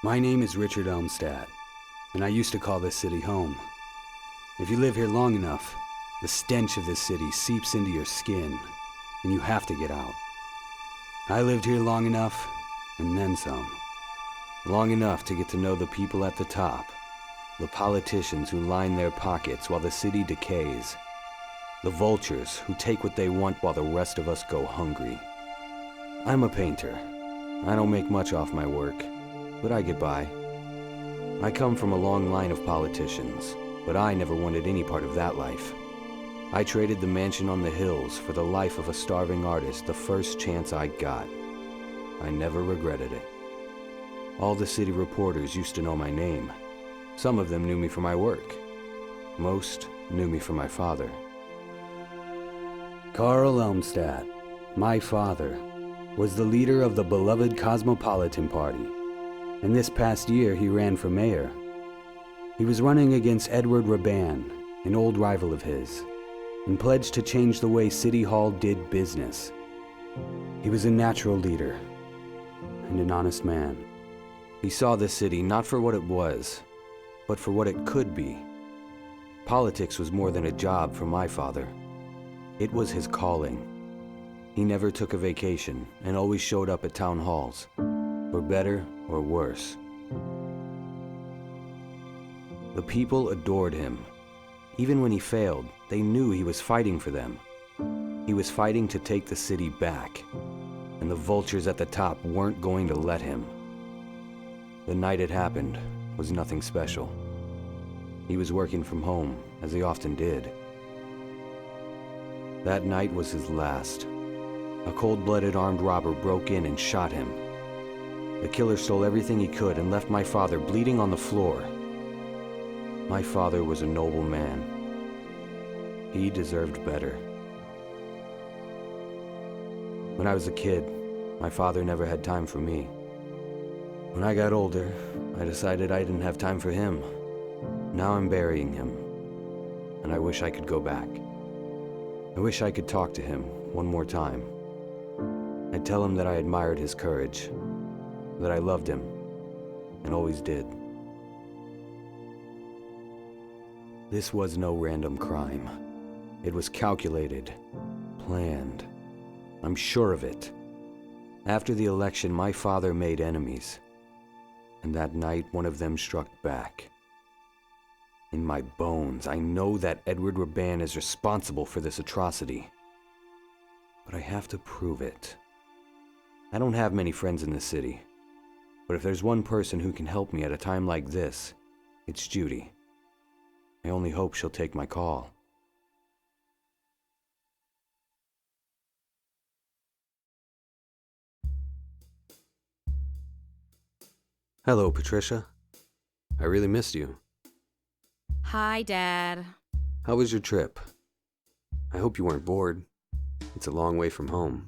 My name is Richard Elmstadt, and I used to call this city home. If you live here long enough, the stench of this city seeps into your skin, and you have to get out. I lived here long enough, and then some. Long enough to get to know the people at the top, the politicians who line their pockets while the city decays, the vultures who take what they want while the rest of us go hungry. I'm a painter. I don't make much off my work, but I get by. I come from a long line of politicians, but I never wanted any part of that life. I traded the mansion on the hills for the life of a starving artist the first chance I got. I never regretted it. All the city reporters used to know my name. Some of them knew me for my work. Most knew me for my father. Carl Elmstadt, my father, was the leader of the beloved Cosmopolitan Party, and this past year he ran for mayor. He was running against Edward Raban, an old rival of his, and pledged to change the way City Hall did business. He was a natural leader and an honest man. He saw the city not for what it was, but for what it could be. Politics was more than a job for my father. It was his calling. He never took a vacation and always showed up at town halls, for better or worse. The people adored him. Even when he failed, they knew he was fighting for them. He was fighting to take the city back, and the vultures at the top weren't going to let him. The night it happened was nothing special. He was working from home, as he often did. That night was his last. A cold-blooded armed robber broke in and shot him. The killer stole everything he could and left my father bleeding on the floor. My father was a noble man. He deserved better. When I was a kid, my father never had time for me. When I got older, I decided I didn't have time for him. Now I'm burying him, and I wish I could go back. I wish I could talk to him one more time. I'd tell him that I admired his courage, that I loved him, and always did. This was no random crime. It was calculated, planned. I'm sure of it. After the election, my father made enemies, and that night one of them struck back. In my bones, I know that Edward Raban is responsible for this atrocity. But I have to prove it. I don't have many friends in this city, but if there's one person who can help me at a time like this, it's Judy. I only hope she'll take my call. Hello, Patricia. I really missed you. Hi, Dad. How was your trip? I hope you weren't bored. It's a long way from home.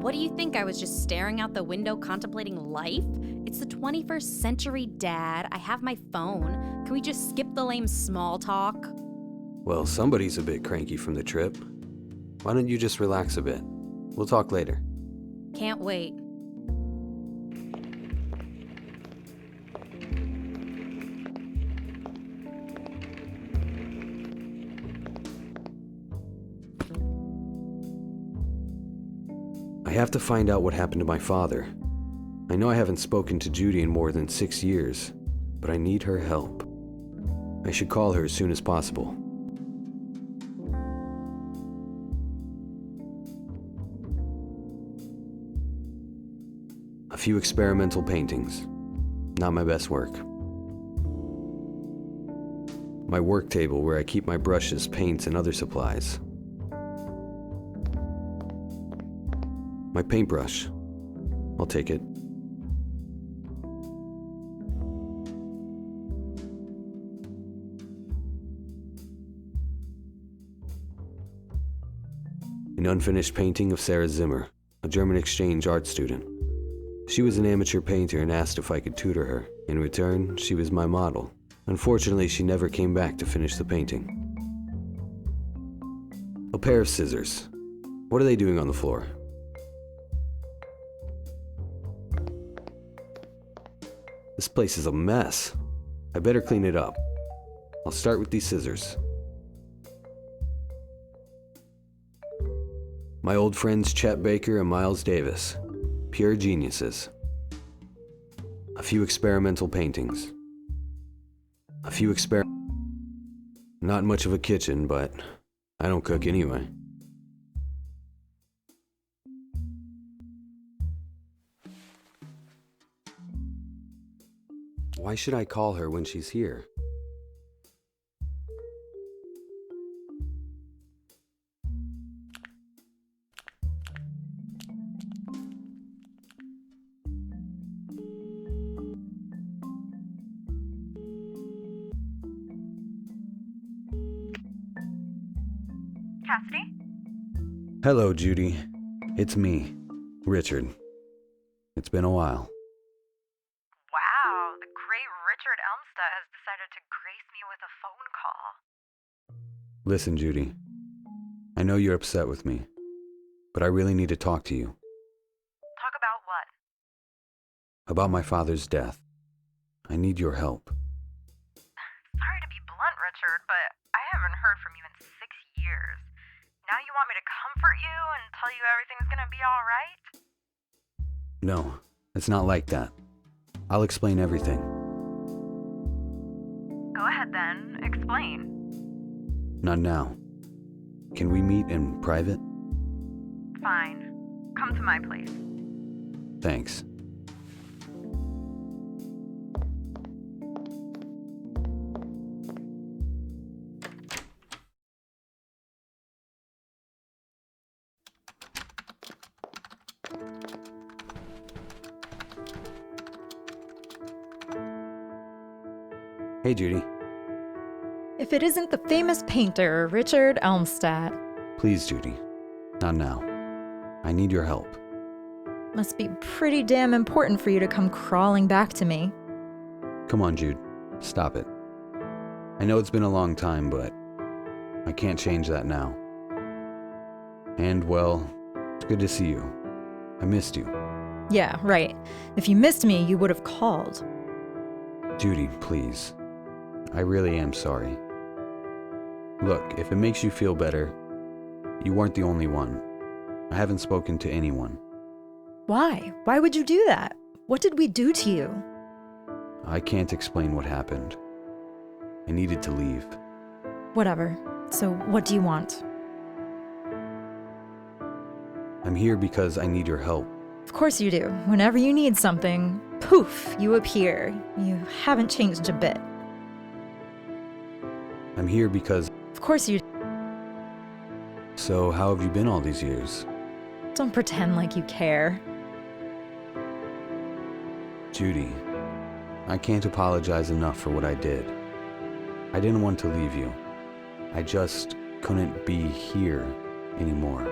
What do you think? I was just staring out the window contemplating life? It's the 21st century, Dad. I have my phone. Can we just skip the lame small talk? Well, somebody's a bit cranky from the trip. Why don't you just relax a bit? We'll talk later. Can't wait. I have to find out what happened to my father. I know I haven't spoken to Judy in more than 6 years, but I need her help. I should call her as soon as possible. A few experimental paintings. Not my best work. My work table where I keep my brushes, paints, and other supplies. My paintbrush. I'll take it. An unfinished painting of Sarah Zimmer, a German exchange art student. She was an amateur painter and asked if I could tutor her. In return, she was my model. Unfortunately, she never came back to finish the painting. A pair of scissors. What are they doing on the floor? This place is a mess. I better clean it up. I'll start with these scissors. My old friends Chet Baker and Miles Davis. Pure geniuses. A few experimental paintings. Not much of a kitchen, but I don't cook anyway. Why should I call her when she's here? Cassidy? Hello, Judy. It's me, Richard. It's been a while. Wow, the great Richard Elmstead has decided to grace me with a phone call. Listen, Judy. I know you're upset with me, but I really need to talk to you. Talk about what? About my father's death. I need your help. Sorry to be blunt, Richard, but I haven't heard from you in 6 years. Now you want me to comfort you and tell you everything's gonna be alright? No, it's not like that. I'll explain everything. Go ahead then, explain. Not now. Can we meet in private? Fine. Come to my place. Thanks. Hey, Judy. If it isn't the famous painter, Richard Elmstead. Please, Judy. Not now. I need your help. Must be pretty damn important for you to come crawling back to me. Come on, Jude. Stop it. I know it's been a long time, but I can't change that now. And, well, it's good to see you. I missed you. Yeah, right. If you missed me, you would have called. Judy, please. I really am sorry. Look, if it makes you feel better, you weren't the only one. I haven't spoken to anyone. Why? Why would you do that? What did we do to you? I can't explain what happened. I needed to leave. Whatever. So what do you want? I'm here because I need your help. Of course you do. Whenever you need something, poof, you appear. You haven't changed a bit. I'm here because... Of course you... So, how have you been all these years? Don't pretend like you care. Judy, I can't apologize enough for what I did. I didn't want to leave you. I just couldn't be here anymore.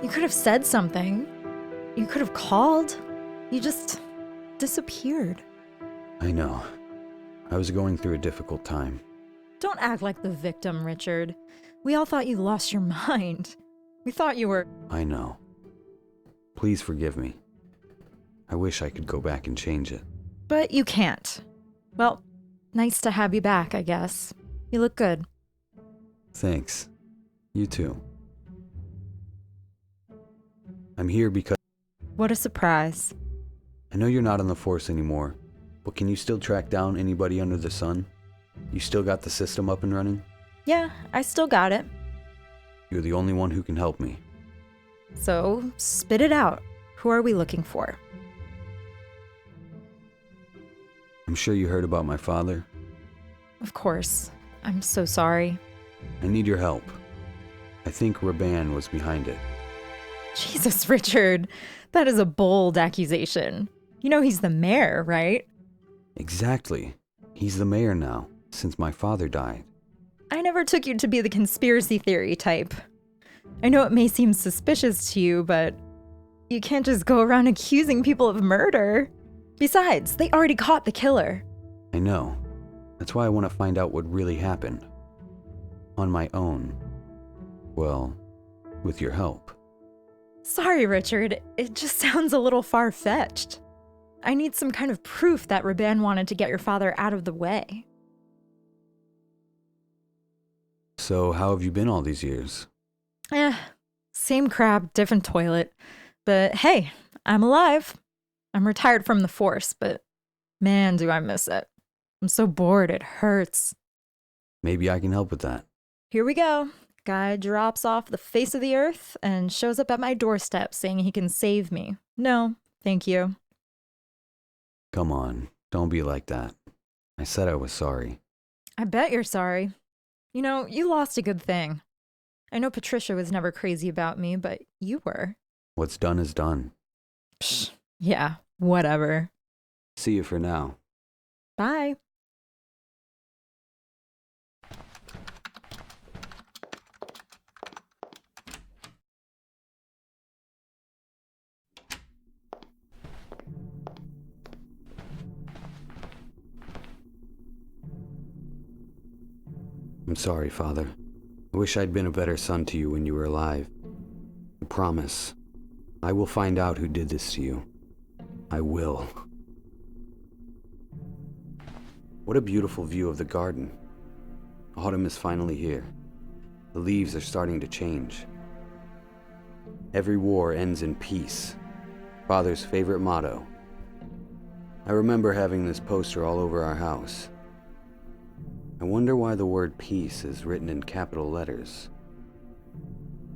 You could have said something. You could have called. You just disappeared. I know. I was going through a difficult time. Don't act like the victim, Richard. We all thought you lost your mind. We thought you were... I know. Please forgive me. I wish I could go back and change it. But you can't. Well, nice to have you back, I guess. You look good. Thanks. You too. I'm here because... What a surprise. I know you're not on the force anymore, but can you still track down anybody under the sun? You still got the system up and running? Yeah, I still got it. You're the only one who can help me. So, spit it out. Who are we looking for? I'm sure you heard about my father. Of course. I'm so sorry. I need your help. I think Raban was behind it. Jesus, Richard. That is a bold accusation. You know he's the mayor, right? Exactly. He's the mayor now, since my father died. I never took you to be the conspiracy theory type. I know it may seem suspicious to you, but you can't just go around accusing people of murder. Besides, they already caught the killer. I know. That's why I want to find out what really happened. On my own. Well, with your help. Sorry, Richard. It just sounds a little far-fetched. I need some kind of proof that Raban wanted to get your father out of the way. So, how have you been all these years? Same crap, different toilet. But hey, I'm alive. I'm retired from the force, but man, do I miss it. I'm so bored, it hurts. Maybe I can help with that. Here we go. Guy drops off the face of the earth and shows up at my doorstep saying he can save me. No, thank you. Come on, don't be like that. I said I was sorry. I bet you're sorry. You know, you lost a good thing. I know Patricia was never crazy about me, but you were. What's done is done. Psh, yeah, whatever. See you for now. Bye. I'm sorry, Father. I wish I'd been a better son to you when you were alive. I promise. I will find out who did this to you. I will. What a beautiful view of the garden. Autumn is finally here. The leaves are starting to change. Every war ends in peace. Father's favorite motto. I remember having this poster all over our house. I wonder why the word peace is written in capital letters.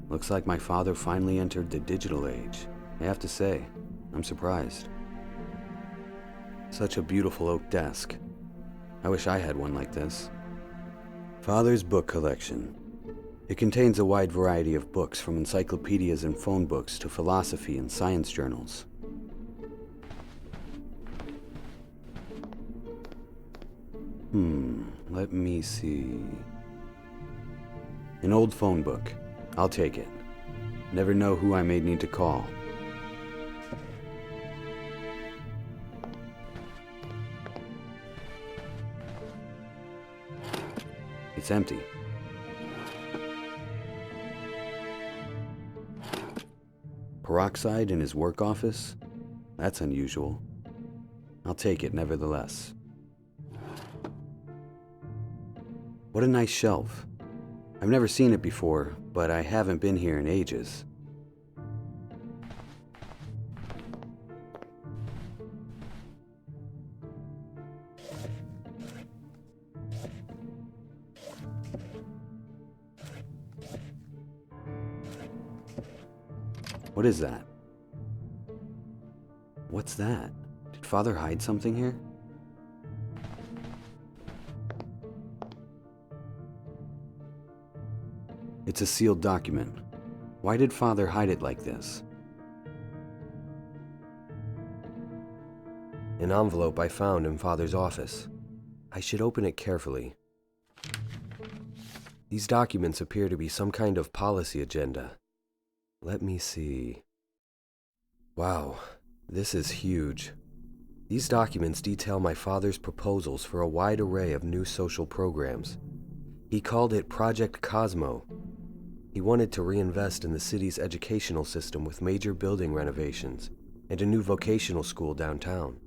Looks like my father finally entered the digital age. I have to say, I'm surprised. Such a beautiful oak desk. I wish I had one like this. Father's book collection. It contains a wide variety of books, from encyclopedias and phone books to philosophy and science journals. Let me see. An old phone book. I'll take it. Never know who I may need to call. It's empty. Peroxide in his work office? That's unusual. I'll take it nevertheless. What a nice shelf. I've never seen it before, but I haven't been here in ages. What is that? What's that? Did Father hide something here? It's a sealed document. Why did Father hide it like this? An envelope I found in Father's office. I should open it carefully. These documents appear to be some kind of policy agenda. Let me see. Wow, this is huge. These documents detail my father's proposals for a wide array of new social programs. He called it Project Cosmo. He wanted to reinvest in the city's educational system with major building renovations and a new vocational school downtown.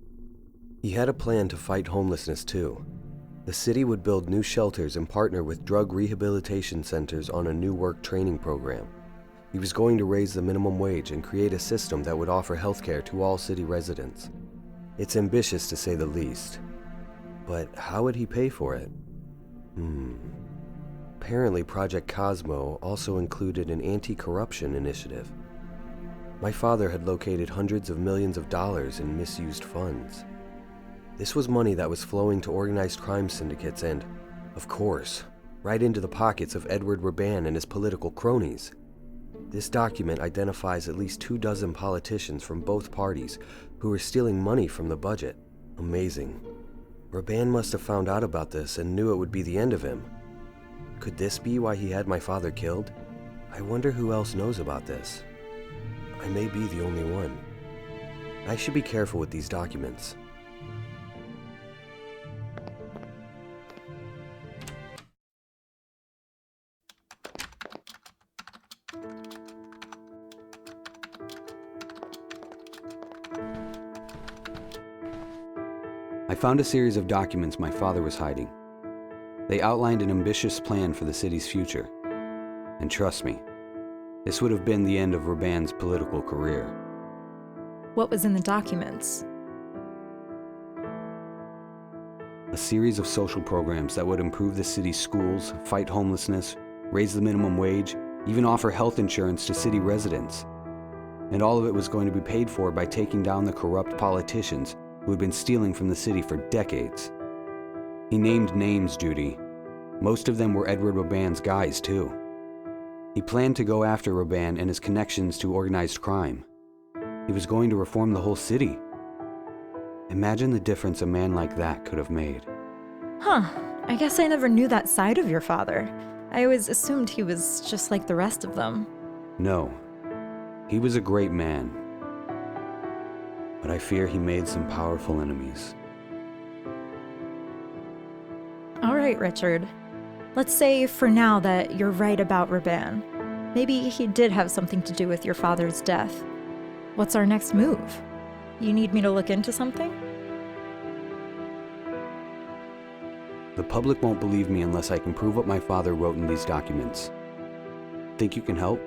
He had a plan to fight homelessness too. The city would build new shelters and partner with drug rehabilitation centers on a new work training program. He was going to raise the minimum wage and create a system that would offer healthcare to all city residents. It's ambitious to say the least. But how would he pay for it? Apparently, Project Cosmo also included an anti-corruption initiative. My father had located hundreds of millions of dollars in misused funds. This was money that was flowing to organized crime syndicates and, of course, right into the pockets of Edward Raban and his political cronies. This document identifies at least 24 politicians from both parties who were stealing money from the budget. Amazing. Raban must have found out about this and knew it would be the end of him. Could this be why he had my father killed? I wonder who else knows about this. I may be the only one. I should be careful with these documents. I found a series of documents my father was hiding. They outlined an ambitious plan for the city's future. And trust me, this would have been the end of Raban's political career. What was in the documents? A series of social programs that would improve the city's schools, fight homelessness, raise the minimum wage, even offer health insurance to city residents. And all of it was going to be paid for by taking down the corrupt politicians who had been stealing from the city for decades. He named names, Judy. Most of them were Edward Raban's guys, too. He planned to go after Raban and his connections to organized crime. He was going to reform the whole city. Imagine the difference a man like that could have made. Huh, I guess I never knew that side of your father. I always assumed he was just like the rest of them. No, he was a great man. But I fear he made some powerful enemies. All right, Richard. Let's say for now that you're right about Raban. Maybe he did have something to do with your father's death. What's our next move? You need me to look into something? The public won't believe me unless I can prove what my father wrote in these documents. Think you can help?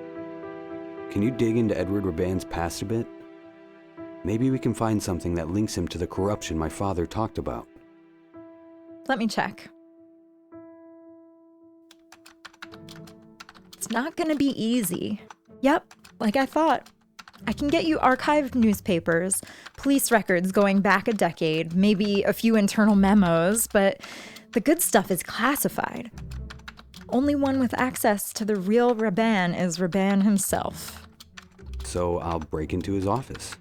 Can you dig into Edward Raban's past a bit? Maybe we can find something that links him to the corruption my father talked about. Let me check. It's not gonna be easy. Yep, like I thought. I can get you archived newspapers, police records going back a decade, maybe a few internal memos, but the good stuff is classified. Only one with access to the real Raban is Raban himself. So I'll break into his office.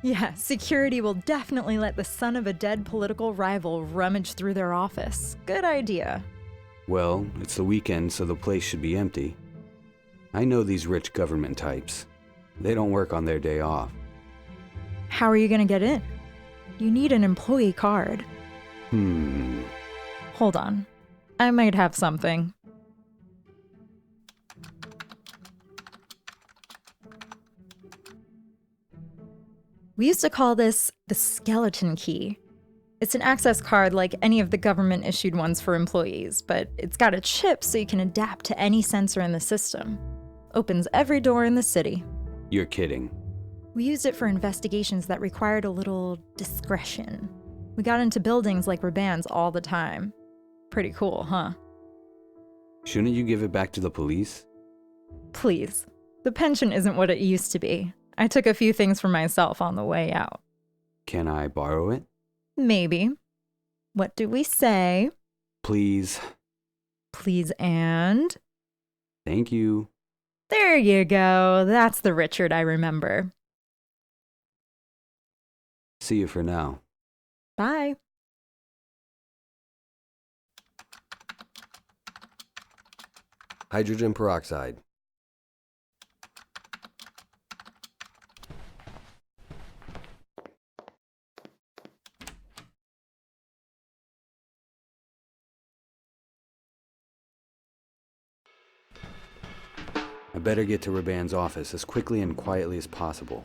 Yeah, security will definitely let the son of a dead political rival rummage through their office. Good idea. Well, it's the weekend, so the place should be empty. I know these rich government types. They don't work on their day off. How are you gonna get in? You need an employee card. Hold on. I might have something. We used to call this the skeleton key. It's an access card like any of the government-issued ones for employees, but it's got a chip so you can adapt to any sensor in the system. Opens every door in the city. You're kidding. We used it for investigations that required a little discretion. We got into buildings like Raban's all the time. Pretty cool, huh? Shouldn't you give it back to the police? Please. The pension isn't what it used to be. I took a few things for myself on the way out. Can I borrow it? Maybe. What do we say? Please. Please and? Thank you. There you go. That's the Richard I remember. See you for now. Bye. Hydrogen peroxide. I better get to Raban's office as quickly and quietly as possible.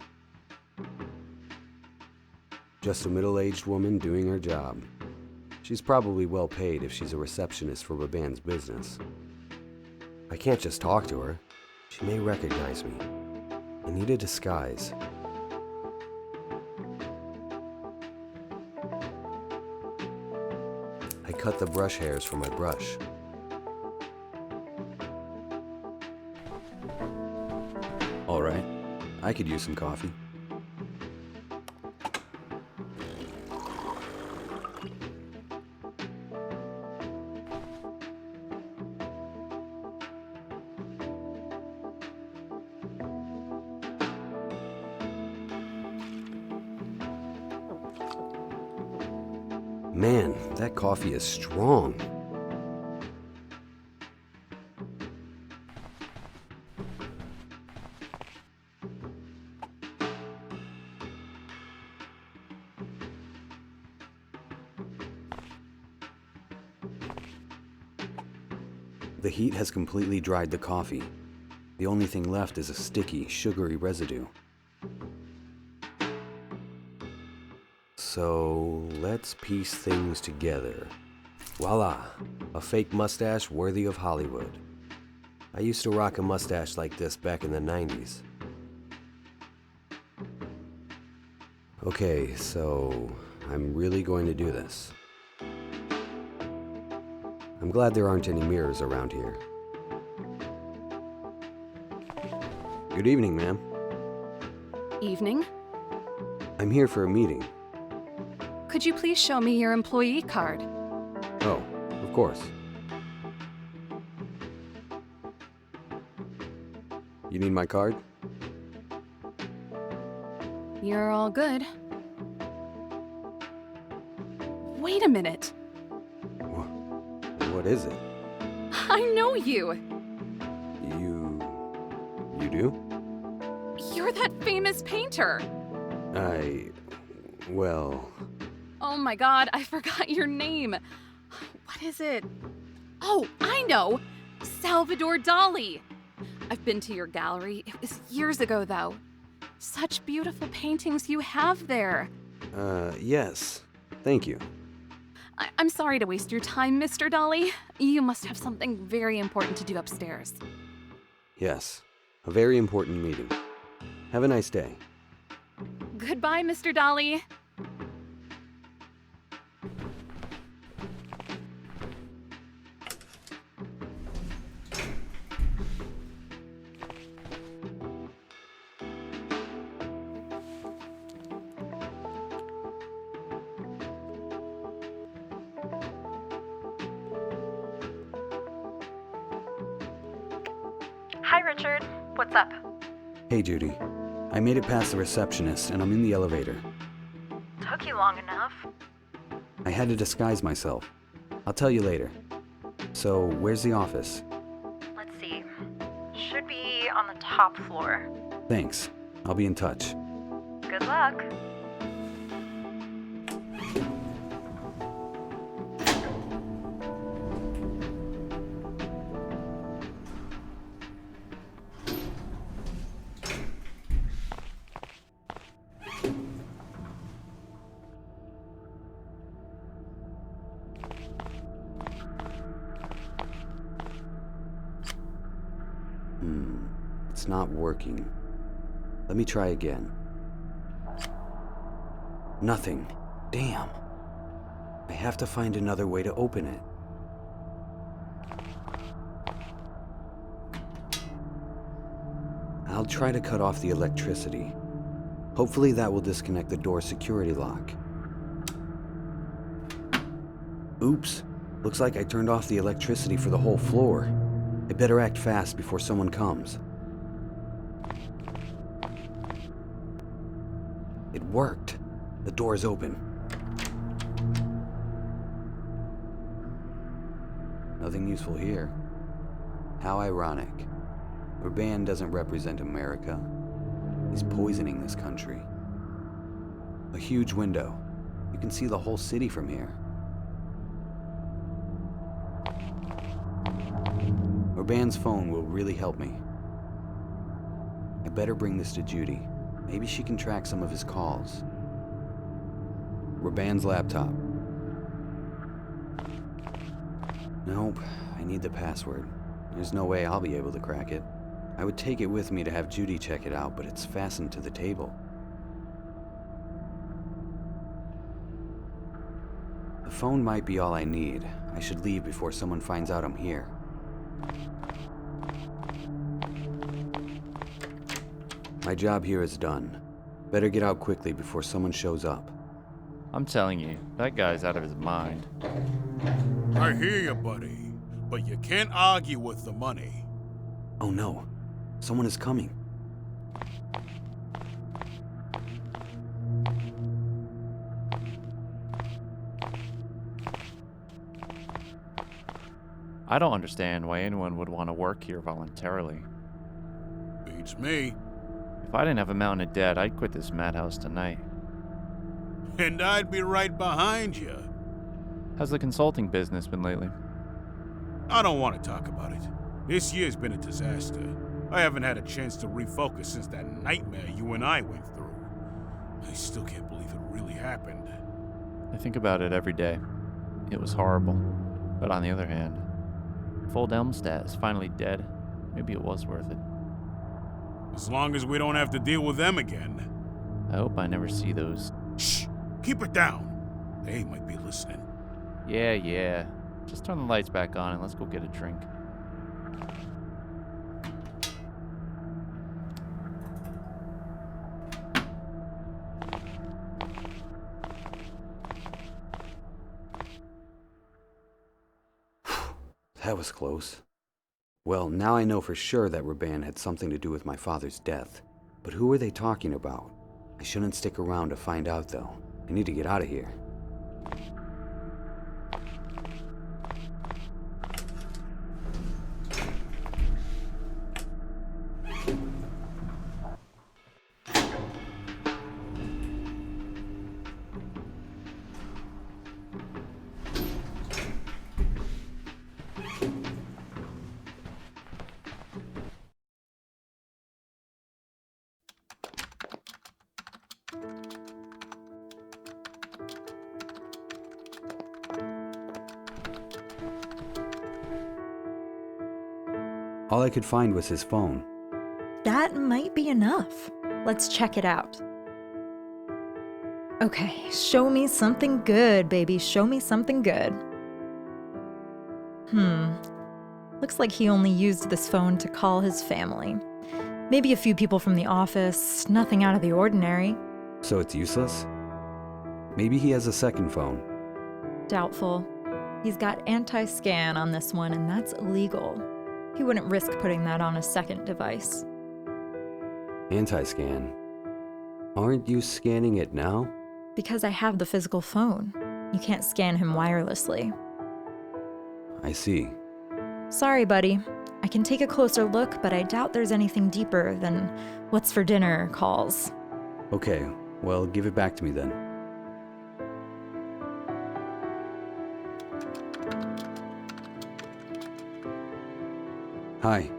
Just a middle-aged woman doing her job. She's probably well paid if she's a receptionist for Raban's business. I can't just talk to her. She may recognize me. I need a disguise. I cut the brush hairs from my brush. All right, I could use some coffee. Man, that coffee is strong. The heat has completely dried the coffee. The only thing left is a sticky, sugary residue. So, let's piece things together. Voila, a fake mustache worthy of Hollywood. I used to rock a mustache like this back in the 90s. Okay, so I'm really going to do this. I'm glad there aren't any mirrors around here. Good evening, ma'am. Evening. I'm here for a meeting. Could you please show me your employee card? Oh, of course. You need my card? You're all good. Wait a minute. What is it? I know you. You do? You're that famous painter. Well... Oh my god, I forgot your name. What is it? Oh, I know! Salvador Dali! I've been to your gallery. It was years ago, though. Such beautiful paintings you have there. Yes. Thank you. I'm sorry to waste your time, Mr. Dali. You must have something very important to do upstairs. Yes. A very important meeting. Have a nice day. Goodbye, Mr. Dali. Hi, Richard. What's up? Hey, Judy. I made it past the receptionist, and I'm in the elevator. Took you long enough. I had to disguise myself. I'll tell you later. So, where's the office? Let's see. Should be on the top floor. Thanks. I'll be in touch. Good luck. It's not working. Let me try again. Nothing. Damn. I have to find another way to open it. I'll try to cut off the electricity. Hopefully that will disconnect the door security lock. Oops. Looks like I turned off the electricity for the whole floor. I better act fast before someone comes. It worked. The door is open. Nothing useful here. How ironic. Urban doesn't represent America. He's poisoning this country. A huge window. You can see the whole city from here. Urban's phone will really help me. I better bring this to Judy. Maybe she can track some of his calls. Urban's laptop. Nope, I need the password. There's no way I'll be able to crack it. I would take it with me to have Judy check it out, but it's fastened to the table. The phone might be all I need. I should leave before someone finds out I'm here. My job here is done. Better get out quickly before someone shows up. I'm telling you, that guy's out of his mind. I hear you, buddy, but you can't argue with the money. Oh no, someone is coming. I don't understand why anyone would want to work here voluntarily. Beats me. If I didn't have a mountain of debt, I'd quit this madhouse tonight. And I'd be right behind you. How's the consulting business been lately? I don't want to talk about it. This year's been a disaster. I haven't had a chance to refocus since that nightmare you and I went through. I still can't believe it really happened. I think about it every day. It was horrible. But on the other hand, if old Elmstat is finally dead, maybe it was worth it. As long as we don't have to deal with them again. I hope I never see those. Shh! Keep it down. They might be listening. Yeah. Just turn the lights back on and let's go get a drink. That was close. Well, now I know for sure that Raban had something to do with my father's death. But who are they talking about? I shouldn't stick around to find out, though. I need to get out of here. All I could find was his phone. That might be enough. Let's check it out. Okay, show me something good, baby. Show me something good. Looks like he only used this phone to call his family. Maybe a few people from the office, nothing out of the ordinary. So it's useless? Maybe he has a second phone. Doubtful. He's got anti-scan on this one, and that's illegal. He wouldn't risk putting that on a second device. Anti-scan? Aren't you scanning it now? Because I have the physical phone. You can't scan him wirelessly. I see. Sorry, buddy. I can take a closer look, but I doubt there's anything deeper than what's for dinner calls. Okay, well, give it back to me then. Hi.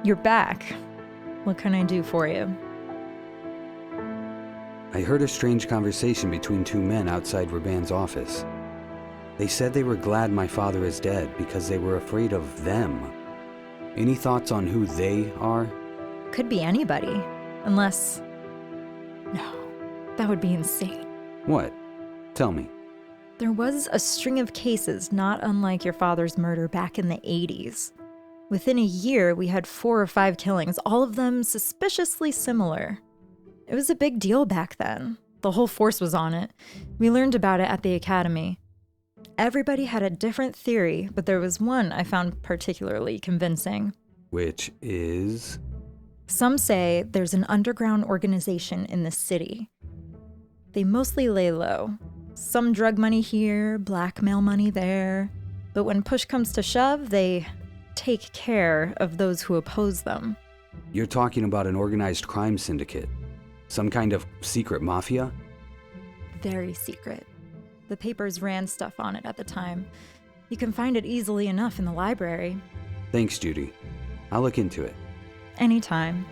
You're back. What can I do for you? I heard a strange conversation between two men outside Raban's office. They said they were glad my father is dead because they were afraid of them. Any thoughts on who they are? Could be anybody. Unless... No, that would be insane. What? Tell me. There was a string of cases not unlike your father's murder back in the 80s. Within a year, we had 4 or 5 killings, all of them suspiciously similar. It was a big deal back then. The whole force was on it. We learned about it at the academy. Everybody had a different theory, but there was one I found particularly convincing. Which is? Some say there's an underground organization in the city. They mostly lay low. Some drug money here, blackmail money there. But when push comes to shove, they take care of those who oppose them. You're talking about an organized crime syndicate? Some kind of secret mafia? Very secret. The papers ran stuff on it at the time. You can find it easily enough in the library. Thanks, Judy. I'll look into it. Anytime.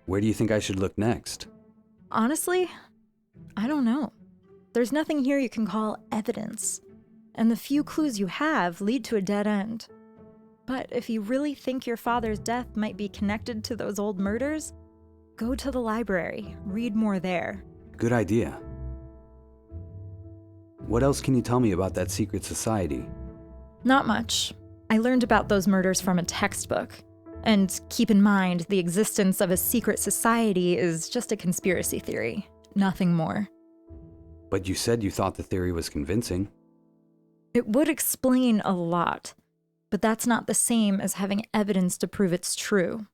Where do you think I should look next? Honestly, I don't know. There's nothing here you can call evidence. And the few clues you have lead to a dead end. But if you really think your father's death might be connected to those old murders, go to the library, read more there. Good idea. What else can you tell me about that secret society? Not much. I learned about those murders from a textbook. And keep in mind, the existence of a secret society is just a conspiracy theory, nothing more. But you said you thought the theory was convincing. It would explain a lot, but that's not the same as having evidence to prove it's true.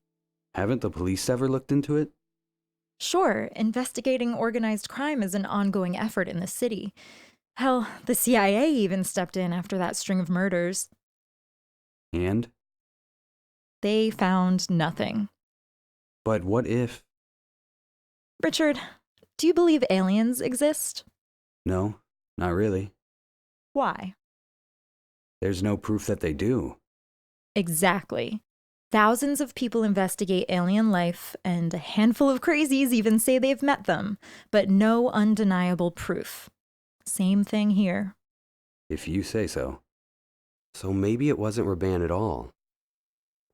Haven't the police ever looked into it? Sure, investigating organized crime is an ongoing effort in the city. Hell, the CIA even stepped in after that string of murders. And? They found nothing. But what if? Richard, do you believe aliens exist? No, not really. Why? There's no proof that they do. Exactly. Thousands of people investigate alien life, and a handful of crazies even say they've met them, but no undeniable proof. Same thing here. If you say so. So maybe it wasn't Raban at all.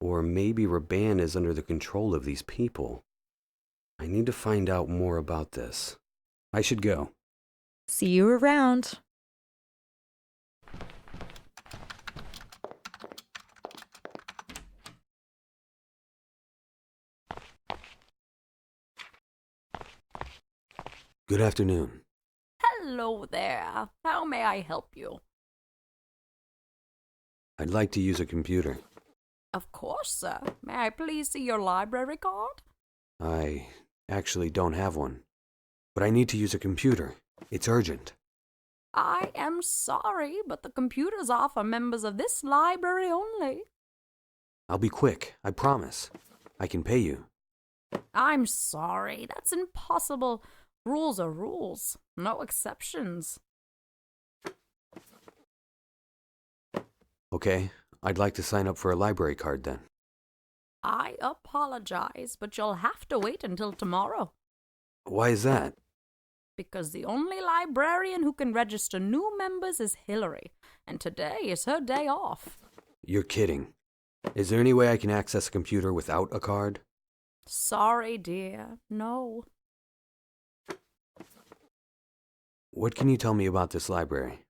Or maybe Raban is under the control of these people. I need to find out more about this. I should go. See you around. Good afternoon. Hello there. How may I help you? I'd like to use a computer. Of course, sir. May I please see your library card? I actually don't have one. But I need to use a computer. It's urgent. I am sorry, but the computers are for members of this library only. I'll be quick, I promise. I can pay you. I'm sorry. That's impossible. Rules are rules. No exceptions. Okay, I'd like to sign up for a library card then. I apologize, but you'll have to wait until tomorrow. Why is that? Because the only librarian who can register new members is Hillary, and today is her day off. You're kidding. Is there any way I can access a computer without a card? Sorry, dear. No. What can you tell me about this library?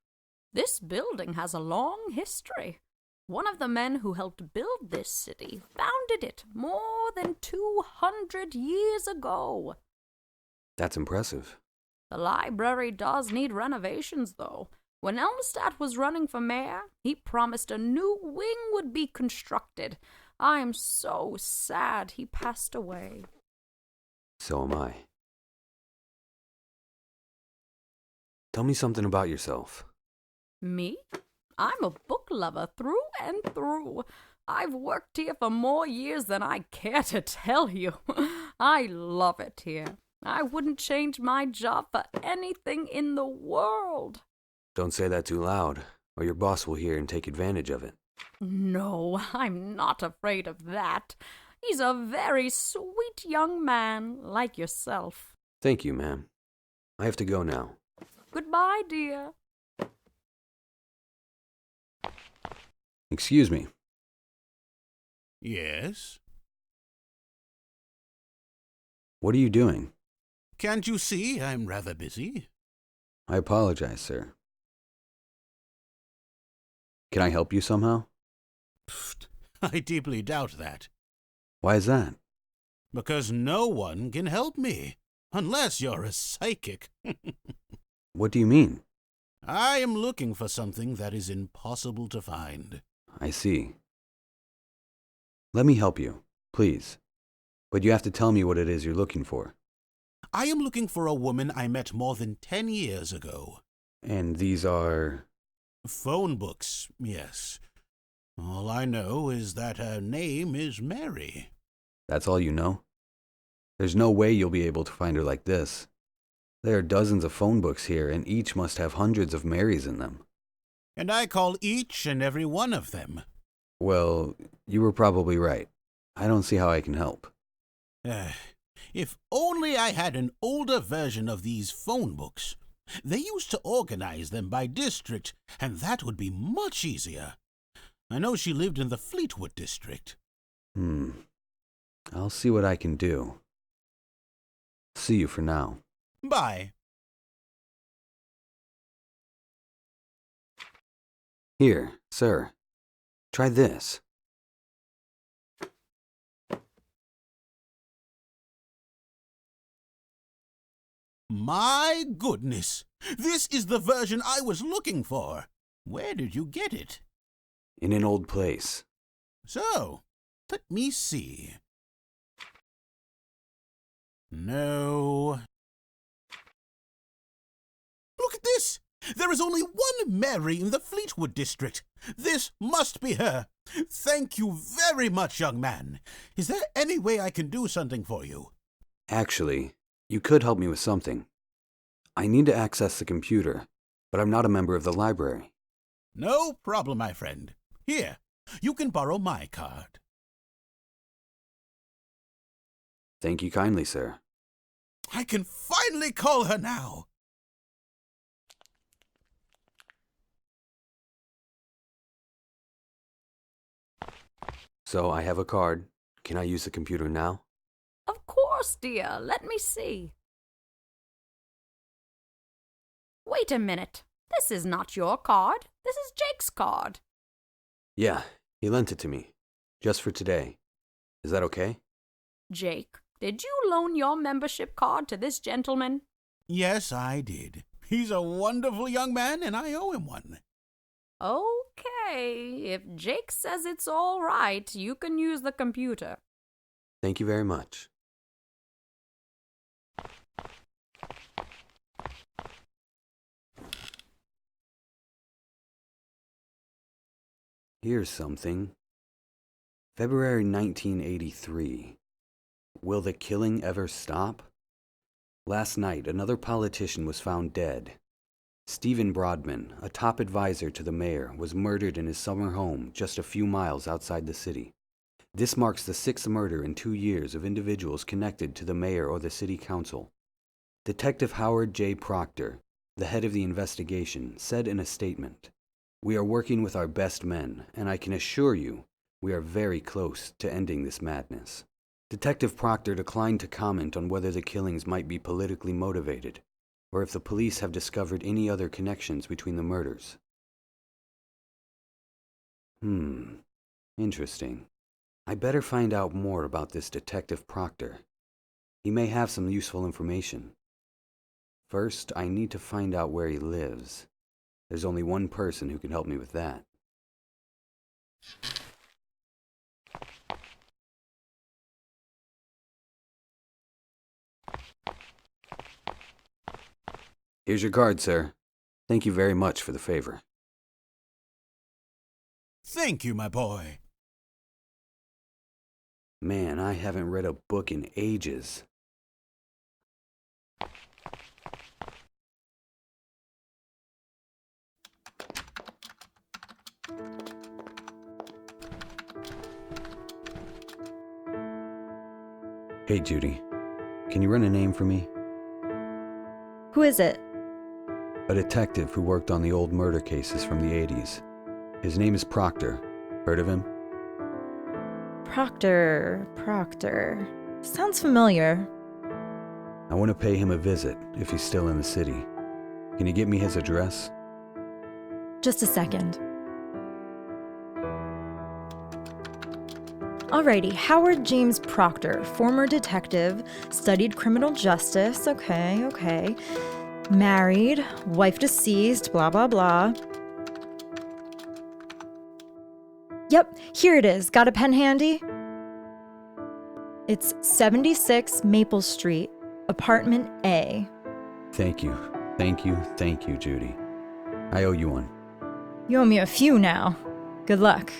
This building has a long history. One of the men who helped build this city founded it more than 200 years ago. That's impressive. The library does need renovations, though. When Elmstadt was running for mayor, he promised a new wing would be constructed. I am so sad he passed away. So am I. Tell me something about yourself. Me? I'm a book lover through and through. I've worked here for more years than I care to tell you. I love it here. I wouldn't change my job for anything in the world. Don't say that too loud, or your boss will hear and take advantage of it. No, I'm not afraid of that. He's a very sweet young man, like yourself. Thank you, ma'am. I have to go now. Goodbye, dear. Excuse me. Yes? What are you doing? Can't you see I'm rather busy? I apologize, sir. Can I help you somehow? Pfft, I deeply doubt that. Why is that? Because no one can help me, unless you're a psychic. What do you mean? I am looking for something that is impossible to find. I see. Let me help you, please. But you have to tell me what it is you're looking for. I am looking for a woman I met more than 10 years ago. And these are... Phone books, yes. All I know is that her name is Mary. That's all you know? There's no way you'll be able to find her like this. There are dozens of phone books here, and each must have hundreds of Marys in them. And I call each and every one of them. Well, you were probably right. I don't see how I can help. If only I had an older version of these phone books. They used to organize them by district, and that would be much easier. I know she lived in the Fleetwood district. I'll see what I can do. See you for now. Bye. Here, sir. Try this. My goodness! This is the version I was looking for. Where did you get it? In an old place. So, let me see. No. Look at this! There is only one Mary in the Fleetwood district. This must be her. Thank you very much, young man. Is there any way I can do something for you? Actually, you could help me with something. I need to access the computer, but I'm not a member of the library. No problem, my friend. Here, you can borrow my card. Thank you kindly, sir. I can finally call her now. So I have a card. Can I use the computer now? Of course, dear. Let me see. Wait a minute. This is not your card. This is Jake's card. Yeah, he lent it to me. Just for today. Is that okay? Jake, did you loan your membership card to this gentleman? Yes, I did. He's a wonderful young man, and I owe him one. Okay, if Jake says it's all right, you can use the computer. Thank you very much. Here's something. February 1983. Will the killing ever stop? Last night, another politician was found dead. Stephen Broadman, a top advisor to the mayor, was murdered in his summer home just a few miles outside the city. This marks the 6th murder in 2 years of individuals connected to the mayor or the city council. Detective Howard J. Proctor, the head of the investigation, said in a statement, "We are working with our best men, and I can assure you we are very close to ending this madness." Detective Proctor declined to comment on whether the killings might be politically motivated, or if the police have discovered any other connections between the murders. Interesting. I better find out more about this Detective Proctor. He may have some useful information. First, I need to find out where he lives. There's only one person who can help me with that. Here's your card, sir. Thank you very much for the favor. Thank you, my boy. Man, I haven't read a book in ages. Hey, Judy. Can you run a name for me? Who is it? A detective who worked on the old murder cases from the 80s. His name is Proctor. Heard of him? Proctor. Sounds familiar. I want to pay him a visit if he's still in the city. Can you get me his address? Just a second. Alrighty, Howard James Proctor, former detective, studied criminal justice, okay. Married, wife deceased, blah, blah, blah. Yep, here it is. Got a pen handy? It's 76 Maple Street, apartment A. Thank you, Judy. I owe you one. You owe me a few now. Good luck.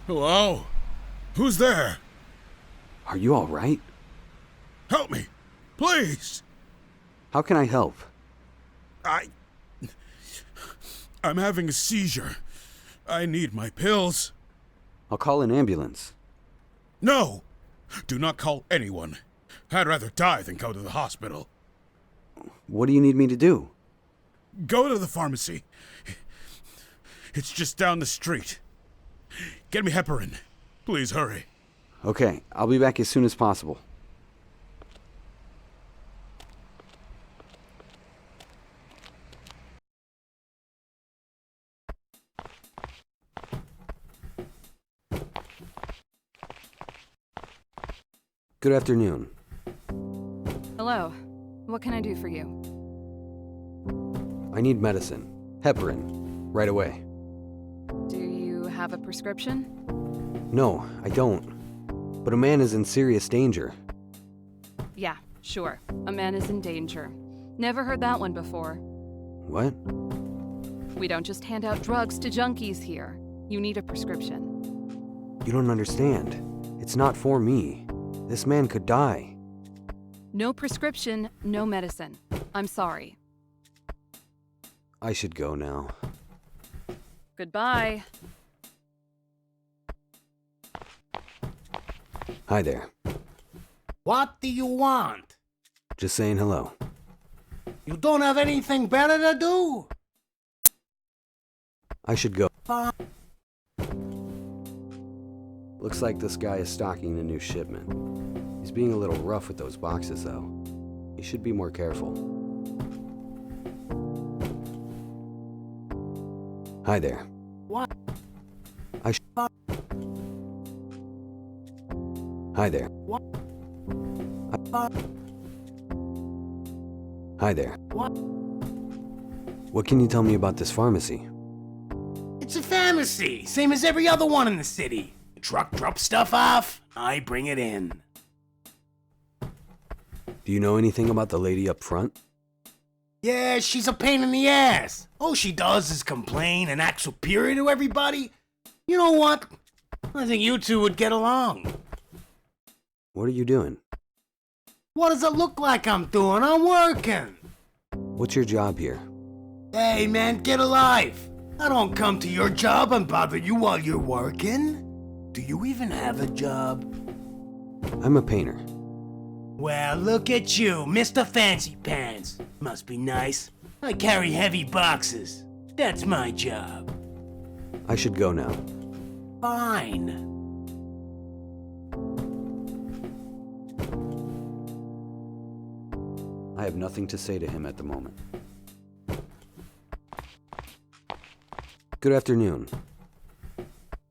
Hello? Who's there? Are you all right? Help me, please. How can I help? I'm having a seizure. I need my pills. I'll call an ambulance. No! Do not call anyone. I'd rather die than go to the hospital. What do you need me to do? Go to the pharmacy. It's just down the street. Get me heparin. Please hurry. Okay, I'll be back as soon as possible. Good afternoon. Hello. What can I do for you? I need medicine. Heparin. Right away. Do you have a prescription? No, I don't. But a man is in serious danger. Yeah, sure. A man is in danger. Never heard that one before. What? We don't just hand out drugs to junkies here. You need a prescription. You don't understand. It's not for me. This man could die. No prescription, no medicine. I'm sorry. I should go now. Goodbye. Hi there. What do you want? Just saying hello. You don't have anything better to do? I should go. Fine. Looks like this guy is stocking a new shipment. He's being a little rough with those boxes, though. He should be more careful. Hi there. What? Hi there. What? Hi there. What? What can you tell me about this pharmacy? It's a pharmacy, same as every other one in the city. The truck drops stuff off, I bring it in. Do you know anything about the lady up front? Yeah, she's a pain in the ass. All she does is complain and act superior to everybody. You know what? I think you two would get along. What are you doing? What does it look like I'm doing? I'm working. What's your job here? Hey man, get a life. I don't come to your job and bother you while you're working. Do you even have a job? I'm a painter. Well, look at you, Mr. Fancy Pants. Must be nice. I carry heavy boxes. That's my job. I should go now. Fine. I have nothing to say to him at the moment. Good afternoon.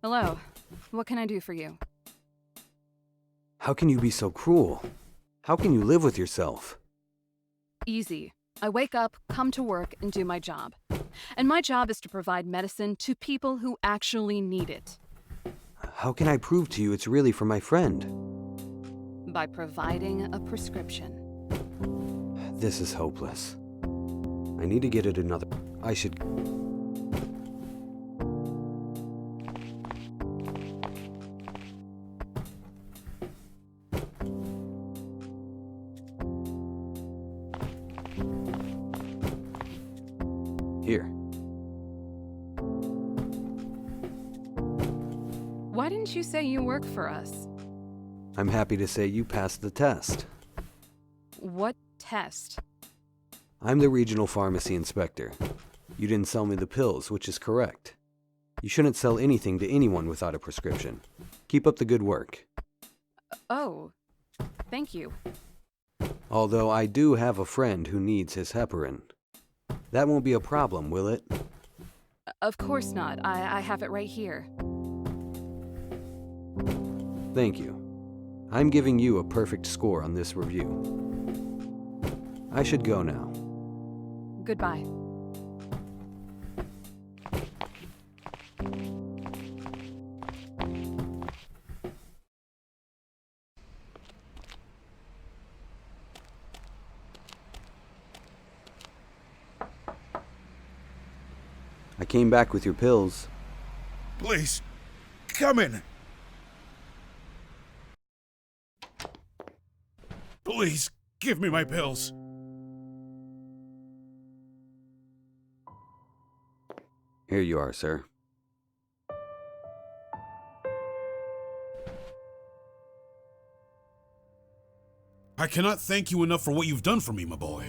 Hello. What can I do for you? How can you be so cruel? How can you live with yourself? Easy. I wake up, come to work, and do my job. And my job is to provide medicine to people who actually need it. How can I prove to you it's really for my friend? By providing a prescription. This is hopeless. I need to get it another... I should... Here. Why didn't you say you work for us? I'm happy to say you passed the test. What test? I'm the regional pharmacy inspector. You didn't sell me the pills, which is correct. You shouldn't sell anything to anyone without a prescription. Keep up the good work. Oh, thank you. Although I do have a friend who needs his heparin. That won't be a problem, will it? Of course not. I have it right here. Thank you. I'm giving you a perfect score on this review. I should go now. Goodbye. I came back with your pills. Please, come in. Please, give me my pills. Here you are, sir. I cannot thank you enough for what you've done for me, my boy.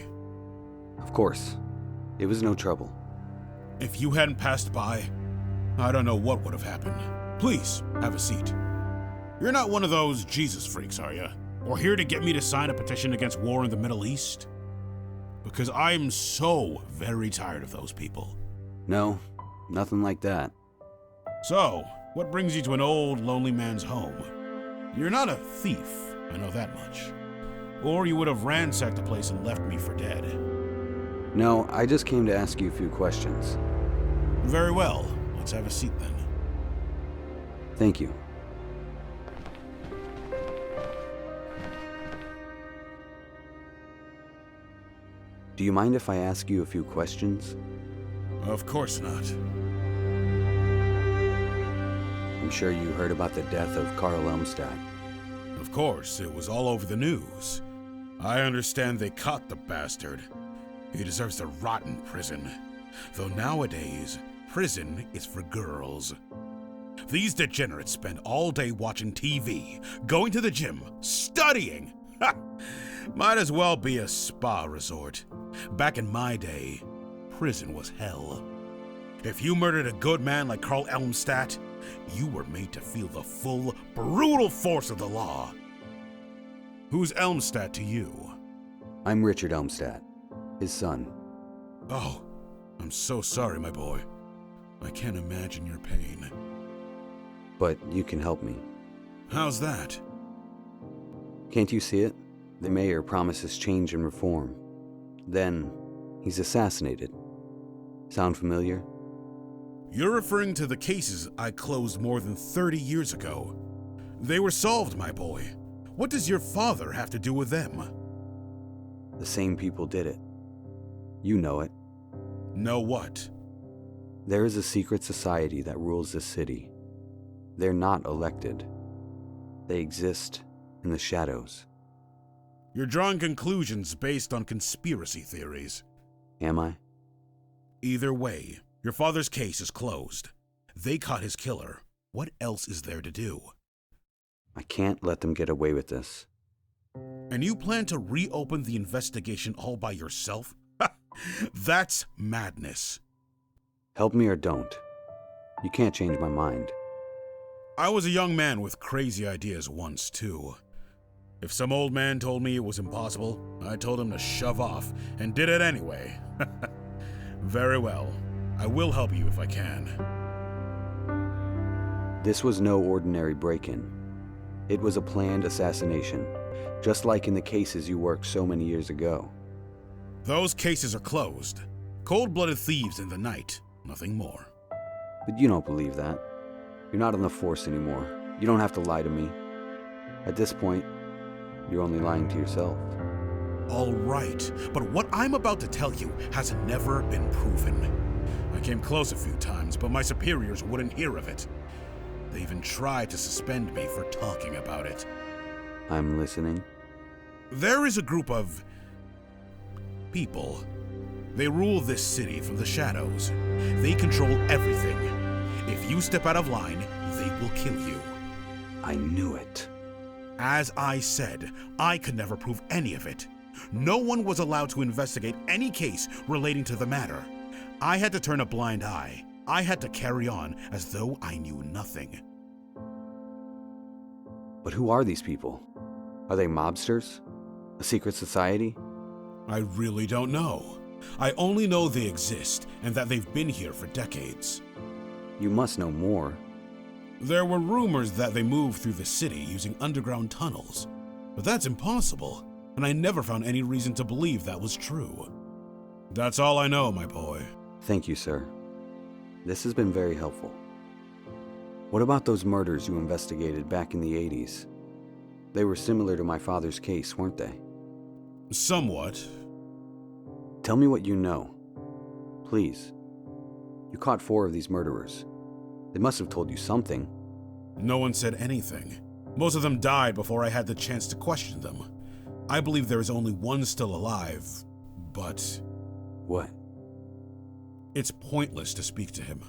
Of course. It was no trouble. If you hadn't passed by, I don't know what would have happened. Please, have a seat. You're not one of those Jesus freaks, are you? Or here to get me to sign a petition against war in the Middle East? Because I'm so very tired of those people. No, nothing like that. So, what brings you to an old, lonely man's home? You're not a thief, I know that much. Or you would have ransacked the place and left me for dead. No, I just came to ask you a few questions. Very well. Let's have a seat then. Thank you. Do you mind if I ask you a few questions? Of course not. I'm sure you heard about the death of Carl Elmstadt. Of course, it was all over the news. I understand they caught the bastard. He deserves to rot in prison. Though nowadays, prison is for girls. These degenerates spend all day watching TV, going to the gym, studying. Ha! Might as well be a spa resort. Back in my day, prison was hell. If you murdered a good man like Carl Elmstadt, you were made to feel the full, brutal force of the law. Who's Elmstadt to you? I'm Richard Elmstadt, his son. Oh, I'm so sorry, my boy. I can't imagine your pain. But you can help me. How's that? Can't you see it? The mayor promises change and reform. Then, he's assassinated. Sound familiar? You're referring to the cases I closed more than 30 years ago. They were solved, my boy. What does your father have to do with them? The same people did it. You know it. Know what? There is a secret society that rules this city. They're not elected. They exist in the shadows. You're drawing conclusions based on conspiracy theories. Am I? Either way, your father's case is closed. They caught his killer. What else is there to do? I can't let them get away with this. And you plan to reopen the investigation all by yourself? That's madness. Help me or don't. You can't change my mind. I was a young man with crazy ideas once, too. If some old man told me it was impossible, I told him to shove off, and did it anyway. Very well. I will help you if I can. This was no ordinary break-in. It was a planned assassination, just like in the cases you worked so many years ago. Those cases are closed. Cold-blooded thieves in the night, nothing more. But you don't believe that. You're not on the force anymore. You don't have to lie to me. At this point, you're only lying to yourself. All right, but what I'm about to tell you has never been proven. I came close a few times, but my superiors wouldn't hear of it. They even tried to suspend me for talking about it. I'm listening. There is a group of people. They rule this city from the shadows. They control everything. If you step out of line, they will kill you. I knew it. As I said, I could never prove any of it. No one was allowed to investigate any case relating to the matter. I had to turn a blind eye. I had to carry on as though I knew nothing. But who are these people? Are they mobsters? A secret society? I really don't know. I only know they exist and that they've been here for decades. You must know more. There were rumors that they moved through the city using underground tunnels, but that's impossible, and I never found any reason to believe that was true. That's all I know, my boy. Thank you, sir. This has been very helpful. What about those murders you investigated back in the 80s? They were similar to my father's case, weren't they? Somewhat. Tell me what you know. Please. You caught 4 of these murderers. They must have told you something. No one said anything. Most of them died before I had the chance to question them. I believe there is only one still alive, but... What? It's pointless to speak to him.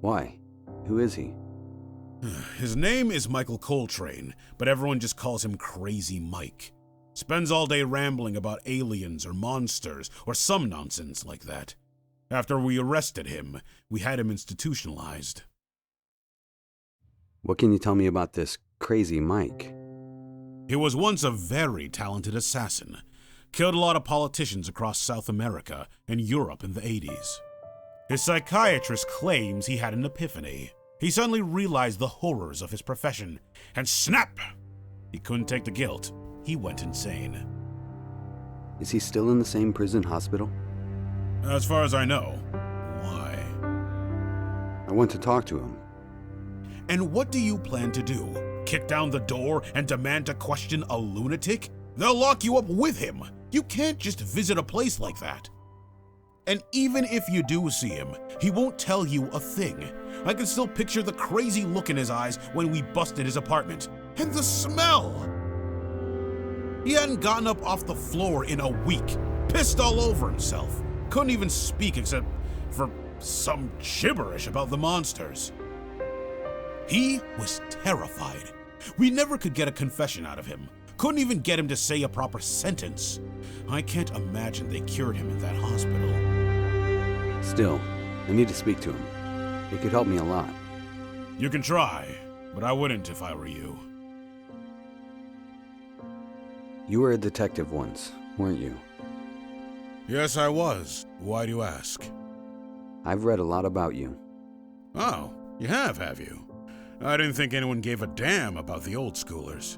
Why? Who is he? His name is Michael Coltrane, but everyone just calls him Crazy Mike. Spends all day rambling about aliens or monsters or some nonsense like that. After we arrested him, we had him institutionalized. What can you tell me about this Crazy Mike? He was once a very talented assassin. Killed a lot of politicians across South America and Europe in the 80s. His psychiatrist claims he had an epiphany. He suddenly realized the horrors of his profession, and snap! He couldn't take the guilt. He went insane. Is he still in the same prison hospital? As far as I know. Why? I want to talk to him. And what do you plan to do? Kick down the door and demand to question a lunatic? They'll lock you up with him. You can't just visit a place like that. And even if you do see him, he won't tell you a thing. I can still picture the crazy look in his eyes when we busted his apartment. And the smell! He hadn't gotten up off the floor in a week. Pissed all over himself. Couldn't even speak except for some gibberish about the monsters. He was terrified. We never could get a confession out of him. Couldn't even get him to say a proper sentence. I can't imagine they cured him in that hospital. Still, I need to speak to him. It could help me a lot. You can try, but I wouldn't if I were you. You were a detective once, weren't you? Yes, I was. Why do you ask? I've read a lot about you. Oh, you have you? I didn't think anyone gave a damn about the old schoolers.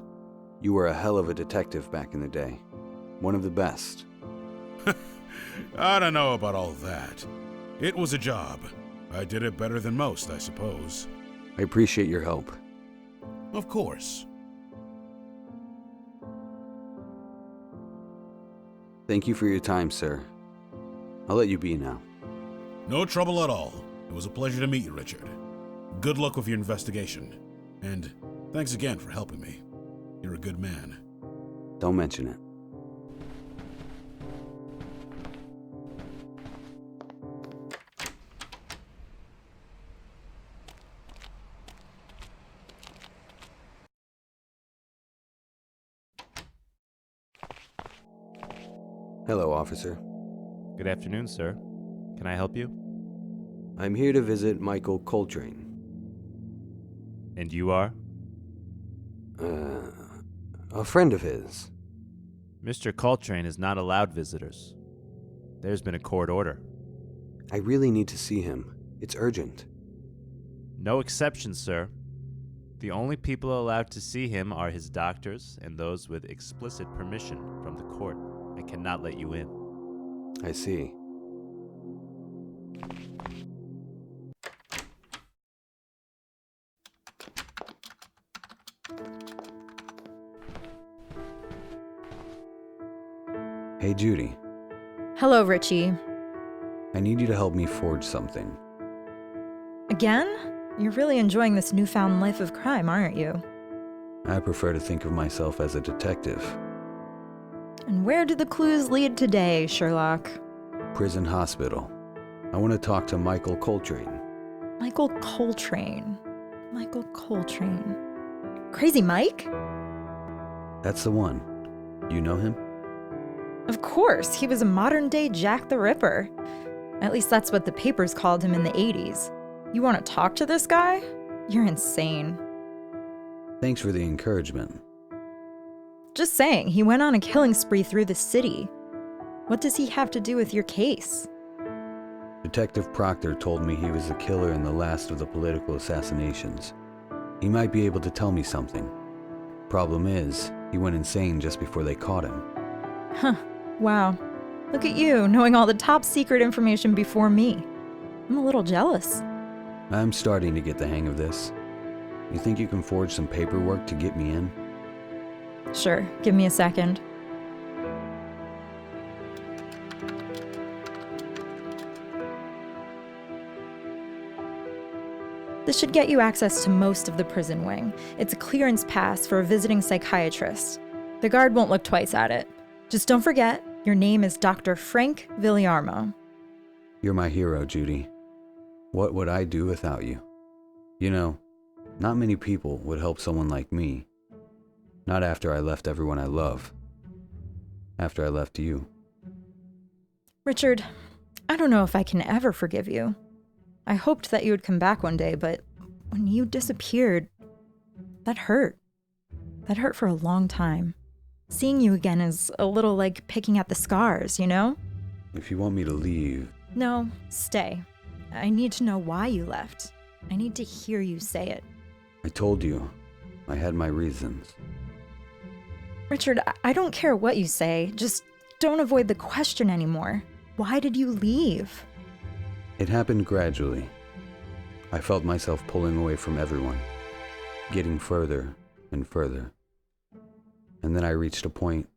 You were a hell of a detective back in the day. One of the best. I don't know about all that. It was a job. I did it better than most, I suppose. I appreciate your help. Of course. Thank you for your time, sir. I'll let you be now. No trouble at all. It was a pleasure to meet you, Richard. Good luck with your investigation. And thanks again for helping me. You're a good man. Don't mention it. Hello, officer. Good afternoon, sir. Can I help you? I'm here to visit Michael Coltrane. And you are? A friend of his. Mr. Coltrane is not allowed visitors. There's been a court order. I really need to see him. It's urgent. No exceptions, sir. The only people allowed to see him are his doctors and those with explicit permission from the court. I cannot let you in. I see. Hey, Judy. Hello, Richie. I need you to help me forge something. Again? You're really enjoying this newfound life of crime, aren't you? I prefer to think of myself as a detective. And where do the clues lead today, Sherlock? Prison hospital. I want to talk to Michael Coltrane. Michael Coltrane. Michael Coltrane. Crazy Mike? That's the one. You know him? Of course, he was a modern-day Jack the Ripper. At least that's what the papers called him in the 80s. You want to talk to this guy? You're insane. Thanks for the encouragement. Just saying, he went on a killing spree through the city. What does he have to do with your case? Detective Proctor told me he was the killer in the last of the political assassinations. He might be able to tell me something. Problem is, he went insane just before they caught him. Huh. Wow. Look at you, knowing all the top secret information before me. I'm a little jealous. I'm starting to get the hang of this. You think you can forge some paperwork to get me in? Sure, give me a second. This should get you access to most of the prison wing. It's a clearance pass for a visiting psychiatrist. The guard won't look twice at it. Just don't forget, your name is Dr. Frank Villarmo. You're my hero, Judy. What would I do without you? You know, not many people would help someone like me. Not after I left everyone I love. After I left you. Richard, I don't know if I can ever forgive you. I hoped that you would come back one day, but when you disappeared, that hurt. That hurt for a long time. Seeing you again is a little like picking at the scars, you know? If you want me to leave... No, stay. I need to know why you left. I need to hear you say it. I told you. I had my reasons. Richard, I don't care what you say. Just don't avoid the question anymore. Why did you leave? It happened gradually. I felt myself pulling away from everyone, getting further and further. And then I reached a point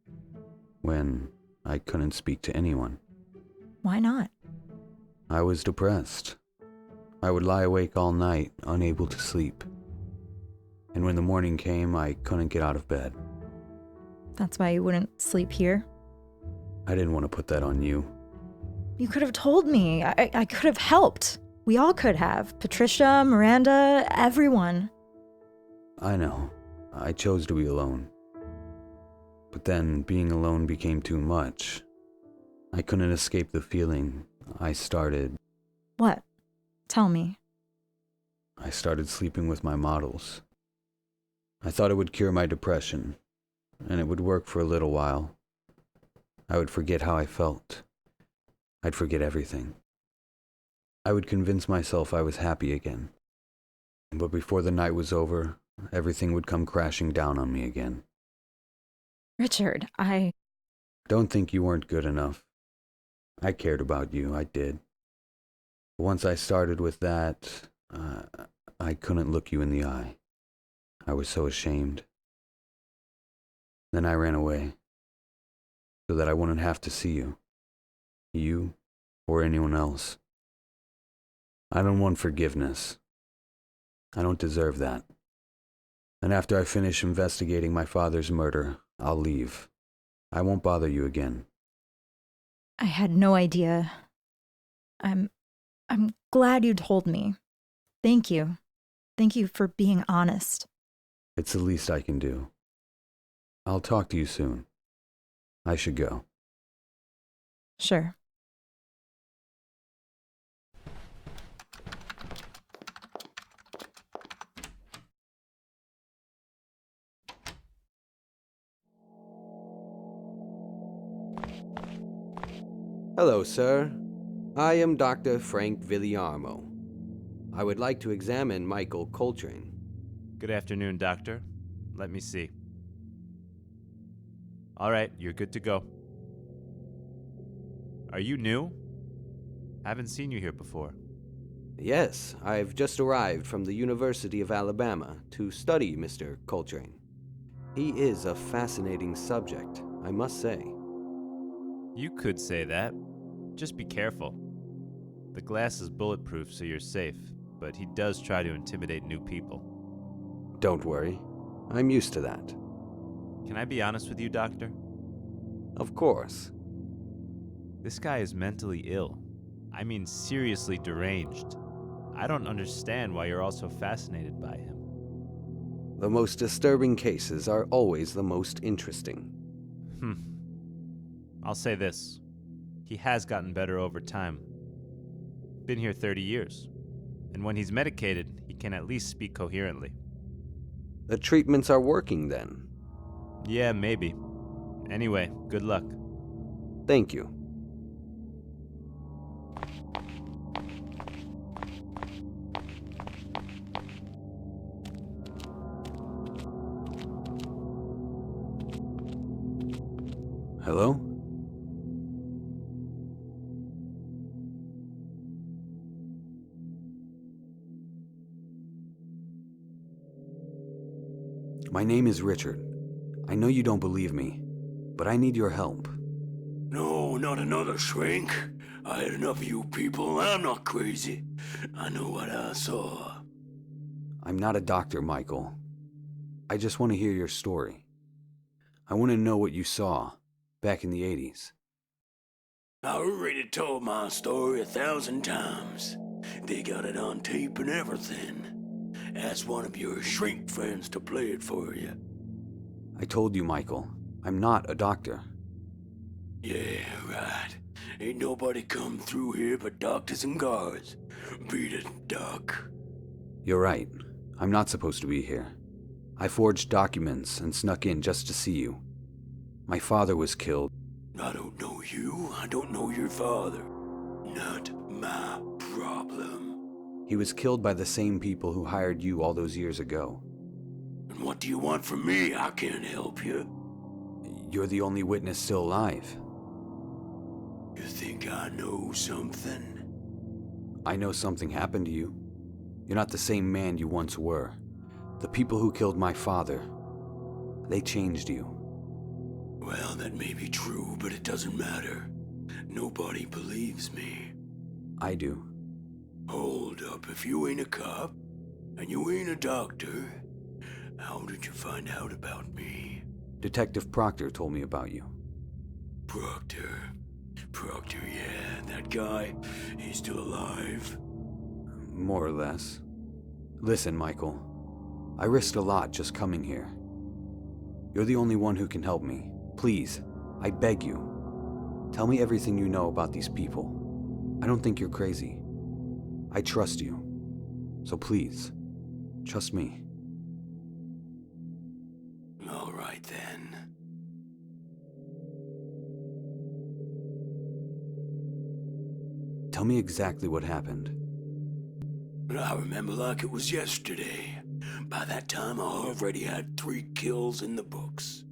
when I couldn't speak to anyone. Why not? I was depressed. I would lie awake all night, unable to sleep. And when the morning came, I couldn't get out of bed. That's why you wouldn't sleep here? I didn't want to put that on you. You could have told me. I could have helped. We all could have. Patricia, Miranda, everyone. I know. I chose to be alone. But then being alone became too much. I couldn't escape the feeling. I started What? Tell me. I started sleeping with my models. I thought it would cure my depression, and it would work for a little while. I would forget how I felt. I'd forget everything. I would convince myself I was happy again. But before the night was over, everything would come crashing down on me again. Richard, Don't think you weren't good enough. I cared about you, I did. But once I started with that, I couldn't look you in the eye. I was so ashamed. Then I ran away, so that I wouldn't have to see you. You, or anyone else. I don't want forgiveness. I don't deserve that. And after I finish investigating my father's murder, I'll leave. I won't bother you again. I had no idea. I'm glad you told me. Thank you. Thank you for being honest. It's the least I can do. I'll talk to you soon. I should go. Sure. Hello, sir. I am Dr. Frank Villiarmo. I would like to examine Michael Coltrane. Good afternoon, Doctor. Let me see. All right, you're good to go. Are you new? Haven't seen you here before. Yes, I've just arrived from the University of Alabama to study Mr. Coltrane. He is a fascinating subject, I must say. You could say that. Just be careful. The glass is bulletproof, so you're safe, but he does try to intimidate new people. Don't worry. I'm used to that. Can I be honest with you, Doctor? Of course. This guy is mentally ill. I mean, seriously deranged. I don't understand why you're all so fascinated by him. The most disturbing cases are always the most interesting. I'll say this. He has gotten better over time. Been here 30 years. And when he's medicated, he can at least speak coherently. The treatments are working then? Yeah, maybe. Anyway, good luck. Thank you. Hello? My name is Richard. I know you don't believe me, but I need your help. No, not another shrink. I had enough of you people. I'm not crazy. I know what I saw. I'm not a doctor, Michael. I just want to hear your story. I want to know what you saw back in the 80s. I already told my story 1,000 times. They got it on tape and everything. Ask one of your shrink friends to play it for you. I told you, Michael, I'm not a doctor. Yeah, right. Ain't nobody come through here but doctors and guards. Beat it, Doc. You're right. I'm not supposed to be here. I forged documents and snuck in just to see you. My father was killed. I don't know you. I don't know your father. Not my problem. He was killed by the same people who hired you all those years ago. And what do you want from me? I can't help you. You're the only witness still alive. You think I know something? I know something happened to you. You're not the same man you once were. The people who killed my father, they changed you. Well, that may be true, but it doesn't matter. Nobody believes me. I do. Hold up, if you ain't a cop, and you ain't a doctor, how did you find out about me? Detective Proctor told me about you. Proctor, yeah, that guy, he's still alive. More or less. Listen, Michael. I risked a lot just coming here. You're the only one who can help me. Please, I beg you. Tell me everything you know about these people. I don't think you're crazy. I trust you. So please, trust me. All right then. Tell me exactly what happened. I remember like it was yesterday. By that time, I already had 3 kills in the books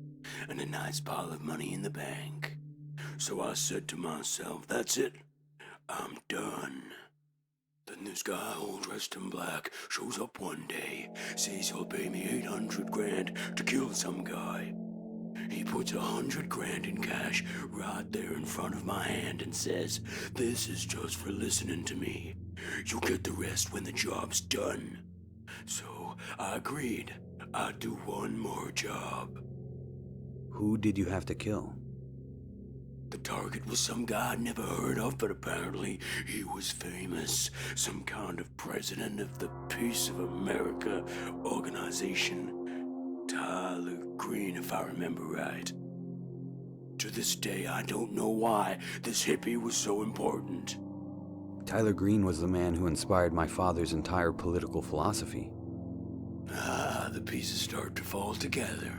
and a nice pile of money in the bank. So I said to myself, that's it. I'm done. Then this guy, all dressed in black, shows up one day, says he'll pay me 800 grand to kill some guy. He puts 100 grand in cash right there in front of my hand and says, this is just for listening to me. You'll get the rest when the job's done. So I agreed. I'd do one more job. Who did you have to kill? The target was some guy I'd never heard of, but apparently he was famous. Some kind of president of the Peace of America organization. Tyler Green, if I remember right. To this day, I don't know why this hippie was so important. Tyler Green was the man who inspired my father's entire political philosophy. The pieces start to fall together.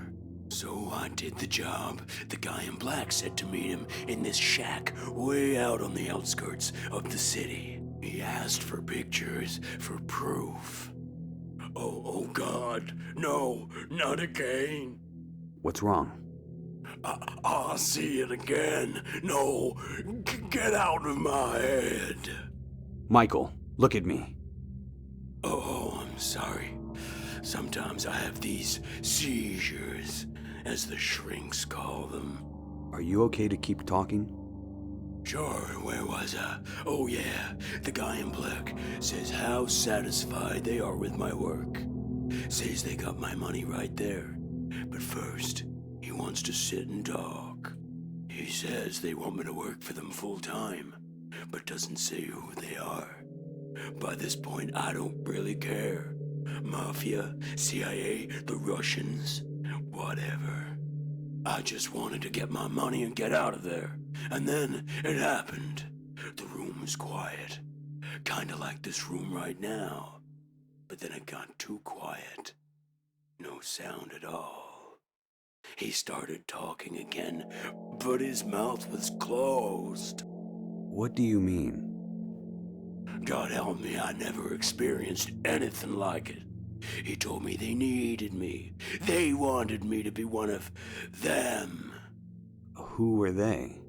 So I did the job. The guy in black said to meet him in this shack way out on the outskirts of the city. He asked for pictures, for proof. Oh God, no, not again. What's wrong? I'll see it again. No, get out of my head. Michael, look at me. Oh, I'm sorry. Sometimes I have these seizures, as the shrinks call them. Are you okay to keep talking? Sure, where was I? Oh yeah, the guy in black says how satisfied they are with my work. Says they got my money right there. But first, he wants to sit and talk. He says they want me to work for them full time, but doesn't say who they are. By this point, I don't really care. Mafia, CIA, the Russians, whatever. I just wanted to get my money and get out of there. And then it happened. The room was quiet. Kinda like this room right now. But then it got too quiet. No sound at all. He started talking again, but his mouth was closed. What do you mean? God help me, I never experienced anything like it. He told me they needed me. They wanted me to be one of them. Who were they?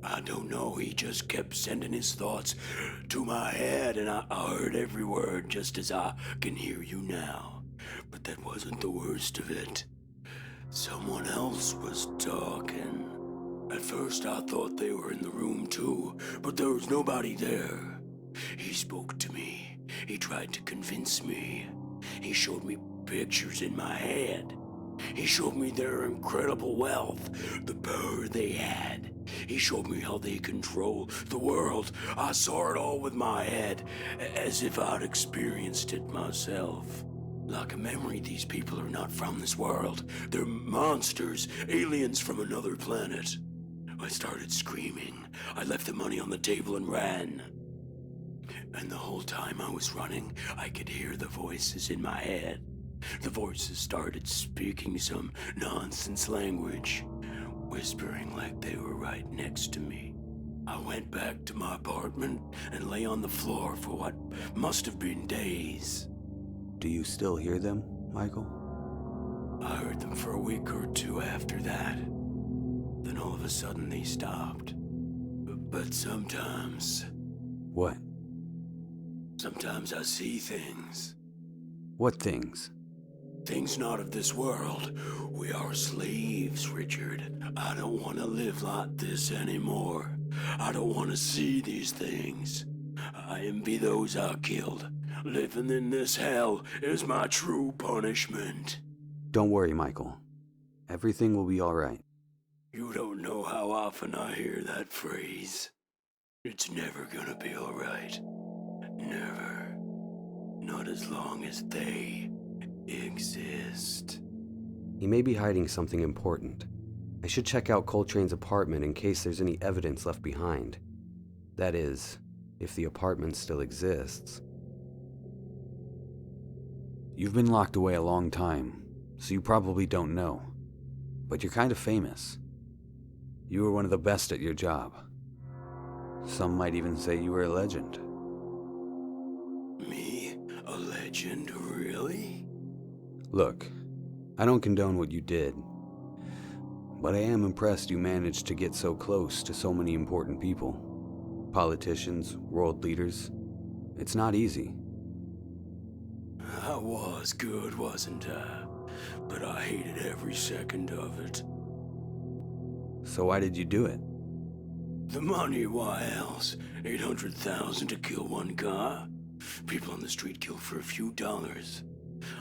I don't know, he just kept sending his thoughts to my head, and I heard every word just as I can hear you now. But that wasn't the worst of it. Someone else was talking. At first I thought they were in the room too, but there was nobody there. He spoke to me. He tried to convince me. He showed me pictures in my head. He showed me their incredible wealth, the power they had. He showed me how they control the world. I saw it all with my head, as if I'd experienced it myself. Like a memory, these people are not from this world. They're monsters, aliens from another planet. I started screaming. I left the money on the table and ran. And the whole time I was running, I could hear the voices in my head. The voices started speaking some nonsense language, whispering like they were right next to me. I went back to my apartment and lay on the floor for what must have been days. Do you still hear them, Michael? I heard them for a week or two after that. Then all of a sudden they stopped. But sometimes... What? Sometimes I see things. What things? Things not of this world. We are slaves, Richard. I don't want to live like this anymore. I don't want to see these things. I envy those I killed. Living in this hell is my true punishment. Don't worry, Michael. Everything will be all right. You don't know how often I hear that phrase. It's never gonna be all right. Never. Not as long as they exist. He may be hiding something important. I should check out Coltrane's apartment in case there's any evidence left behind. That is, if the apartment still exists. You've been locked away a long time, so you probably don't know. But you're kind of famous. You were one of the best at your job. Some might even say you were a legend. Me? A legend, really? Look, I don't condone what you did, but I am impressed you managed to get so close to so many important people. Politicians, world leaders. It's not easy. I was good, wasn't I? But I hated every second of it. So why did you do it? The money, why else? 800,000 to kill one car? People on the street kill for a few dollars.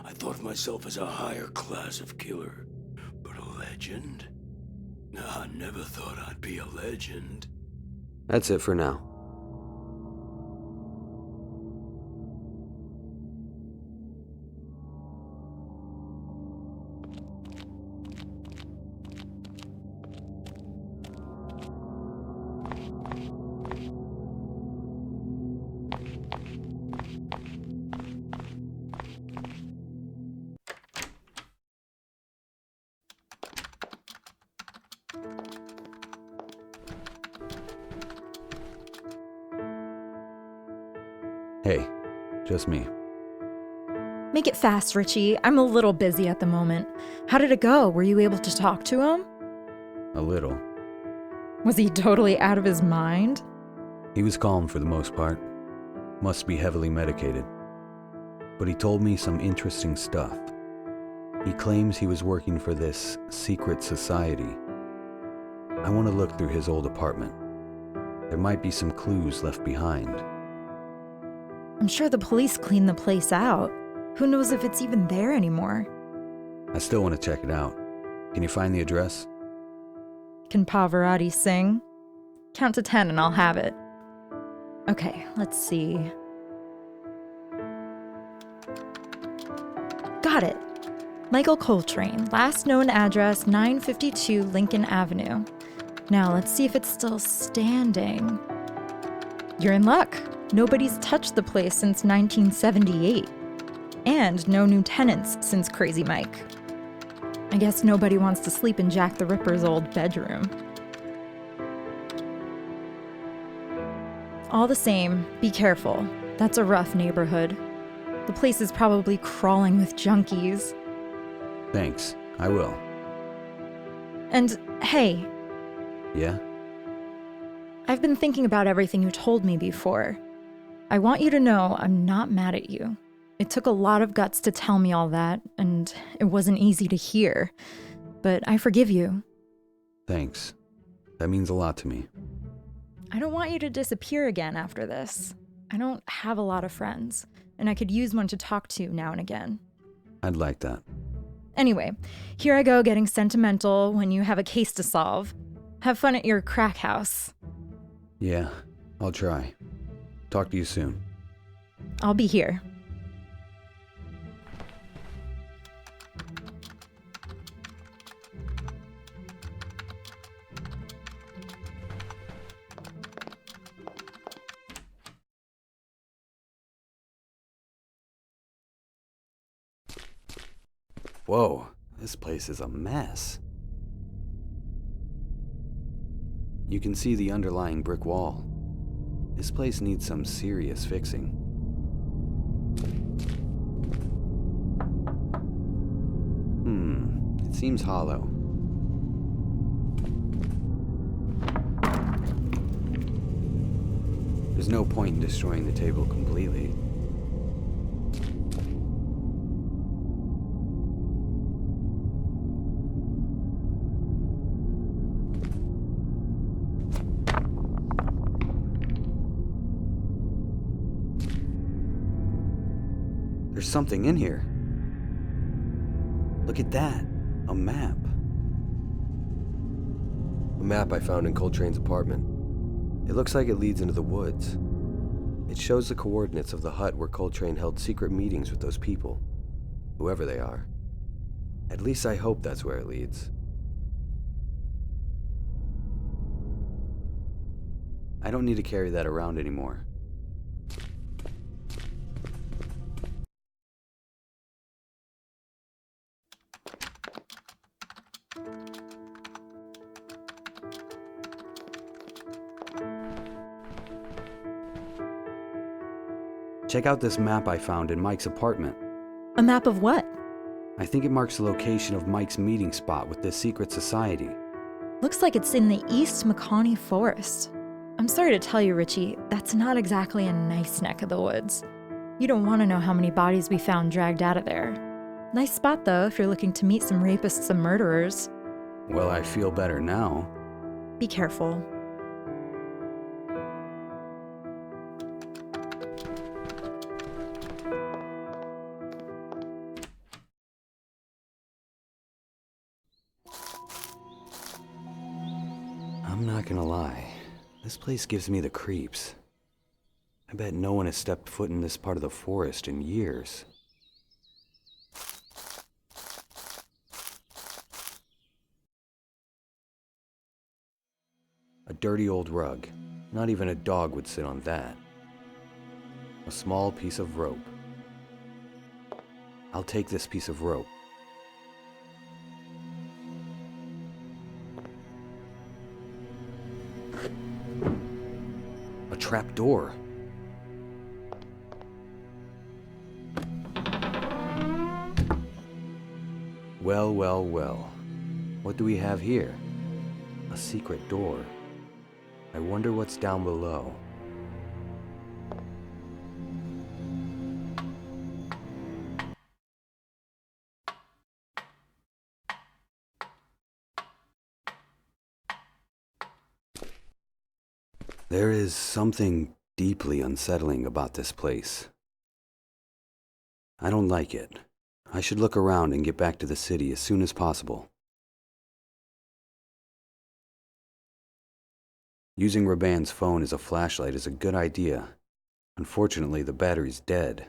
I thought of myself as a higher class of killer. But a legend? I never thought I'd be a legend. That's it for now. Hey, just me. Make it fast, Richie. I'm a little busy at the moment. How did it go? Were you able to talk to him? A little. Was he totally out of his mind? He was calm for the most part. Must be heavily medicated. But he told me some interesting stuff. He claims he was working for this secret society. I want to look through his old apartment. There might be some clues left behind. I'm sure the police cleaned the place out. Who knows if it's even there anymore? I still want to check it out. Can you find the address? Can Pavarotti sing? Count to 10 and I'll have it. Okay, let's see. Got it. Michael Coltrane, last known address 952 Lincoln Avenue. Now let's see if it's still standing. You're in luck. Nobody's touched the place since 1978. And no new tenants since Crazy Mike. I guess nobody wants to sleep in Jack the Ripper's old bedroom. All the same, be careful. That's a rough neighborhood. The place is probably crawling with junkies. Thanks, I will. And hey. Yeah? I've been thinking about everything you told me before. I want you to know I'm not mad at you. It took a lot of guts to tell me all that, and it wasn't easy to hear. But I forgive you. Thanks. That means a lot to me. I don't want you to disappear again after this. I don't have a lot of friends, and I could use one to talk to now and again. I'd like that. Anyway, here I go getting sentimental when you have a case to solve. Have fun at your crack house. Yeah, I'll try. Talk to you soon. I'll be here. Whoa, this place is a mess. You can see the underlying brick wall. This place needs some serious fixing. It seems hollow. There's no point in destroying the table completely. something in here. Look at that. A map. A map I found in Coltrane's apartment. It looks like it leads into the woods. It shows the coordinates of the hut where Coltrane held secret meetings with those people, whoever they are. At least I hope that's where it leads. I don't need to carry that around anymore. Check out this map I found in Mike's apartment. A map of what? I think it marks the location of Mike's meeting spot with this secret society. Looks like it's in the East McConney Forest. I'm sorry to tell you, Richie, that's not exactly a nice neck of the woods. You don't want to know how many bodies we found dragged out of there. Nice spot, though, if you're looking to meet some rapists and murderers. Well, I feel better now. Be careful. I'm not gonna lie. This place gives me the creeps. I bet no one has stepped foot in this part of the forest in years. A dirty old rug. Not even a dog would sit on that. A small piece of rope. I'll take this piece of rope. A trap door. Well, well, well. What do we have here? A secret door. I wonder what's down below. There is something deeply unsettling about this place. I don't like it. I should look around and get back to the city as soon as possible. Using Raban's phone as a flashlight is a good idea. Unfortunately, the battery's dead.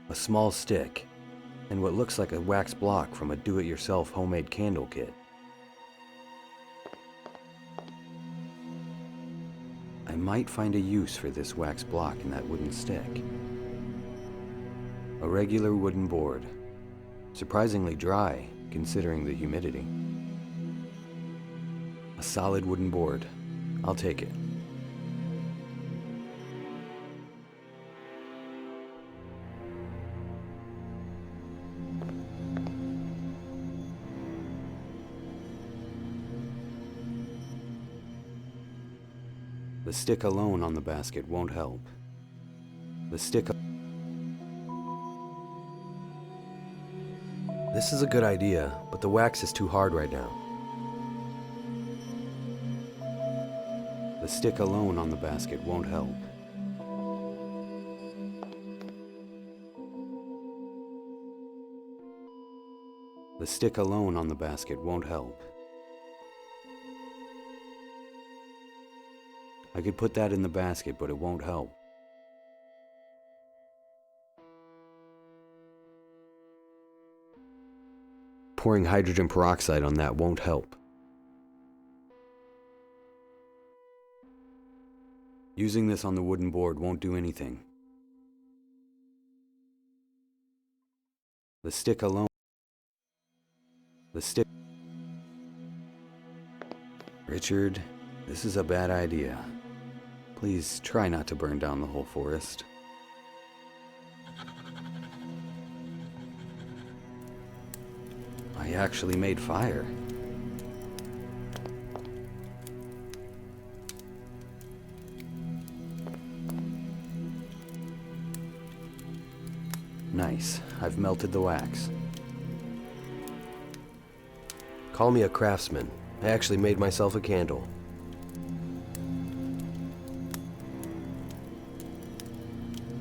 A small stick, and what looks like a wax block from a do-it-yourself homemade candle kit. I might find a use for this wax block and that wooden stick. A regular wooden board. Surprisingly dry, considering the humidity. A solid wooden board. I'll take it. The stick alone on the basket won't help. The stick... This is a good idea, but the wax is too hard right now. The stick alone on the basket won't help. The stick alone on the basket won't help. I could put that in the basket, but it won't help. Pouring hydrogen peroxide on that won't help. Using this on the wooden board won't do anything. The stick alone. The stick. Richard, this is a bad idea. Please try not to burn down the whole forest. I actually made fire. Nice. I've melted the wax. Call me a craftsman. I actually made myself a candle.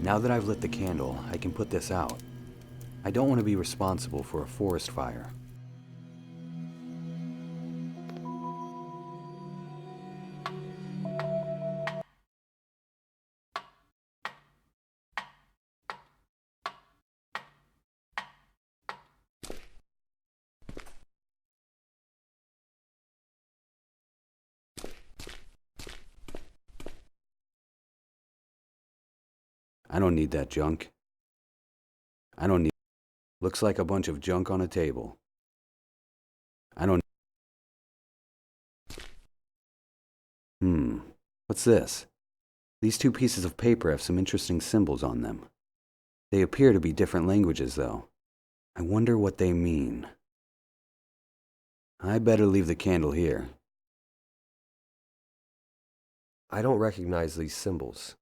Now that I've lit the candle, I can put this out. I don't want to be responsible for a forest fire. I don't need that junk. I don't need... Looks like a bunch of junk on a table. I don't... What's this? These two pieces of paper have some interesting symbols on them. They appear to be different languages, though. I wonder what they mean. I better leave the candle here. I don't recognize these symbols.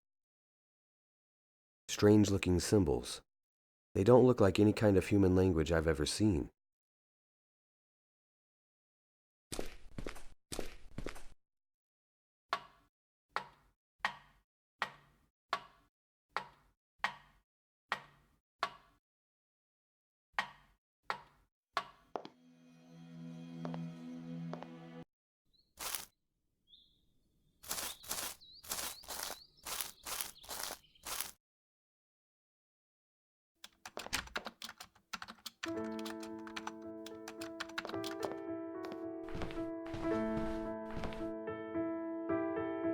Strange-looking symbols. They don't look like any kind of human language I've ever seen.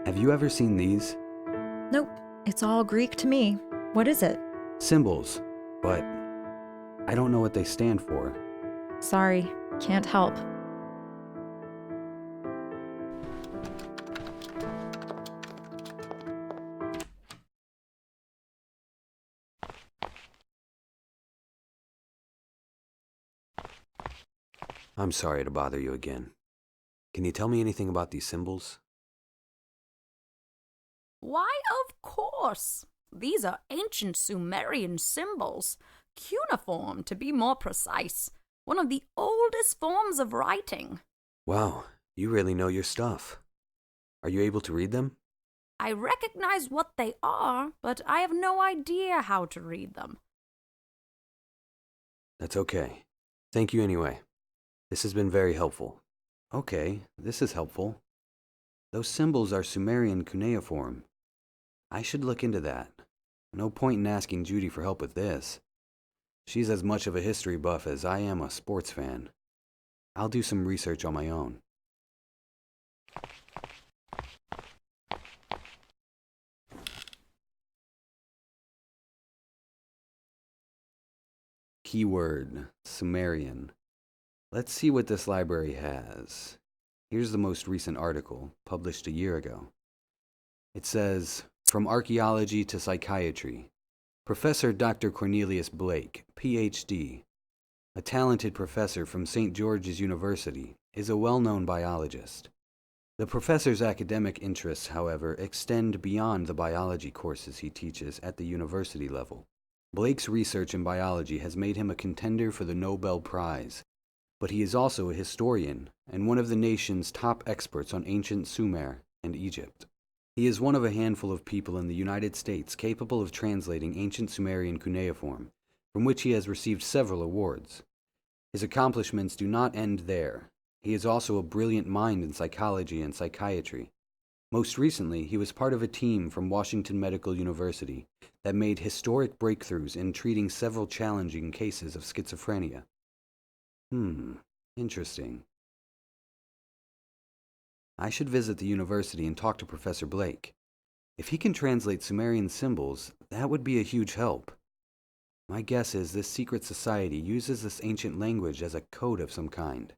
Have you ever seen these? Nope, it's all Greek to me. What is it? Symbols, but I don't know what they stand for. Sorry, can't help. I'm sorry to bother you again. Can you tell me anything about these symbols? Why, of course. These are ancient Sumerian symbols. Cuneiform, to be more precise. One of the oldest forms of writing. Wow, you really know your stuff. Are you able to read them? I recognize what they are, but I have no idea how to read them. That's okay. Thank you anyway. This has been very helpful. Okay, this is helpful. Those symbols are Sumerian cuneiform. I should look into that. No point in asking Judy for help with this. She's as much of a history buff as I am a sports fan. I'll do some research on my own. Keyword, Sumerian. Let's see what this library has. Here's the most recent article, published a year ago. It says, From Archaeology to Psychiatry. Professor Dr. Cornelius Blake, Ph.D., a talented professor from St. George's University, is a well-known biologist. The professor's academic interests, however, extend beyond the biology courses he teaches at the university level. Blake's research in biology has made him a contender for the Nobel Prize, but he is also a historian and one of the nation's top experts on ancient Sumer and Egypt. He is one of a handful of people in the United States capable of translating ancient Sumerian cuneiform, from which he has received several awards. His accomplishments do not end there. He is also a brilliant mind in psychology and psychiatry. Most recently, he was part of a team from Washington Medical University that made historic breakthroughs in treating several challenging cases of schizophrenia. Interesting. I should visit the university and talk to Professor Blake. If he can translate Sumerian symbols, that would be a huge help. My guess is this secret society uses this ancient language as a code of some kind.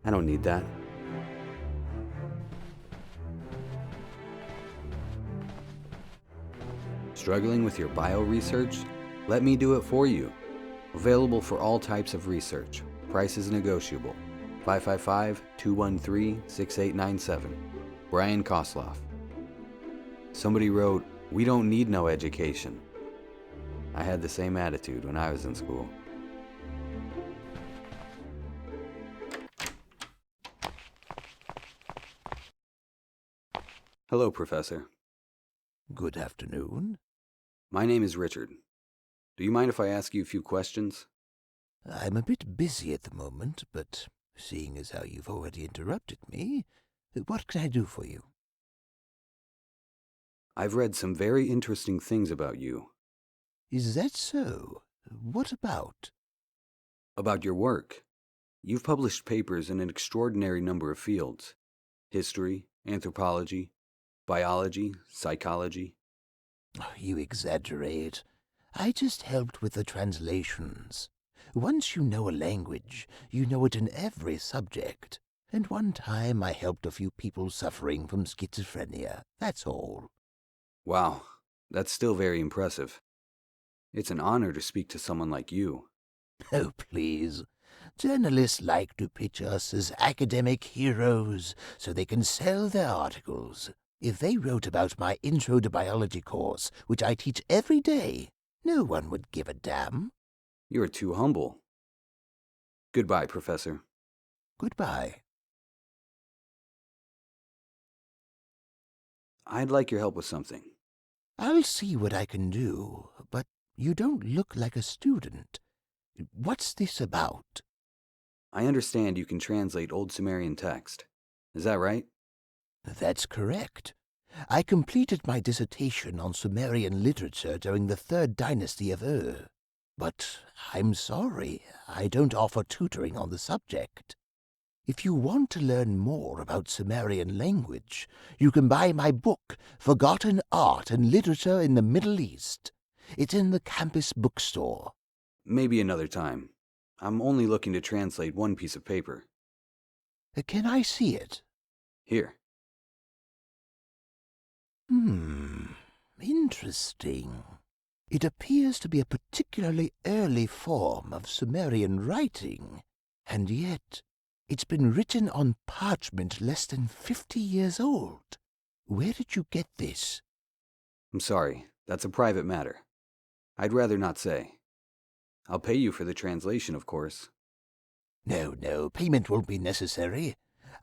I don't need that. Struggling with your bio research? Let me do it for you. Available for all types of research. Price is negotiable. 555-213-6897. Brian Kosloff. Somebody wrote, "We don't need no education." I had the same attitude when I was in school. Hello, Professor. Good afternoon. My name is Richard. Do you mind if I ask you a few questions? I'm a bit busy at the moment, but seeing as how you've already interrupted me, what can I do for you? I've read some very interesting things about you. Is that so? What about? About your work. You've published papers in an extraordinary number of fields. History, anthropology, biology, psychology. You exaggerate. I just helped with the translations. Once you know a language, you know it in every subject. And one time I helped a few people suffering from schizophrenia. That's all. Wow, that's still very impressive. It's an honor to speak to someone like you. Oh, please. Journalists like to pitch us as academic heroes so they can sell their articles. If they wrote about my Intro to Biology course, which I teach every day, no one would give a damn. You're too humble. Goodbye, Professor. Goodbye. I'd like your help with something. I'll see what I can do, but you don't look like a student. What's this about? I understand you can translate Old Sumerian text. Is that right? That's correct. I completed my dissertation on Sumerian literature during the 3rd dynasty of Ur. But I'm sorry, I don't offer tutoring on the subject. If you want to learn more about Sumerian language, you can buy my book, Forgotten Art and Literature in the Middle East. It's in the campus bookstore. Maybe another time. I'm only looking to translate one piece of paper. Can I see it? Here. Interesting. It appears to be a particularly early form of Sumerian writing, and yet it's been written on parchment less than 50 years old. Where did you get this? I'm sorry, that's a private matter. I'd rather not say. I'll pay you for the translation, of course. No, payment won't be necessary.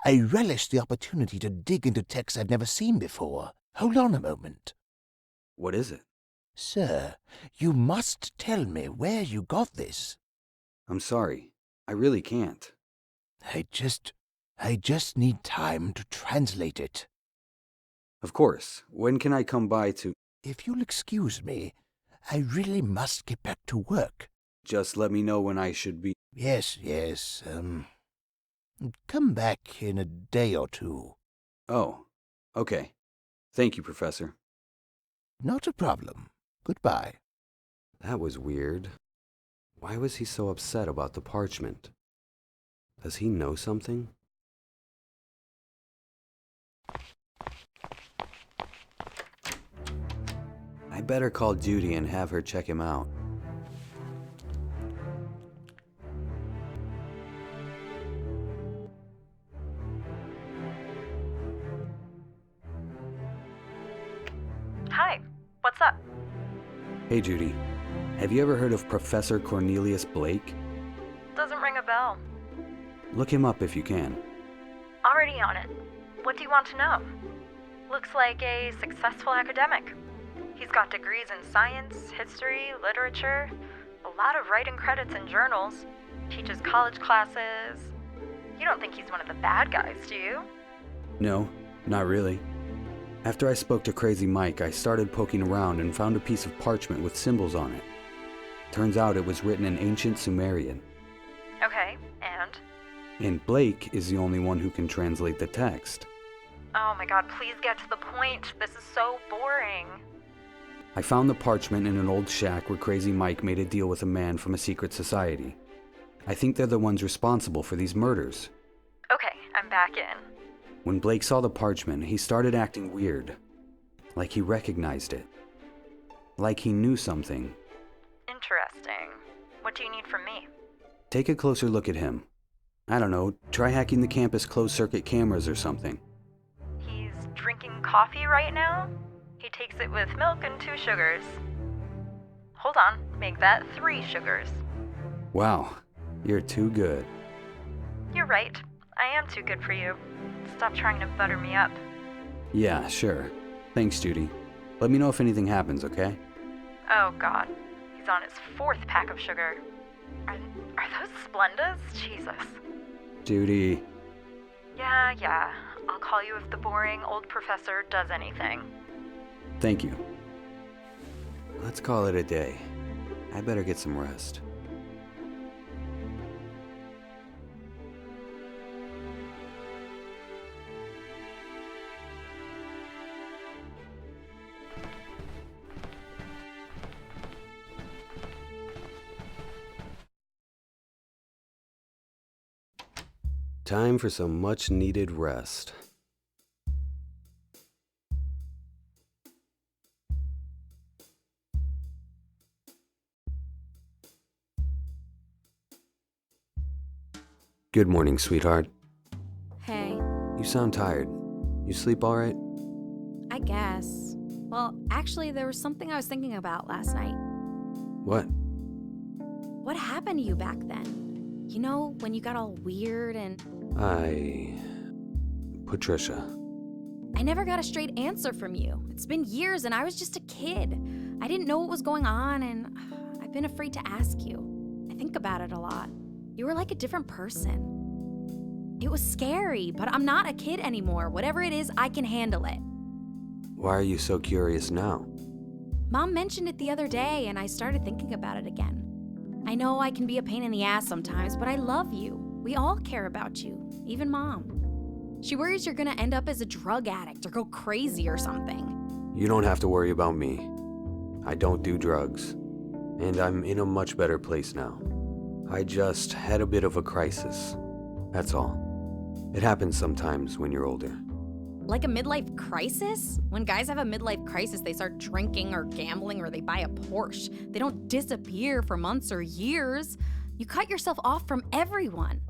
I relish the opportunity to dig into texts I've never seen before. Hold on a moment. What is it? Sir, you must tell me where you got this. I'm sorry. I really can't. I just need time to translate it. Of course. When can I come by to... If you'll excuse me, I really must get back to work. Just let me know when I should be... Yes. Come back in a day or two. Oh, okay. Thank you, Professor. Not a problem. Goodbye. That was weird. Why was he so upset about the parchment? Does he know something? I better call Judy and have her check him out. Hi, what's up? Hey, Judy. Have you ever heard of Professor Cornelius Blake? Doesn't ring a bell. Look him up if you can. Already on it. What do you want to know? Looks like a successful academic. He's got degrees in science, history, literature, a lot of writing credits in journals, teaches college classes. You don't think he's one of the bad guys, do you? No, not really. After I spoke to Crazy Mike, I started poking around and found a piece of parchment with symbols on it. Turns out it was written in ancient Sumerian. Okay, and? And Blake is the only one who can translate the text. Oh my god, please get to the point. This is so boring. I found the parchment in an old shack where Crazy Mike made a deal with a man from a secret society. I think they're the ones responsible for these murders. Okay, I'm back in. When Blake saw the parchment, he started acting weird, like he recognized it. Like he knew something. Interesting. What do you need from me? Take a closer look at him. I don't know, try hacking the campus closed-circuit cameras or something. He's drinking coffee right now? He takes it with milk and 2 sugars. Hold on, make that 3 sugars. Wow, you're too good. You're right. I am too good for you. Stop trying to butter me up. Yeah, sure. Thanks, Judy. Let me know if anything happens, okay? Oh god, he's on his 4th pack of sugar. Are those Splendas? Jesus. Judy. Yeah. I'll call you if the boring old professor does anything. Thank you. Let's call it a day. I better get some rest. Time for some much-needed rest. Good morning, sweetheart. Hey, You sound tired. You sleep all right? I guess. Well, actually, there was something I was thinking about last night. What? What happened to you back then? You know, when you got all weird and Patricia. I never got a straight answer from you. It's been years and I was just a kid. I didn't know what was going on and I've been afraid to ask you. I think about it a lot. You were like a different person. It was scary, but I'm not a kid anymore. Whatever it is, I can handle it. Why are you so curious now? Mom mentioned it the other day and I started thinking about it again. I know I can be a pain in the ass sometimes, but I love you. We all care about you, even Mom. She worries you're gonna end up as a drug addict or go crazy or something. You don't have to worry about me. I don't do drugs. And I'm in a much better place now. I just had a bit of a crisis. That's all. It happens sometimes when you're older. Like a midlife crisis? When guys have a midlife crisis, they start drinking or gambling or they buy a Porsche. They don't disappear for months or years. You cut yourself off from everyone.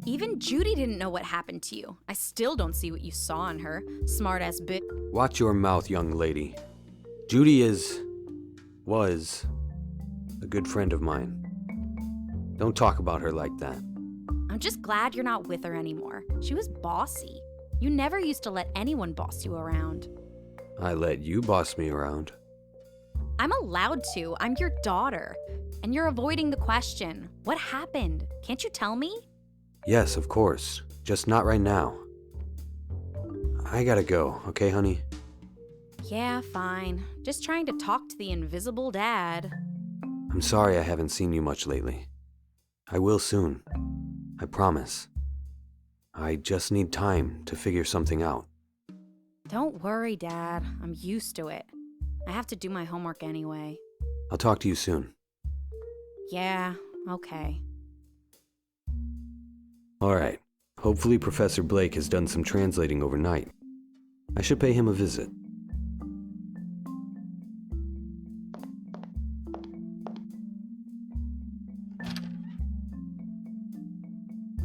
Even Judy didn't know what happened to you. I still don't see what you saw in her. Smart-ass bitch. Watch your mouth, young lady. Judy was a good friend of mine. Don't talk about her like that. I'm just glad you're not with her anymore. She was bossy. You never used to let anyone boss you around. I let you boss me around. I'm allowed to. I'm your daughter. And you're avoiding the question. What happened? Can't you tell me? Yes, of course. Just not right now. I gotta go, okay, honey? Yeah, fine. Just trying to talk to the invisible dad. I'm sorry I haven't seen you much lately. I will soon. I promise. I just need time to figure something out. Don't worry, Dad. I'm used to it. I have to do my homework anyway. I'll talk to you soon. Yeah, okay. All right. Hopefully Professor Blake has done some translating overnight. I should pay him a visit.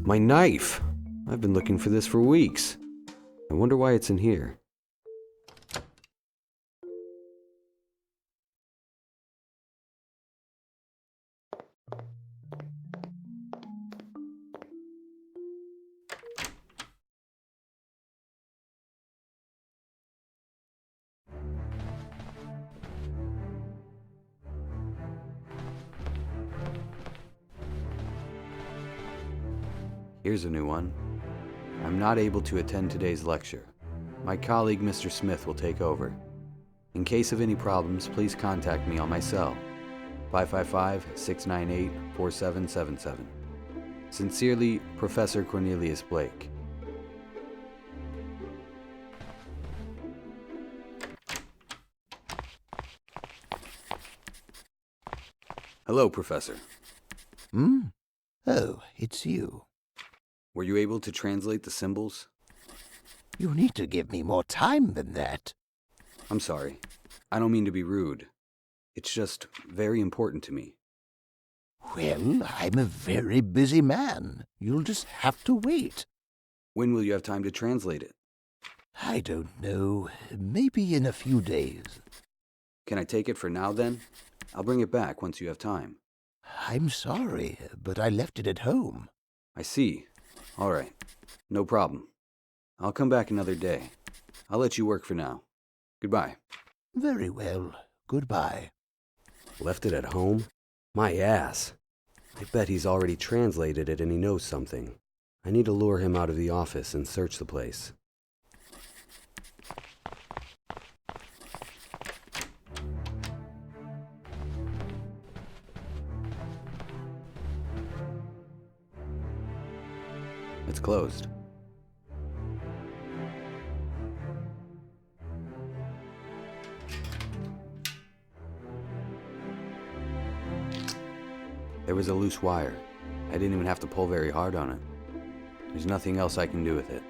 My knife! I've been looking for this for weeks. I wonder why it's in here. Here's a new one. I'm not able to attend today's lecture. My colleague, Mr. Smith, will take over. In case of any problems, please contact me on my cell, 555-698-4777. Sincerely, Professor Cornelius Blake. Hello, Professor. Oh, it's you. Were you able to translate the symbols? You need to give me more time than that. I'm sorry. I don't mean to be rude. It's just very important to me. Well, I'm a very busy man. You'll just have to wait. When will you have time to translate it? I don't know. Maybe in a few days. Can I take it for now then? I'll bring it back once you have time. I'm sorry, but I left it at home. I see. All right. No problem. I'll come back another day. I'll let you work for now. Goodbye. Very well. Goodbye. Left it at home? My ass. I bet he's already translated it and he knows something. I need to lure him out of the office and search the place. It's closed. There was a loose wire. I didn't even have to pull very hard on it. There's nothing else I can do with it.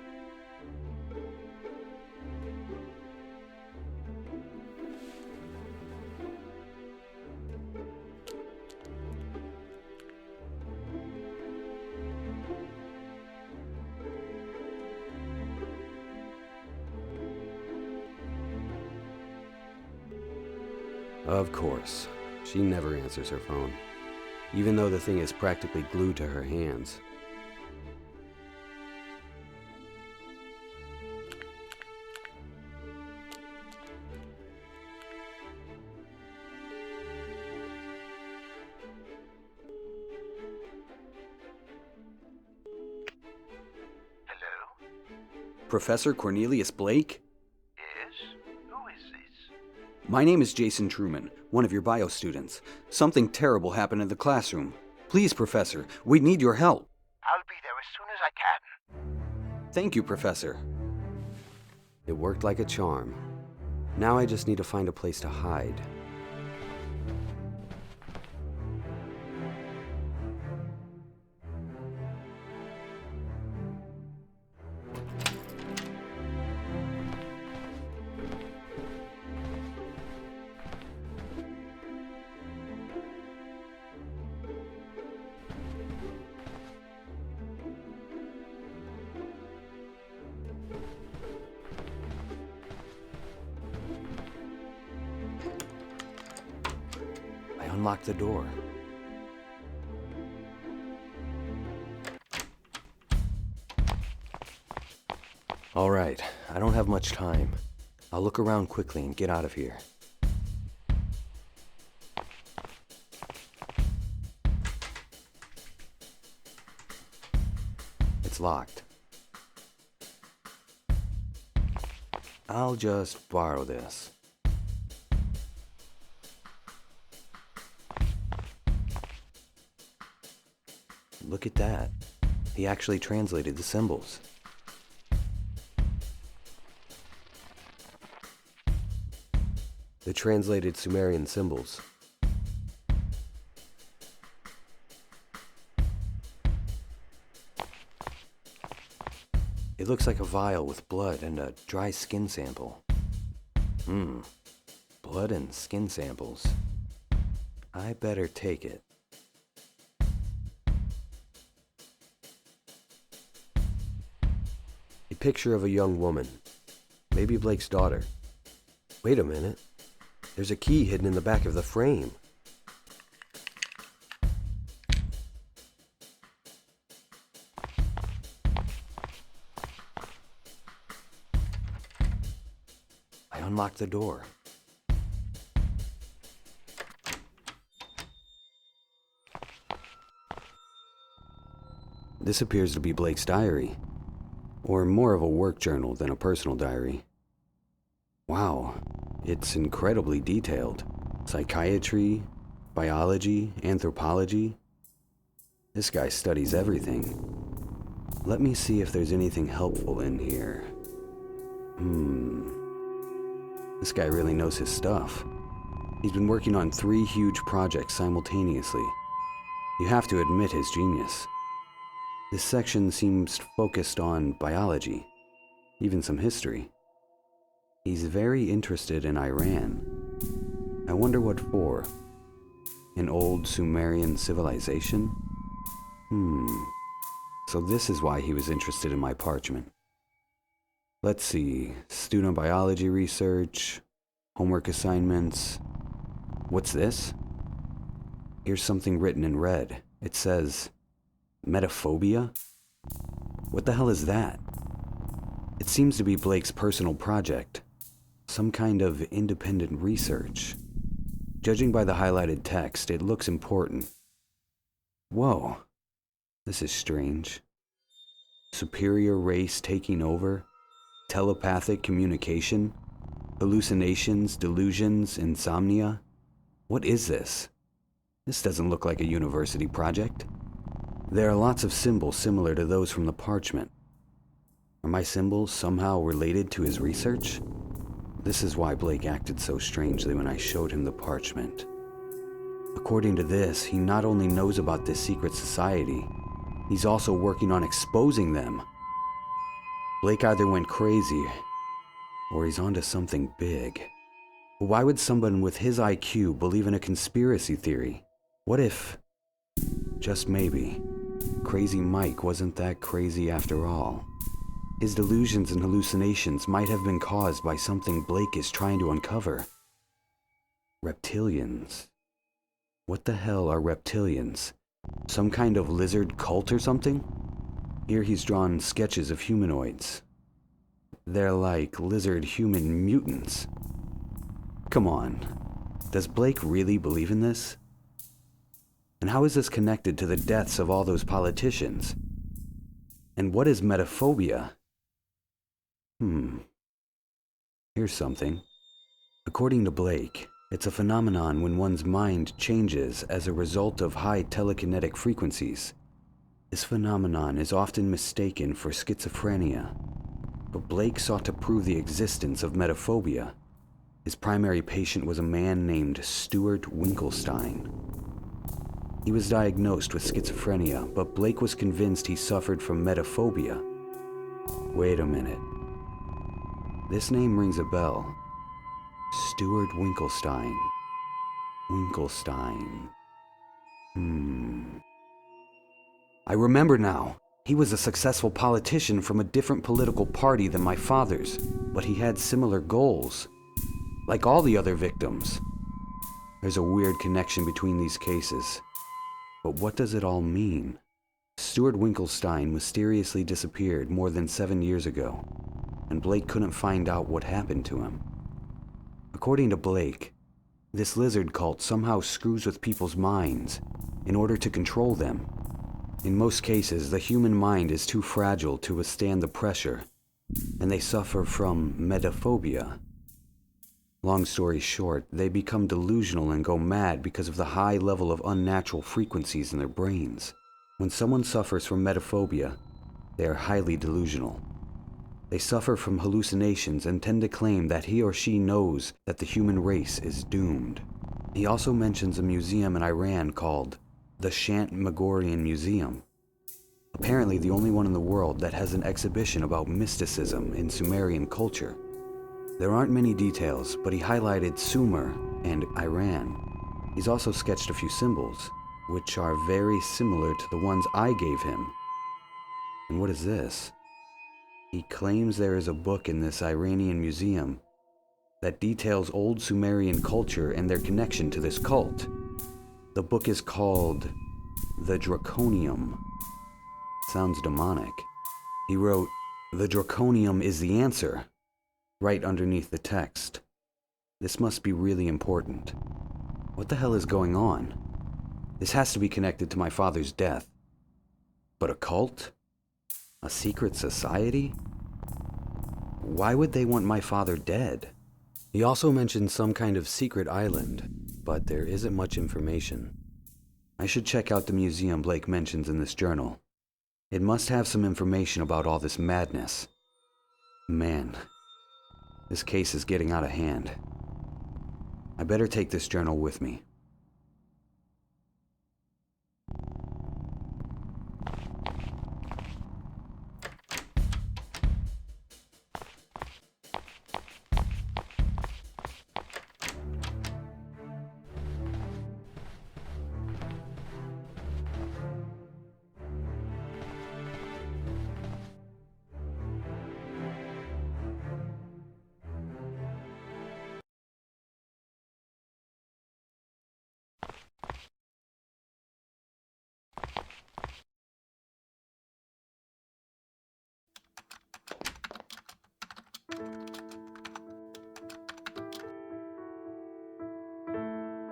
Of course. She never answers her phone, even though the thing is practically glued to her hands. Hello? Professor Cornelius Blake? Yes? Who is this? My name is Jason Truman, one of your bio students. Something terrible happened in the classroom. Please, Professor, we need your help. I'll be there as soon as I can. Thank you, Professor. It worked like a charm. Now I just need to find a place to hide. Unlock the door. All right, I don't have much time. I'll look around quickly and get out of here. It's locked. I'll just borrow this. Look at that. He actually translated the symbols. The translated Sumerian symbols. It looks like a vial with blood and a dry skin sample. Blood and skin samples. I better take it. A picture of a young woman. Maybe Blake's daughter. Wait a minute. There's a key hidden in the back of the frame. I unlocked the door. This appears to be Blake's diary. Or more of a work journal than a personal diary. Wow, it's incredibly detailed. Psychiatry, biology, anthropology. This guy studies everything. Let me see if there's anything helpful in here. This guy really knows his stuff. He's been working on 3 huge projects simultaneously. You have to admit his genius. This section seems focused on biology, even some history. He's very interested in Iran. I wonder what for. An old Sumerian civilization? So this is why he was interested in my parchment. Let's see, student biology research, homework assignments. What's this? Here's something written in red. It says, Metaphobia? What the hell is that? It seems to be Blake's personal project. Some kind of independent research. Judging by the highlighted text, it looks important. Whoa, this is strange. Superior race taking over? Telepathic communication? Hallucinations, delusions, insomnia? What is this? This doesn't look like a university project. There are lots of symbols similar to those from the parchment. Are my symbols somehow related to his research? This is why Blake acted so strangely when I showed him the parchment. According to this, he not only knows about this secret society, he's also working on exposing them. Blake either went crazy, or he's onto something big. But why would someone with his IQ believe in a conspiracy theory? What if, just maybe, Crazy Mike wasn't that crazy after all? His delusions and hallucinations might have been caused by something Blake is trying to uncover. Reptilians. What the hell are reptilians? Some kind of lizard cult or something? Here he's drawn sketches of humanoids. They're like lizard-human mutants. Come on, does Blake really believe in this? And how is this connected to the deaths of all those politicians? And what is metaphobia? Here's something. According to Blake, it's a phenomenon when one's mind changes as a result of high telekinetic frequencies. This phenomenon is often mistaken for schizophrenia, but Blake sought to prove the existence of metaphobia. His primary patient was a man named Stuart Winkelstein. He was diagnosed with schizophrenia, but Blake was convinced he suffered from metaphobia. Wait a minute. This name rings a bell. Stuart Winkelstein. Winkelstein. I remember now. He was a successful politician from a different political party than my father's, but he had similar goals. Like all the other victims. There's a weird connection between these cases. But what does it all mean? Stuart Winkelstein mysteriously disappeared more than 7 years ago, and Blake couldn't find out what happened to him. According to Blake, this lizard cult somehow screws with people's minds in order to control them. In most cases, the human mind is too fragile to withstand the pressure, and they suffer from metaphobia. Long story short, they become delusional and go mad because of the high level of unnatural frequencies in their brains. When someone suffers from metaphobia, they are highly delusional. They suffer from hallucinations and tend to claim that he or she knows that the human race is doomed. He also mentions a museum in Iran called the Shantmagorian Museum. Apparently the only one in the world that has an exhibition about mysticism in Sumerian culture. There aren't many details, but he highlighted Sumer and Iran. He's also sketched a few symbols, which are very similar to the ones I gave him. And what is this? He claims there is a book in this Iranian museum that details old Sumerian culture and their connection to this cult. The book is called The Draconium. Sounds demonic. He wrote, "The Draconium is the answer," right underneath the text. This must be really important. What the hell is going on? This has to be connected to my father's death. But a cult? A secret society? Why would they want my father dead? He also mentioned some kind of secret island, but there isn't much information. I should check out the museum Blake mentions in this journal. It must have some information about all this madness. Man, this case is getting out of hand. I better take this journal with me.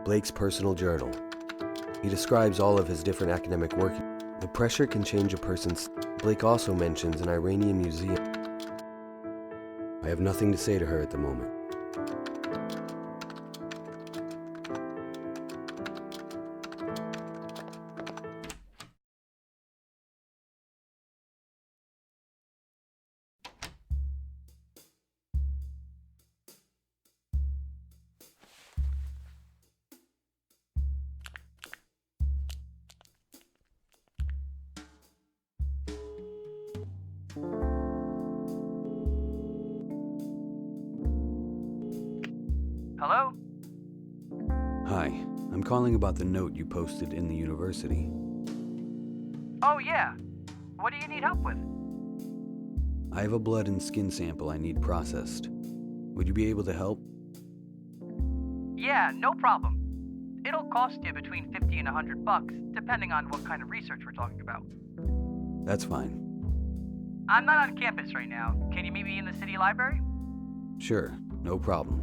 Blake's personal journal. He describes all of his different academic work. The pressure can change a person's... Blake also mentions an Iranian museum. I have nothing to say to her at the moment. Hello? Hi, I'm calling about the note you posted in the university. Oh, yeah. What do you need help with? I have a blood and skin sample I need processed. Would you be able to help? Yeah, no problem. It'll cost you between $50 and $100, depending on what kind of research we're talking about. That's fine. I'm not on campus right now. Can you meet me in the city library? Sure, no problem.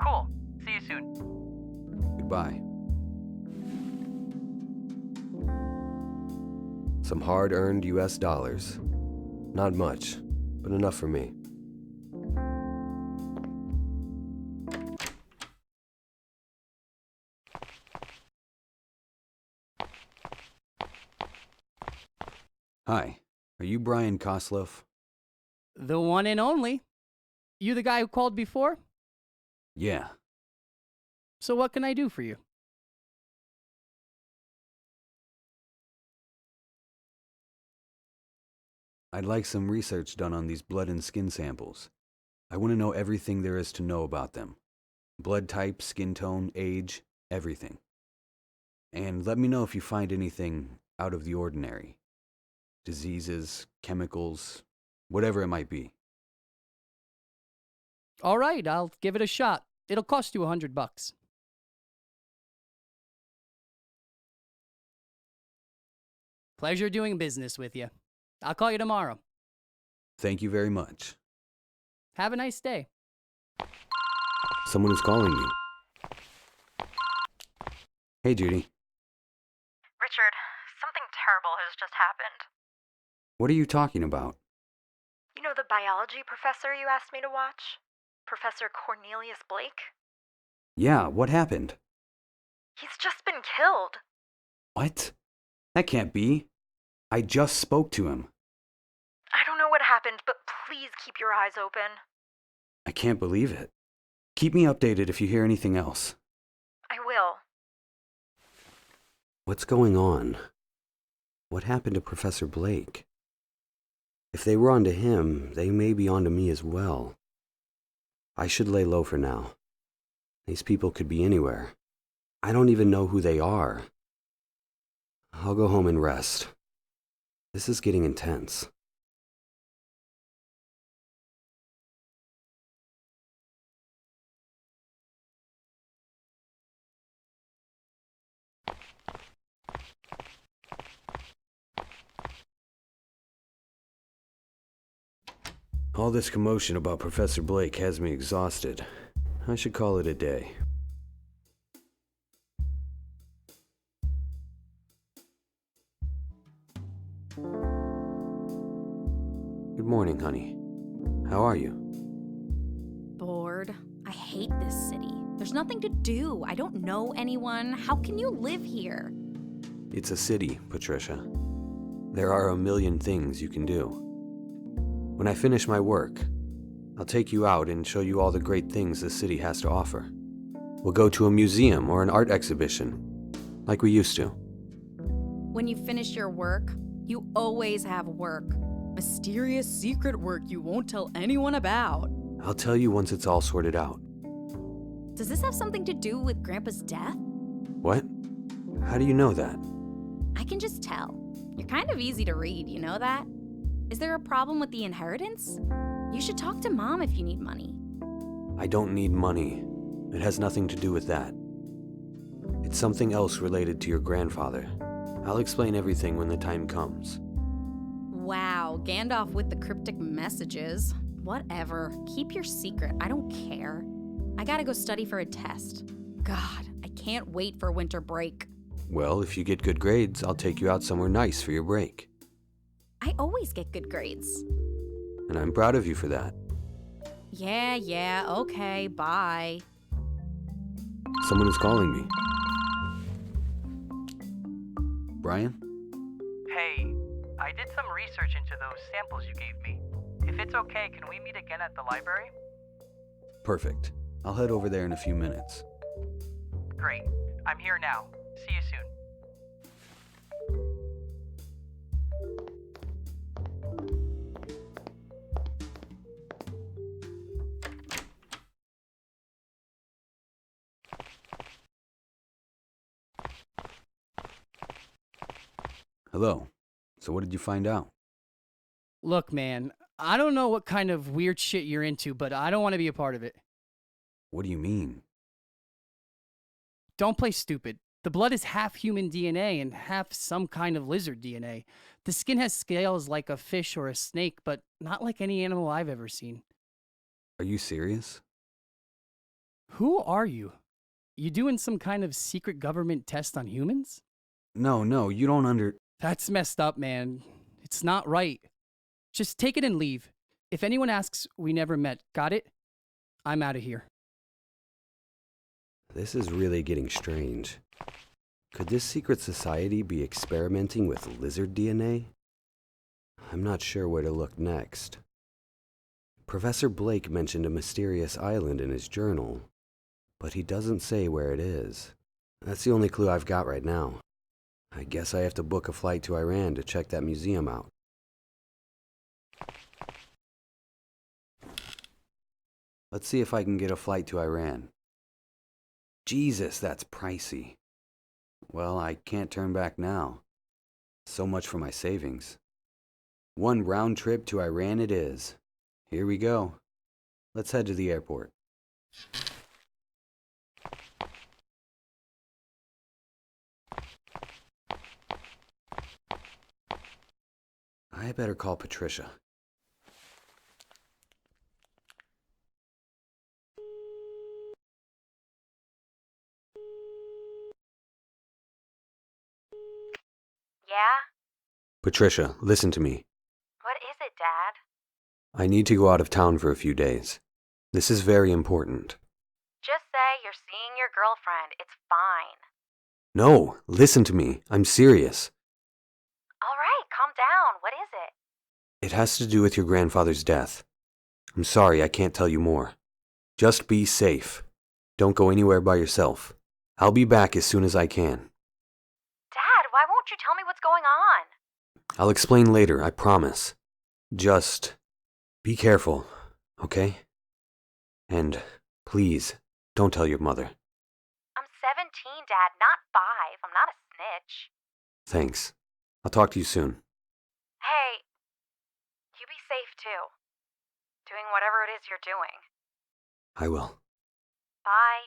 Cool. See you soon. Goodbye. Some hard-earned US dollars. Not much, but enough for me. Hi, are you Brian Kosloff? The one and only. You the guy who called before? Yeah. So what can I do for you? I'd like some research done on these blood and skin samples. I want to know everything there is to know about them. Blood type, skin tone, age, everything. And let me know if you find anything out of the ordinary. Diseases, chemicals, whatever it might be. All right, I'll give it a shot. It'll cost you $100. Pleasure doing business with you. I'll call you tomorrow. Thank you very much. Have a nice day. Someone is calling you. Hey, Judy. Richard, something terrible has just happened. What are you talking about? You know the biology professor you asked me to watch? Professor Cornelius Blake? Yeah, what happened? He's just been killed. What? That can't be. I just spoke to him. I don't know what happened, but please keep your eyes open. I can't believe it. Keep me updated if you hear anything else. I will. What's going on? What happened to Professor Blake? If they were onto him, they may be onto me as well. I should lay low for now. These people could be anywhere. I don't even know who they are. I'll go home and rest. This is getting intense. All this commotion about Professor Blake has me exhausted. I should call it a day. Good morning, honey. How are you? Bored. I hate this city. There's nothing to do. I don't know anyone. How can you live here? It's a city, Patricia. There are a million things you can do. When I finish my work, I'll take you out and show you all the great things the city has to offer. We'll go to a museum or an art exhibition, like we used to. When you finish your work, you always have work. Mysterious secret work you won't tell anyone about. I'll tell you once it's all sorted out. Does this have something to do with Grandpa's death? What? How do you know that? I can just tell. You're kind of easy to read, you know that? Is there a problem with the inheritance? You should talk to Mom if you need money. I don't need money. It has nothing to do with that. It's something else related to your grandfather. I'll explain everything when the time comes. Wow, Gandalf with the cryptic messages. Whatever. Keep your secret. I don't care. I gotta go study for a test. God, I can't wait for winter break. Well, if you get good grades, I'll take you out somewhere nice for your break. I always get good grades. And I'm proud of you for that. Yeah, okay, bye. Someone is calling me. Brian? Hey, I did some research into those samples you gave me. If it's okay, can we meet again at the library? Perfect. I'll head over there in a few minutes. Great. I'm here now. See you soon. Hello. So what did you find out? Look, man, I don't know what kind of weird shit you're into, but I don't want to be a part of it. What do you mean? Don't play stupid. The blood is half human DNA and half some kind of lizard DNA. The skin has scales like a fish or a snake, but not like any animal I've ever seen. Are you serious? Who are you? You doing some kind of secret government test on humans? No, you don't That's messed up, man. It's not right. Just take it and leave. If anyone asks, we never met. Got it? I'm out of here. This is really getting strange. Could this secret society be experimenting with lizard DNA? I'm not sure where to look next. Professor Blake mentioned a mysterious island in his journal, but he doesn't say where it is. That's the only clue I've got right now. I guess I have to book a flight to Iran to check that museum out. Let's see if I can get a flight to Iran. Jesus, that's pricey. Well, I can't turn back now. So much for my savings. One round trip to Iran it is. Here we go. Let's head to the airport. I better call Patricia. Yeah? Patricia, listen to me. What is it, Dad? I need to go out of town for a few days. This is very important. Just say you're seeing your girlfriend. It's fine. No, listen to me. I'm serious. All right, calm down. What is it? It has to do with your grandfather's death. I'm sorry, I can't tell you more. Just be safe. Don't go anywhere by yourself. I'll be back as soon as I can. Dad, why won't you tell me what's going on? I'll explain later, I promise. Just be careful, okay? And please, don't tell your mother. I'm 17, Dad, not 5. I'm not a snitch. Thanks. I'll talk to you soon. Hey, you be safe too. Doing whatever it is you're doing. I will. Bye.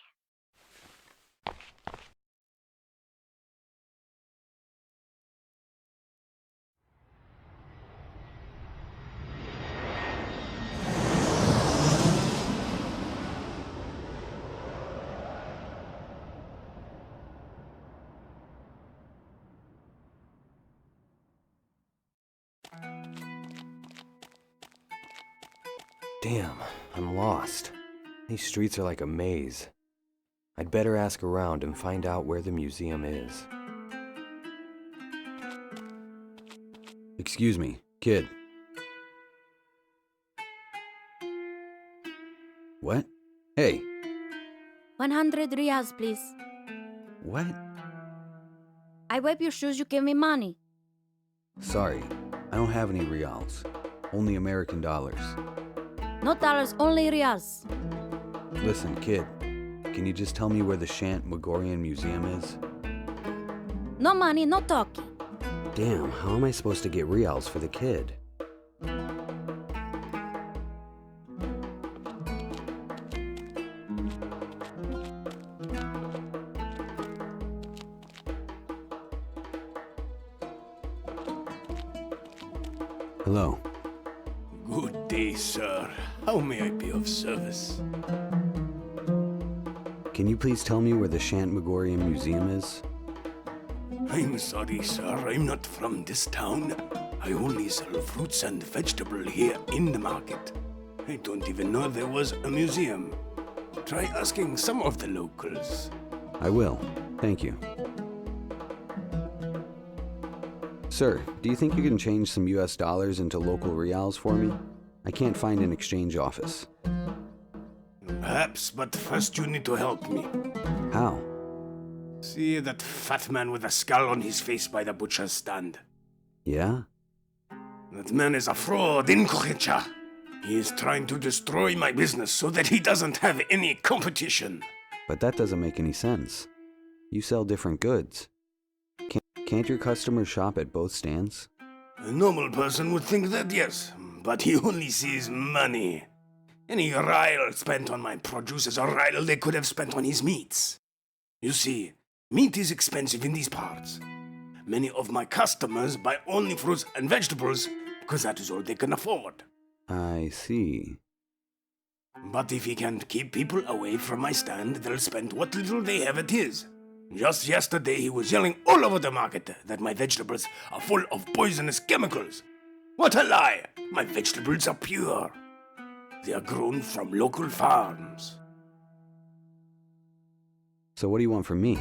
Damn, I'm lost. These streets are like a maze. I'd better ask around and find out where the museum is. Excuse me, kid. What? Hey. 100 reals, please. What? I wipe your shoes, you give me money. Sorry, I don't have any reals. Only American dollars. No dollars, only reals. Listen, kid. Can you just tell me where the Shant Magorian Museum is? No money, no talking. Damn, how am I supposed to get reals for the kid? Hello. Good day, sir. How may I be of service? Can you please tell me where the Shantmagorian Museum is? I'm sorry, sir. I'm not from this town. I only sell fruits and vegetables here in the market. I don't even know there was a museum. Try asking some of the locals. I will. Thank you. Sir, do you think you can change some US dollars into local reals for me? I can't find an exchange office. Perhaps, but first you need to help me. How? See that fat man with a skull on his face by the butcher's stand? Yeah? That man is a fraud, incohecha. He is trying to destroy my business so that he doesn't have any competition. But that doesn't make any sense. You sell different goods. Can't your customers shop at both stands? A normal person would think that, yes, but he only sees money. Any rile spent on my produce is a rile they could have spent on his meats. You see, meat is expensive in these parts. Many of my customers buy only fruits and vegetables because that is all they can afford. I see. But if he can keep people away from my stand, they'll spend what little they have at his. Just yesterday he was yelling all over the market that my vegetables are full of poisonous chemicals. What a lie! My vegetables are pure. They are grown from local farms. So what do you want from me?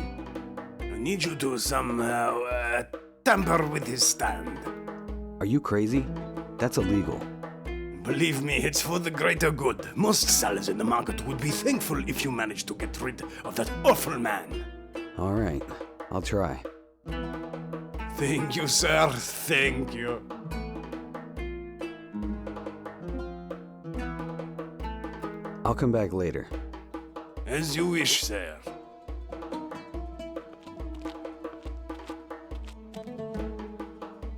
I need you to somehow tamper with his stand. Are you crazy? That's illegal. Believe me, it's for the greater good. Most sellers in the market would be thankful if you managed to get rid of that awful man. All right, I'll try. Thank you, sir. Thank you. I'll come back later. As you wish, sir.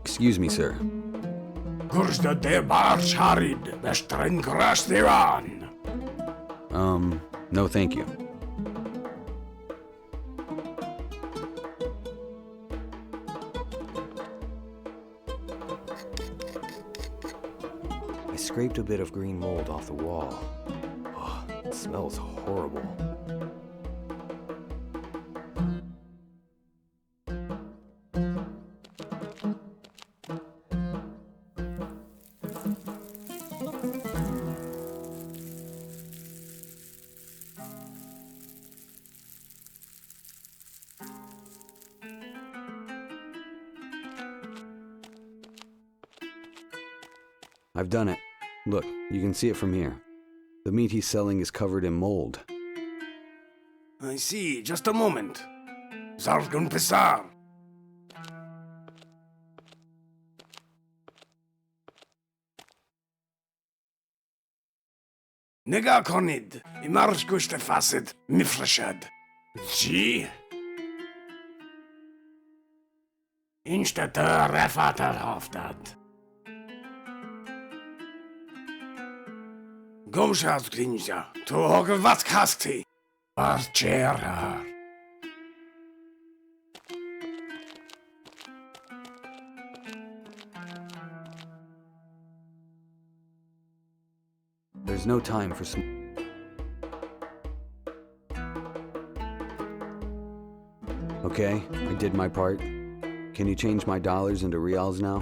Excuse me, sir. Kursta de barch harid, bestren crash thereon. No thank you. I scraped a bit of green mold off the wall. Oh, it smells horrible. I've done it. Look, you can see it from here. The meat he's selling is covered in mold. I see. Just a moment. Zargun Pesar. Nega konid, imarsh gushte fasid, mifrashad. G. Instata refatar haftat. Gomshad klinja, to hogvat kasti. Archerar. There's no time for Okay, I did my part. Can you change my dollars into reals now?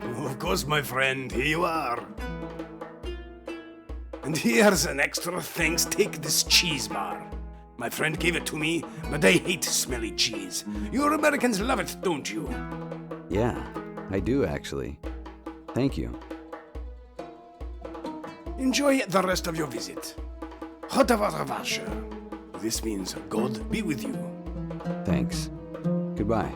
Of course, my friend, here you are. And here's an extra thanks. Take this cheese bar. My friend gave it to me, but I hate smelly cheese. You Americans love it, don't you? Yeah, I do actually. Thank you. Enjoy the rest of your visit. Hotavasha. This means God be with you. Thanks. Goodbye.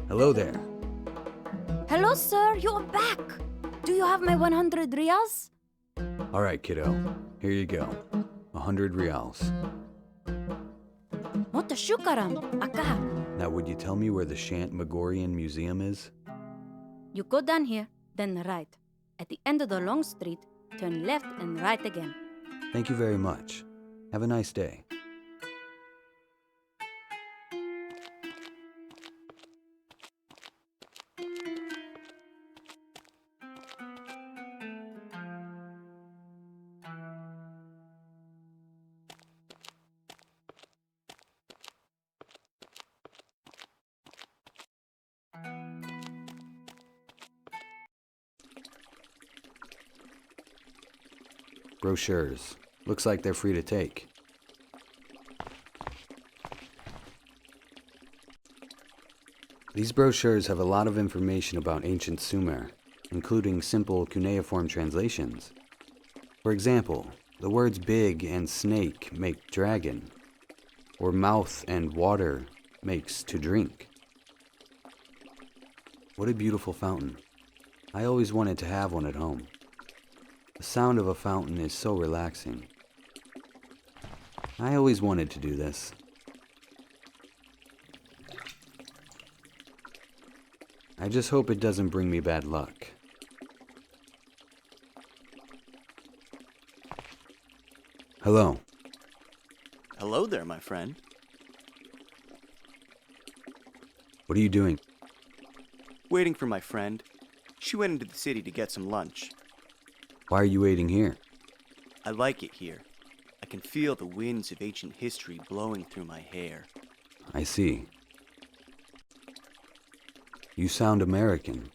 Hello there. Hello, sir. You're back. Do you have my 100 reals? All right, kiddo. Here you go. 100 reals. Shukram, Aka. Now, would you tell me where the Shantmagorian Museum is? You go down here, then right. At the end of the long street, turn left and right again. Thank you very much. Have a nice day. Brochures. Looks like they're free to take. These brochures have a lot of information about ancient Sumer, including simple cuneiform translations. For example, the words big and snake make dragon, or mouth and water makes to drink. What a beautiful fountain. I always wanted to have one at home. The sound of a fountain is so relaxing. I always wanted to do this. I just hope it doesn't bring me bad luck. Hello. Hello there, my friend. What are you doing? Waiting for my friend. She went into the city to get some lunch. Why are you waiting here? I like it here. I can feel the winds of ancient history blowing through my hair. I see. You sound American.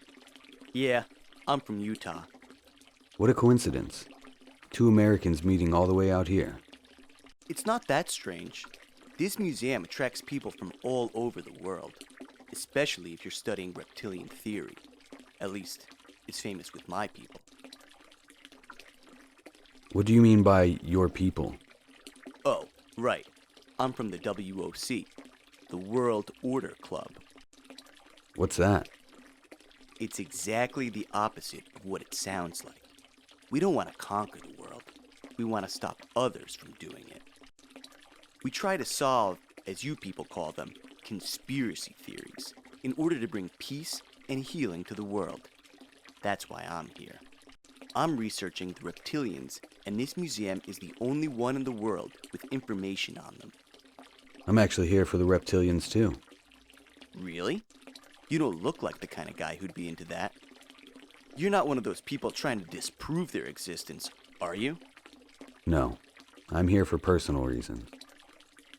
Yeah, I'm from Utah. What a coincidence. Two Americans meeting all the way out here. It's not that strange. This museum attracts people from all over the world, especially if you're studying reptilian theory. At least, it's famous with my people. What do you mean by your people? Oh, right. I'm from the WOC, the World Order Club. What's that? It's exactly the opposite of what it sounds like. We don't want to conquer the world. We want to stop others from doing it. We try to solve, as you people call them, conspiracy theories, in order to bring peace and healing to the world. That's why I'm here. I'm researching the reptilians, and this museum is the only one in the world with information on them. I'm actually here for the reptilians too. Really? You don't look like the kind of guy who'd be into that. You're not one of those people trying to disprove their existence, are you? No, I'm here for personal reasons.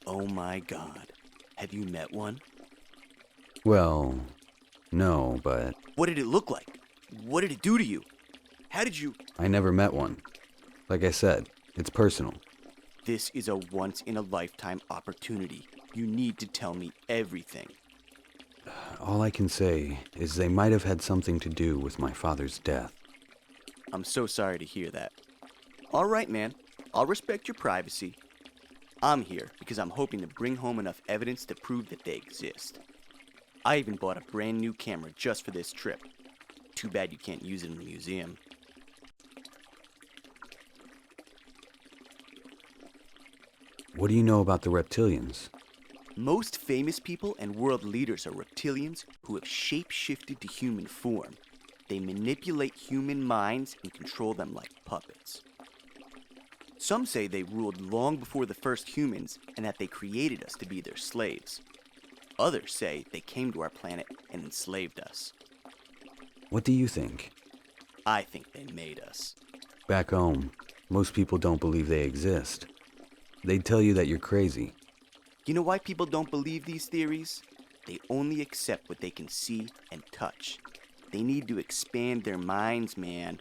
Oh my God. Have you met one? Well, no, but What did it look like? What did it do to you? How did you... I never met one. Like I said, it's personal. This is a once-in-a-lifetime opportunity. You need to tell me everything. All I can say is they might have had something to do with my father's death. I'm so sorry to hear that. All right, man. I'll respect your privacy. I'm here because I'm hoping to bring home enough evidence to prove that they exist. I even bought a brand new camera just for this trip. Too bad you can't use it in the museum. What do you know about the reptilians? Most famous people and world leaders are reptilians who have shape-shifted to human form. They manipulate human minds and control them like puppets. Some say they ruled long before the first humans and that they created us to be their slaves. Others say they came to our planet and enslaved us. What do you think? I think they made us. Back home, most people don't believe they exist. They'd tell you that you're crazy. You know why people don't believe these theories? They only accept what they can see and touch. They need to expand their minds, man.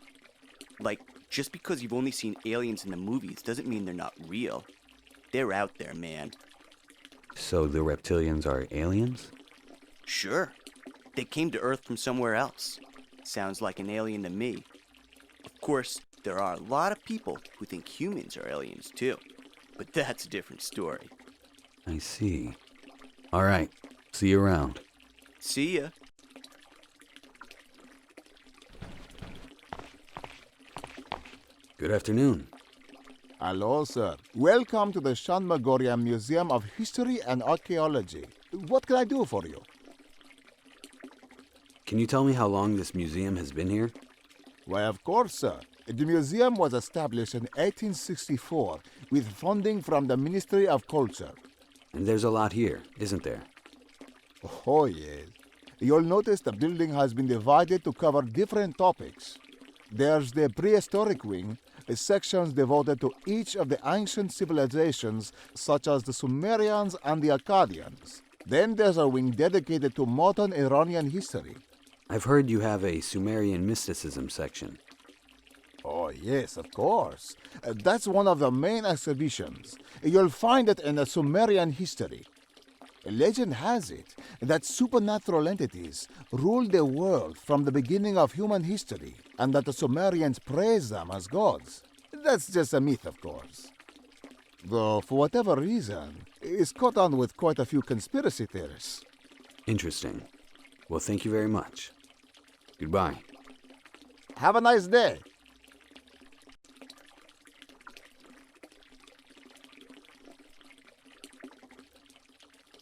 Like, just because you've only seen aliens in the movies doesn't mean they're not real. They're out there, man. So the reptilians are aliens? Sure. They came to Earth from somewhere else. Sounds like an alien to me. Of course, there are a lot of people who think humans are aliens too. But that's a different story. I see. All right. See you around. See ya. Good afternoon. Hello, sir. Welcome to the Shanmagoria Museum of History and Archaeology. What can I do for you? Can you tell me how long this museum has been here? Why, of course, sir. The museum was established in 1864 with funding from the Ministry of Culture. And there's a lot here, isn't there? Oh, yes. You'll notice the building has been divided to cover different topics. There's the prehistoric wing, sections devoted to each of the ancient civilizations, such as the Sumerians and the Akkadians. Then there's a wing dedicated to modern Iranian history. I've heard you have a Sumerian mysticism section. Oh, yes, of course. That's one of the main exhibitions. You'll find it in the Sumerian history. Legend has it that supernatural entities ruled the world from the beginning of human history, and that the Sumerians praised them as gods. That's just a myth, of course. Though, for whatever reason, it's caught on with quite a few conspiracy theories. Interesting. Well, thank you very much. Goodbye. Have a nice day.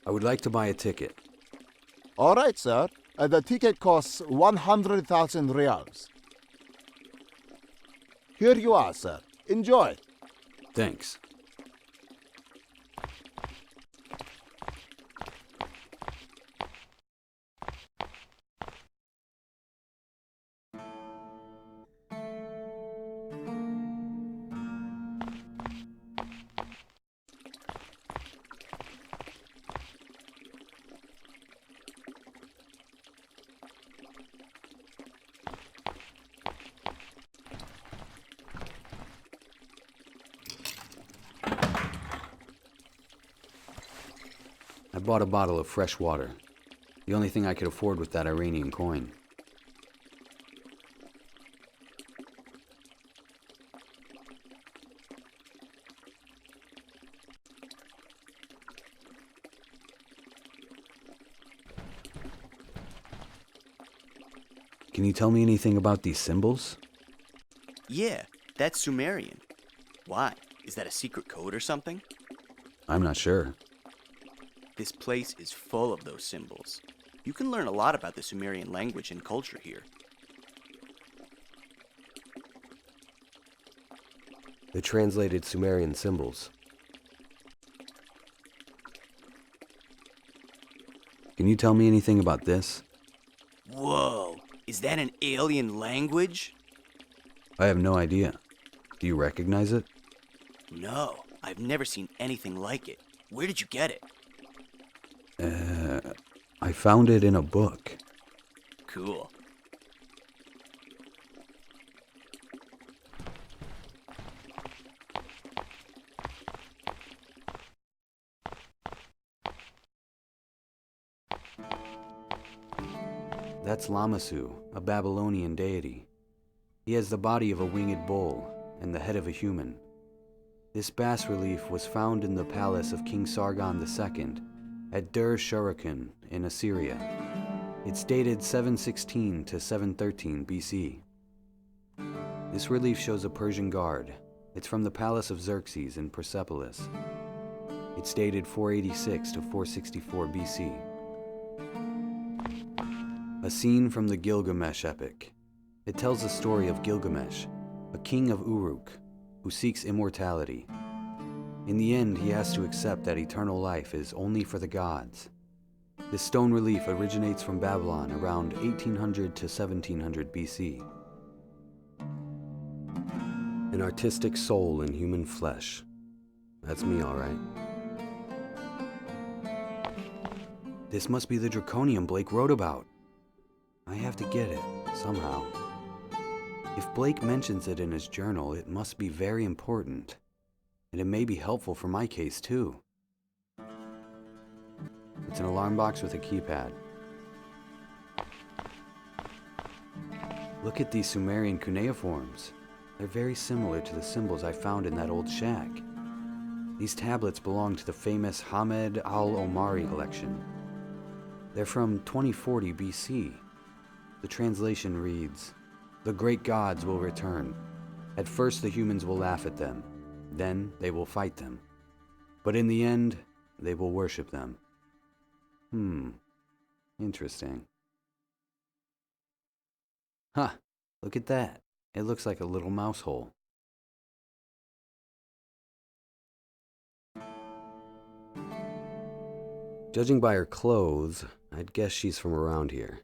I would like to buy a ticket. All right, sir. The ticket costs 100,000 reals. Here you are, sir. Enjoy. Thanks. I bought a bottle of fresh water. The only thing I could afford with that Iranian coin. Can you tell me anything about these symbols? Yeah, that's Sumerian. Why? Is that a secret code or something? I'm not sure. This place is full of those symbols. You can learn a lot about the Sumerian language and culture here. The translated Sumerian symbols. Can you tell me anything about this? Whoa, is that an alien language? I have no idea. Do you recognize it? No, I've never seen anything like it. Where did you get it? I found it in a book. Cool. That's Lamassu, a Babylonian deity. He has the body of a winged bull and the head of a human. This bas-relief was found in the palace of King Sargon II at Dur-Shurukun in Assyria. It's dated 716 to 713 BC. This relief shows a Persian guard. It's from the palace of Xerxes in Persepolis. It's dated 486 to 464 BC. A scene from the Gilgamesh epic. It tells the story of Gilgamesh, a king of Uruk, who seeks immortality. In the end, he has to accept that eternal life is only for the gods. This stone relief originates from Babylon around 1800 to 1700 BC. An artistic soul in human flesh. That's me, all right. This must be the draconium Blake wrote about. I have to get it, somehow. If Blake mentions it in his journal, it must be very important. And it may be helpful for my case, too. It's an alarm box with a keypad. Look at these Sumerian cuneiforms. They're very similar to the symbols I found in that old shack. These tablets belong to the famous Hamed al-Omari collection. They're from 2040 BC. The translation reads, "The great gods will return. At first the humans will laugh at them. Then they will fight them. But in the end, they will worship them." Interesting. Huh, look at that. It looks like a little mouse hole. Judging by her clothes, I'd guess she's from around here.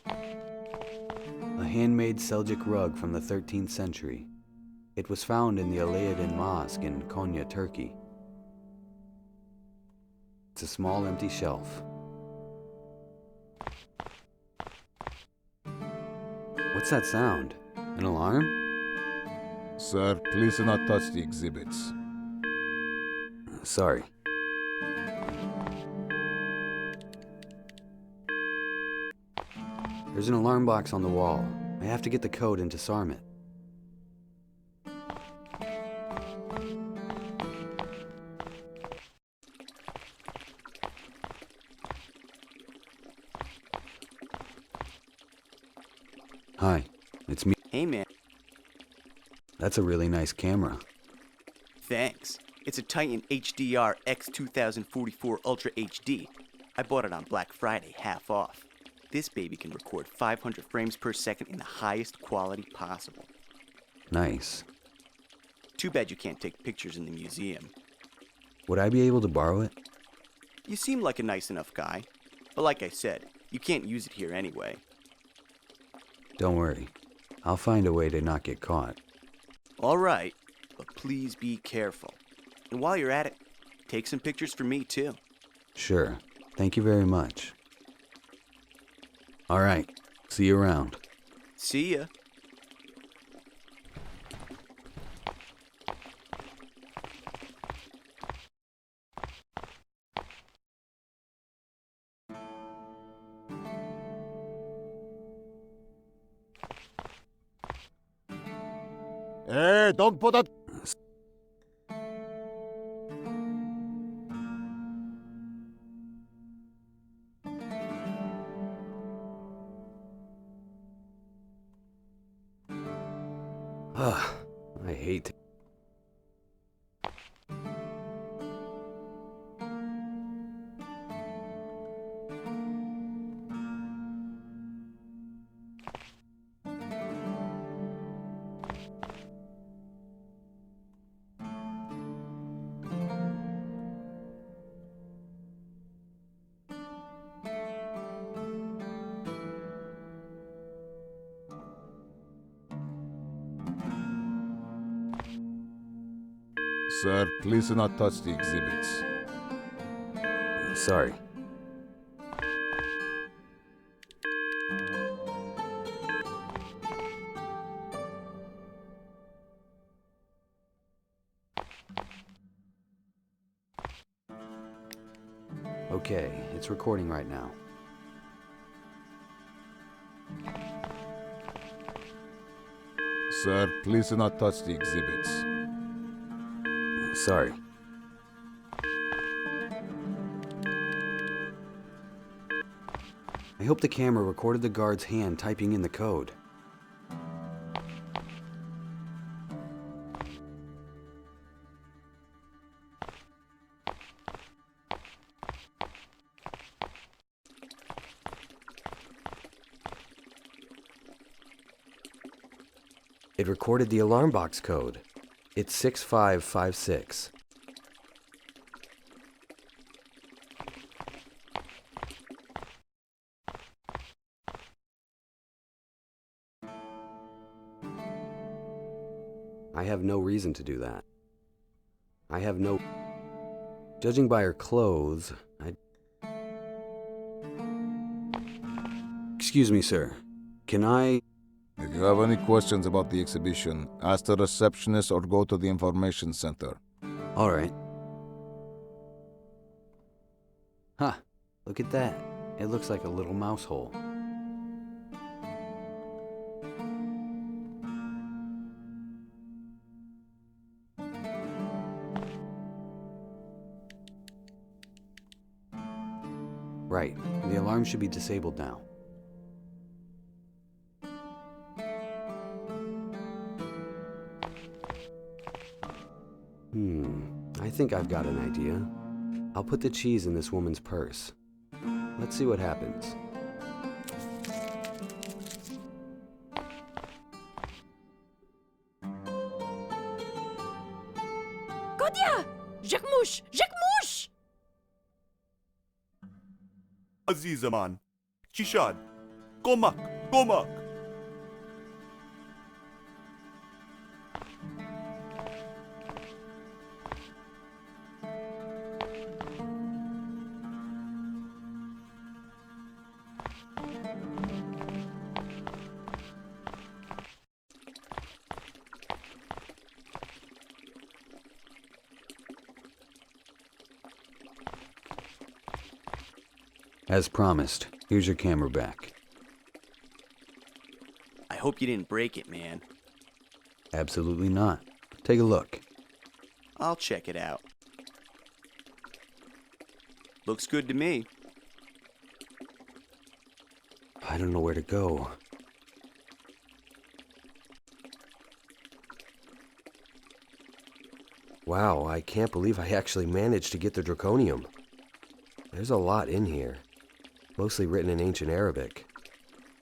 A handmade Seljuk rug from the 13th century. It was found in the Alaeddin Mosque in Konya, Turkey. It's a small empty shelf. What's that sound? An alarm? Sir, please do not touch the exhibits. Sorry. There's an alarm box on the wall. I have to get the code and disarm it. Hi, it's me. Hey, man. That's a really nice camera. Thanks. It's a Titan HDR X2044 Ultra HD. I bought it on Black Friday, half off. This baby can record 500 frames per second in the highest quality possible. Nice. Too bad you can't take pictures in the museum. Would I be able to borrow it? You seem like a nice enough guy. But like I said, you can't use it here anyway. Don't worry. I'll find a way to not get caught. All right, but please be careful. And while you're at it, take some pictures for me too. Sure. Thank you very much. All right. See you around. See ya. Hey, don't put that... I hate it. Sir, please do not touch the exhibits. Sorry. Okay, it's recording right now. Sir, please do not touch the exhibits. Sorry. I hope the camera recorded the guard's hand typing in the code. It recorded the alarm box code. It's 6556. I have no reason to do that. I have no... Judging by her clothes, Excuse me, sir. Can I... If you have any questions about the exhibition, ask the receptionist or go to the information center. All right. Huh. Look at that. It looks like a little mouse hole. Right. The alarm should be disabled now. I think I've got an idea. I'll put the cheese in this woman's purse. Let's see what happens. Kodia! Jacmouche! Jacmouche! Azizaman, Chishad, Komak, Komak. As promised, here's your camera back. I hope you didn't break it, man. Absolutely not. Take a look. I'll check it out. Looks good to me. I don't know where to go. Wow, I can't believe I actually managed to get the draconium. There's a lot in here, mostly written in ancient Arabic.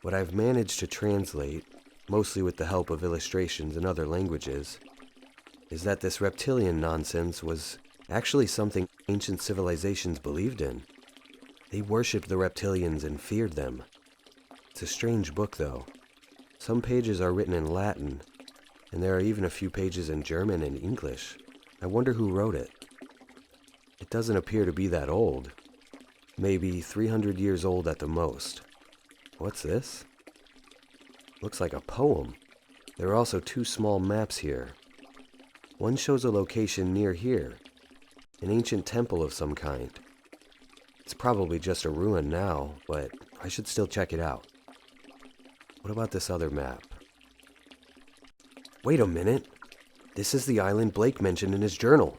What I've managed to translate, mostly with the help of illustrations in other languages, is that this reptilian nonsense was actually something ancient civilizations believed in. They worshipped the reptilians and feared them. It's a strange book, though. Some pages are written in Latin, and there are even a few pages in German and English. I wonder who wrote it. It doesn't appear to be that old. Maybe 300 years old at the most. What's this? Looks like a poem. There are also two small maps here. One shows a location near here, an ancient temple of some kind. It's probably just a ruin now, but I should still check it out. What about this other map? Wait a minute. This is the island Blake mentioned in his journal.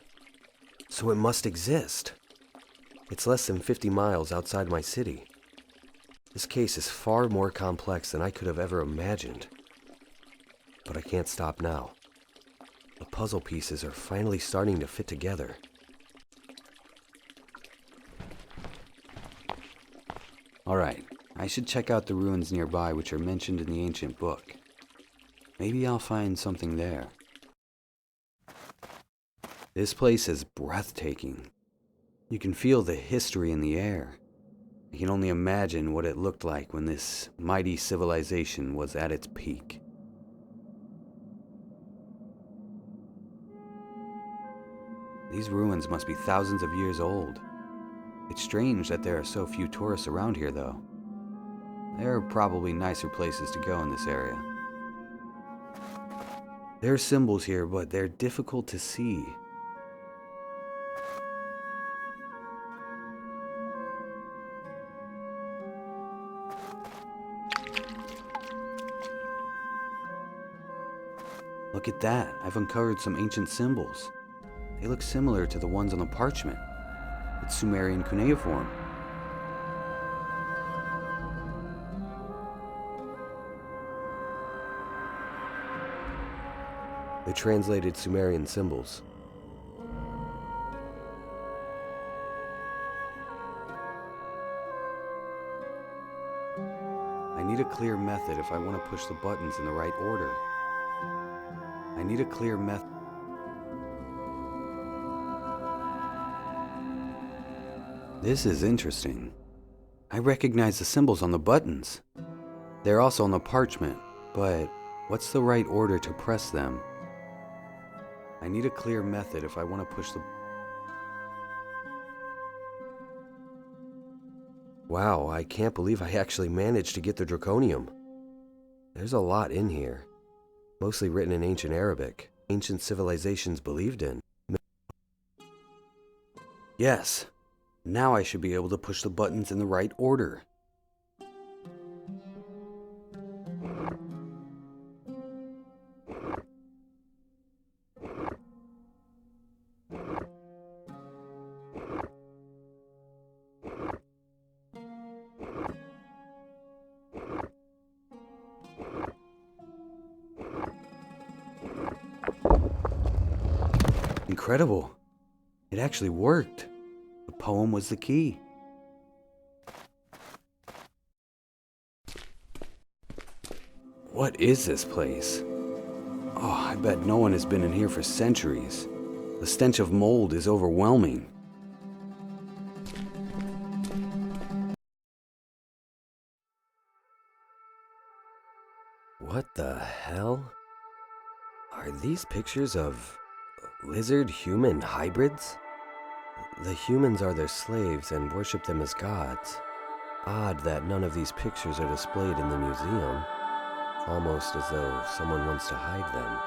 So it must exist. It's less than 50 miles outside my city. This case is far more complex than I could have ever imagined. But I can't stop now. The puzzle pieces are finally starting to fit together. Alright, I should check out the ruins nearby which are mentioned in the ancient book. Maybe I'll find something there. This place is breathtaking. You can feel the history in the air. I can only imagine what it looked like when this mighty civilization was at its peak. These ruins must be thousands of years old. It's strange that there are so few tourists around here, though. There are probably nicer places to go in this area. There are symbols here, but they're difficult to see. Look at that. I've uncovered some ancient symbols. They look similar to the ones on the parchment. It's Sumerian cuneiform. They translated Sumerian symbols. I need a clear method if I want to push the buttons in the right order. I need a clear method. This is interesting. I recognize the symbols on the buttons. They're also on the parchment, but what's the right order to press them? I need a clear method if I want to push the... Wow, I can't believe I actually managed to get the draconium. There's a lot in here, mostly written in ancient Arabic, ancient civilizations believed in. Yes, now I should be able to push the buttons in the right order. Incredible. It actually worked. The poem was the key. What is this place? Oh, I bet no one has been in here for centuries. The The stench of mold is overwhelming. What the hell? Are these pictures of lizard-human hybrids? The humans are their slaves and worship them as gods. Odd that none of these pictures are displayed in the museum. Almost as though someone wants to hide them.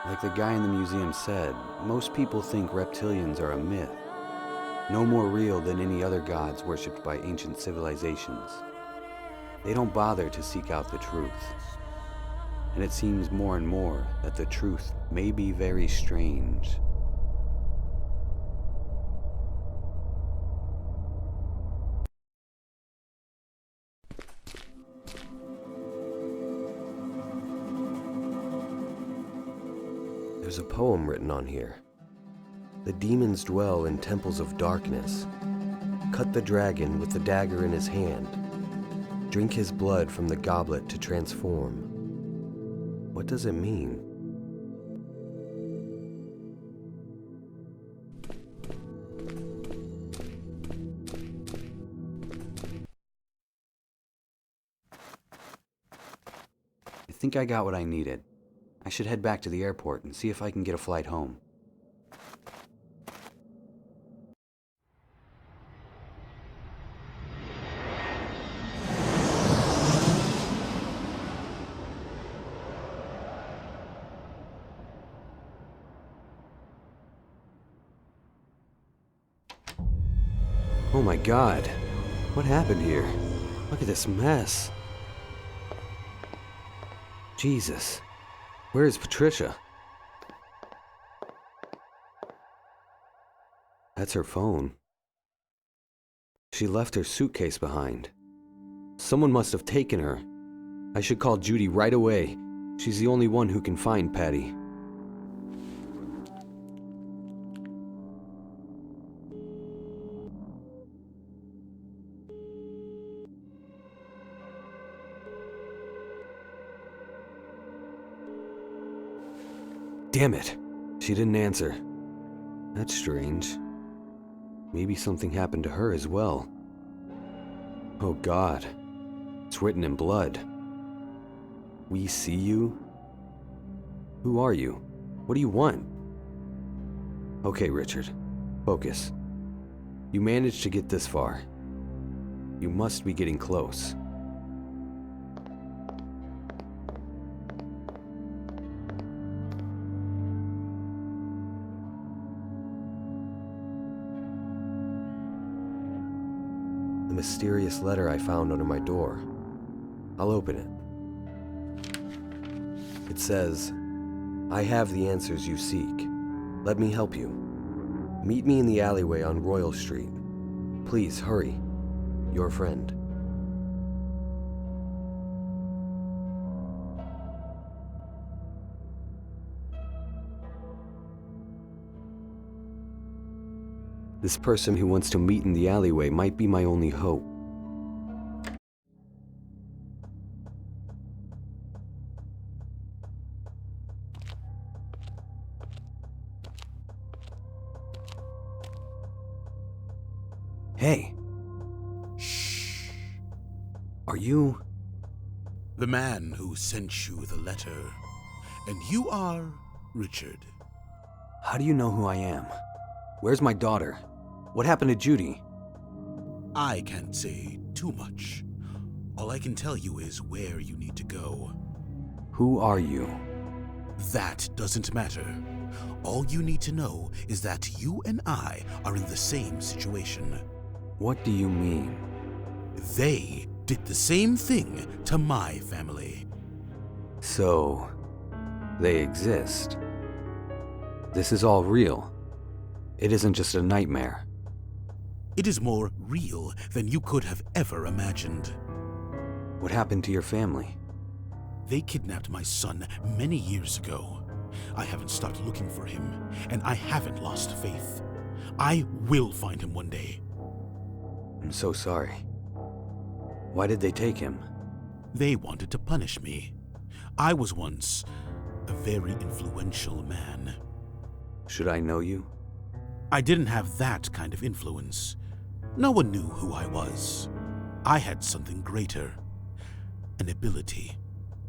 Like the guy in the museum said, most people think reptilians are a myth. No more real than any other gods worshipped by ancient civilizations. They don't bother to seek out the truth. And it seems more and more that the truth may be very strange. There's a poem written on here. The demons dwell in temples of darkness. Cut the dragon with the dagger in his hand. Drink his blood from the goblet to transform. What does it mean? I think I got what I needed. I should head back to the airport and see if I can get a flight home. Oh my God, what happened here? Look at this mess. Jesus, where is Patricia? That's her phone. She left her suitcase behind. Someone must have taken her. I should call Judy right away. She's the only one who can find Patty. Damn it! She didn't answer. That's strange. Maybe something happened to her as well. Oh God. It's written in blood. We see you? Who are you? What do you want? Okay, Richard. Focus. You managed to get this far. You must be getting close. The mysterious letter I found under my door. I'll open it. It says, I have the answers you seek. Let me help you. Meet me in the alleyway on Royal Street. Please hurry. Your friend. This person who wants to meet in the alleyway might be my only hope. Hey. Shh. Are you... The man who sent you the letter. And you are Richard. How do you know who I am? Where's my daughter? What happened to Judy? I can't say too much. All I can tell you is where you need to go. Who are you? That doesn't matter. All you need to know is that you and I are in the same situation. What do you mean? They did the same thing to my family. So, they exist. This is all real. It isn't just a nightmare. It is more real than you could have ever imagined. What happened to your family? They kidnapped my son many years ago. I haven't stopped looking for him, and I haven't lost faith. I will find him one day. I'm so sorry. Why did they take him? They wanted to punish me. I was once a very influential man. Should I know you? I didn't have that kind of influence. No one knew who I was. I had something greater. An ability.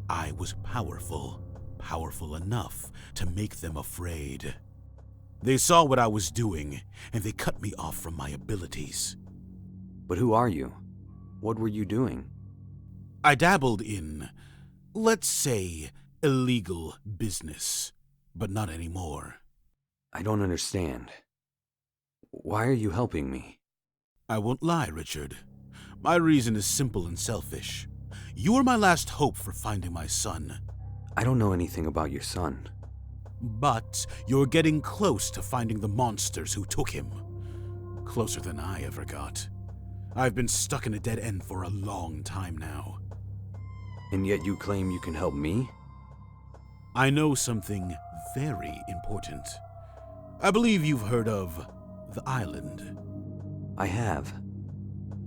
I was powerful. Powerful enough to make them afraid. They saw what I was doing, and they cut me off from my abilities. But who are you? What were you doing? I dabbled in, let's say, illegal business, but not anymore. I don't understand. Why are you helping me? I won't lie, Richard. My reason is simple and selfish. You are my last hope for finding my son. I don't know anything about your son. But you're getting close to finding the monsters who took him. Closer than I ever got. I've been stuck in a dead end for a long time now. And yet you claim you can help me? I know something very important. I believe you've heard of the island. I have.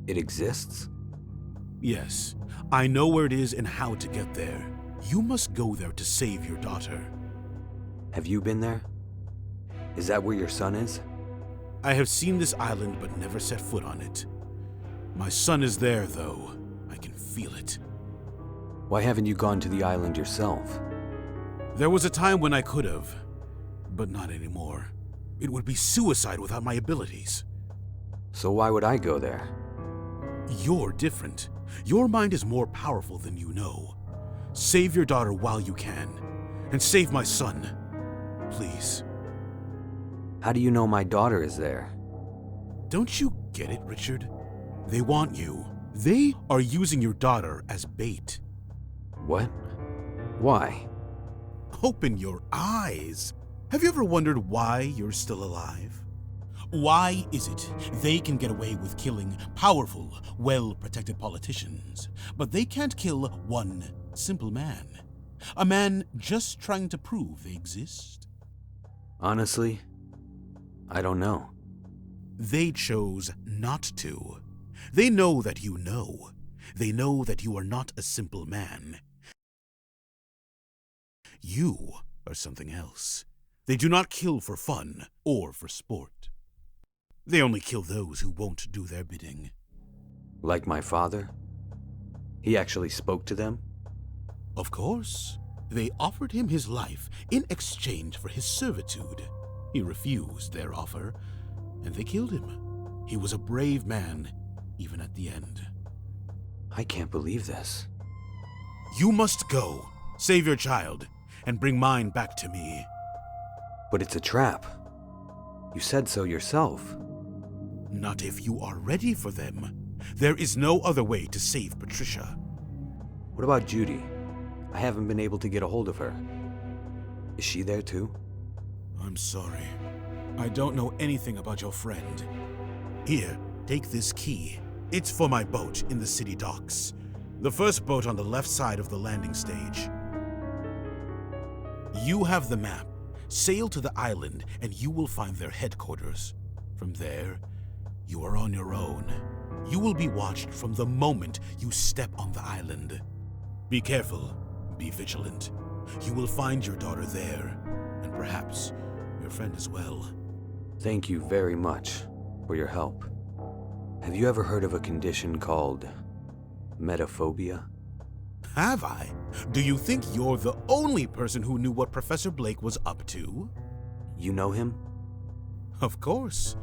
It exists? Yes, I know where it is and how to get there. You must go there to save your daughter. Have you been there? Is that where your son is? I have seen this island but never set foot on it. My son is there, though. I can feel it. Why haven't you gone to the island yourself? There was a time when I could have, but not anymore. It would be suicide without my abilities. So why would I go there? You're different. Your mind is more powerful than you know. Save your daughter while you can, and save my son. Please. How do you know my daughter is there? Don't you get it, Richard? They want you. They are using your daughter as bait. What? Why? Open your eyes. Have you ever wondered why you're still alive? Why is it they can get away with killing powerful, well-protected politicians, but they can't kill one simple man? A man just trying to prove they exist? Honestly, I don't know. They chose not to. They know that you know. They know that you are not a simple man. You are something else. They do not kill for fun or for sport. They only kill those who won't do their bidding. Like my father? He actually spoke to them? Of course. They offered him his life in exchange for his servitude. He refused their offer, and they killed him. He was a brave man, even at the end. I can't believe this. You must go, save your child, and bring mine back to me. But it's a trap. You said so yourself. Not if you are ready for them. There is no other way to save Patricia. What about Judy? I haven't been able to get a hold of her. Is she there too? I'm sorry. I don't know anything about your friend. Here, take this key. It's for my boat in the city docks. The first boat on the left side of the landing stage. You have the map. Sail to the island and you will find their headquarters. From there, you are on your own. You will be watched from the moment you step on the island. Be careful. Be vigilant. You will find your daughter there, and perhaps your friend as well. Thank you very much for your help. Have you ever heard of a condition called Metaphobia? Have I? Do you think you're the only person who knew what Professor Blake was up to? You know him? Of course.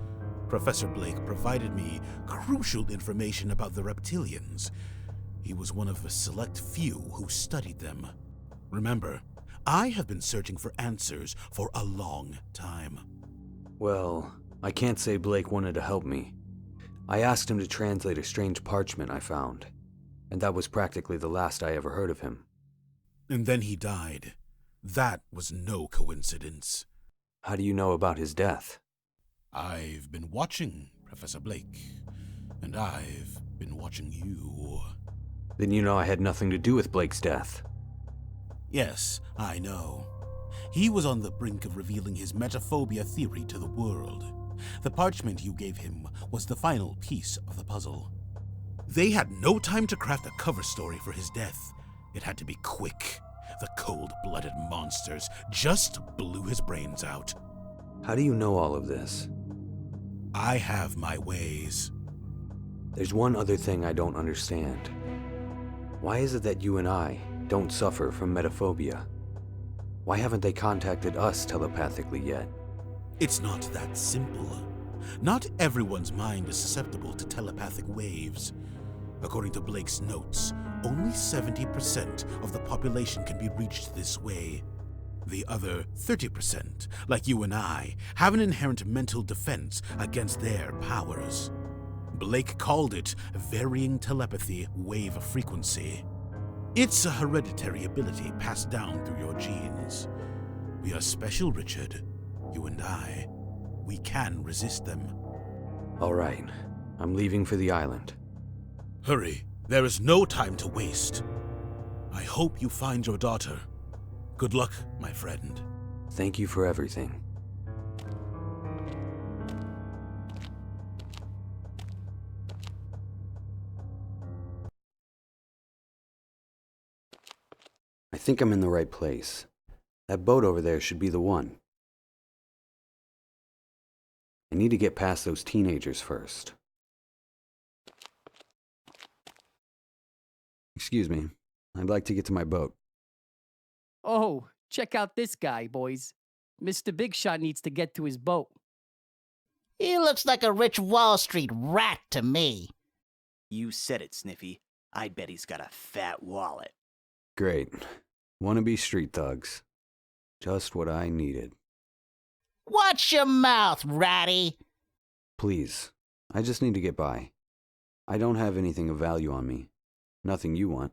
Professor Blake provided me crucial information about the reptilians. He was one of a select few who studied them. Remember, I have been searching for answers for a long time. Well, I can't say Blake wanted to help me. I asked him to translate a strange parchment I found, and that was practically the last I ever heard of him. And then he died. That was no coincidence. How do you know about his death? I've been watching Professor Blake, and I've been watching you. Then you know I had nothing to do with Blake's death. Yes, I know. He was on the brink of revealing his metaphobia theory to the world. The parchment you gave him was the final piece of the puzzle. They had no time to craft a cover story for his death. It had to be quick. The cold-blooded monsters just blew his brains out. How do you know all of this? I have my ways. There's one other thing I don't understand. Why is it that you and I don't suffer from metaphobia? Why haven't they contacted us telepathically yet? It's not that simple. Not everyone's mind is susceptible to telepathic waves. According to Blake's notes, only 70% of the population can be reached this way. The other 30%, like you and I, have an inherent mental defense against their powers. Blake called it varying telepathy wave frequency. It's a hereditary ability passed down through your genes. We are special, Richard. You and I. We can resist them. All right, I'm leaving for the island. Hurry, there is no time to waste. I hope you find your daughter. Good luck, my friend. Thank you for everything. I think I'm in the right place. That boat over there should be the one. I need to get past those teenagers first. Excuse me. I'd like to get to my boat. Oh, check out this guy, boys. Mr. Big Shot needs to get to his boat. He looks like a rich Wall Street rat to me. You said it, Sniffy. I bet he's got a fat wallet. Great. Wannabe street thugs. Just what I needed. Watch your mouth, ratty. Please, I just need to get by. I don't have anything of value on me. Nothing you want.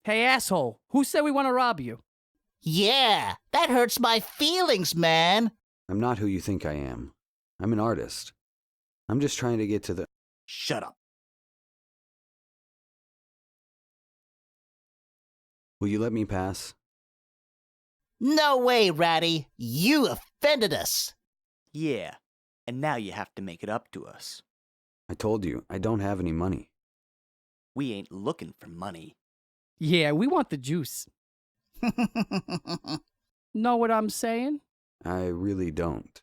Hey, asshole, who said we want to rob you? Yeah, that hurts my feelings, man. I'm not who you think I am. I'm an artist. I'm just trying to get to the... Shut up. Will you let me pass? No way, ratty. You offended us. Yeah, and now you have to make it up to us. I told you, I don't have any money. We ain't looking for money. Yeah, we want the juice. Know what I'm saying? I really don't.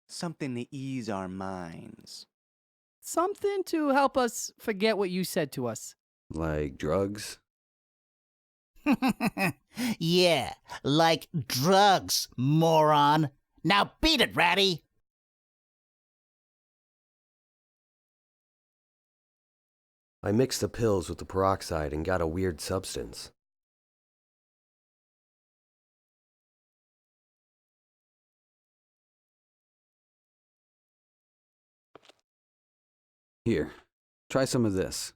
Something to ease our minds. Something to help us forget what you said to us. Like drugs? Yeah, like drugs, moron. Now beat it, ratty. I mixed the pills with the peroxide and got a weird substance. Here, try some of this.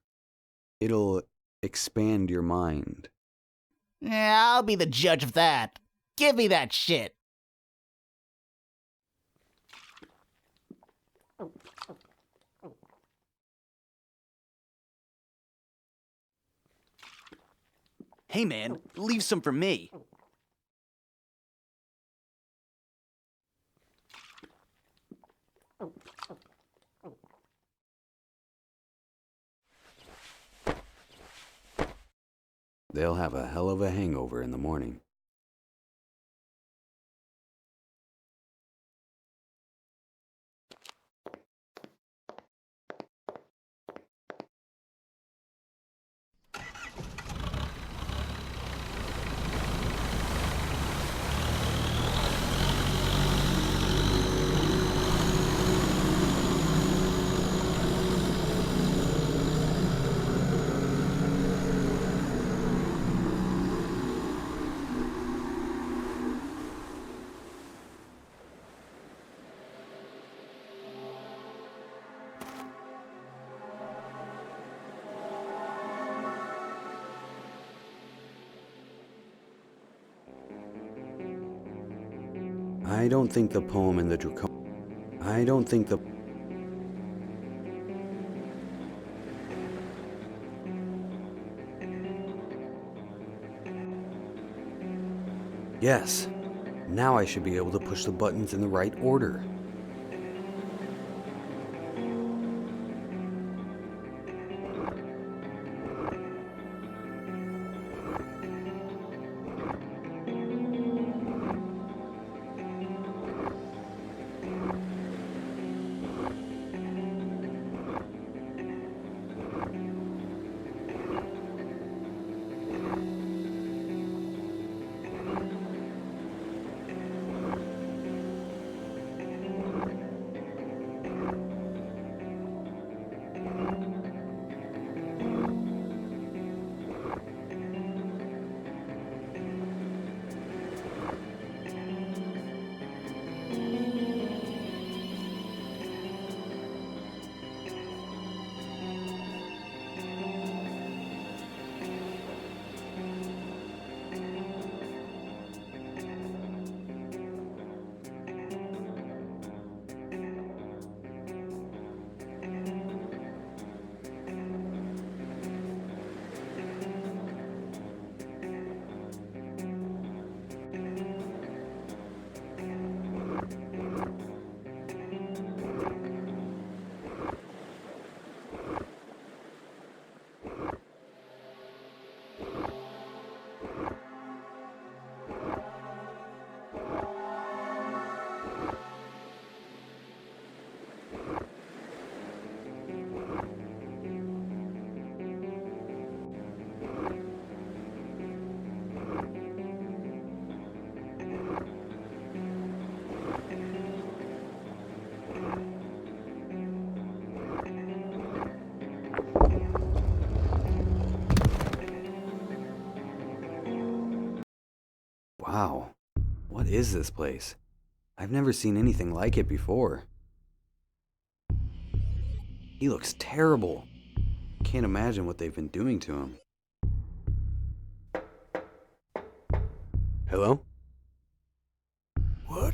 It'll expand your mind. Yeah, I'll be the judge of that. Give me that shit. Hey man, leave some for me. They'll have a hell of a hangover in the morning. I don't think the poem in the I don't think the... Yes. Now I should be able to push the buttons in the right order. What is this place? I've never seen anything like it before. He looks terrible. Can't imagine what they've been doing to him. Hello? What?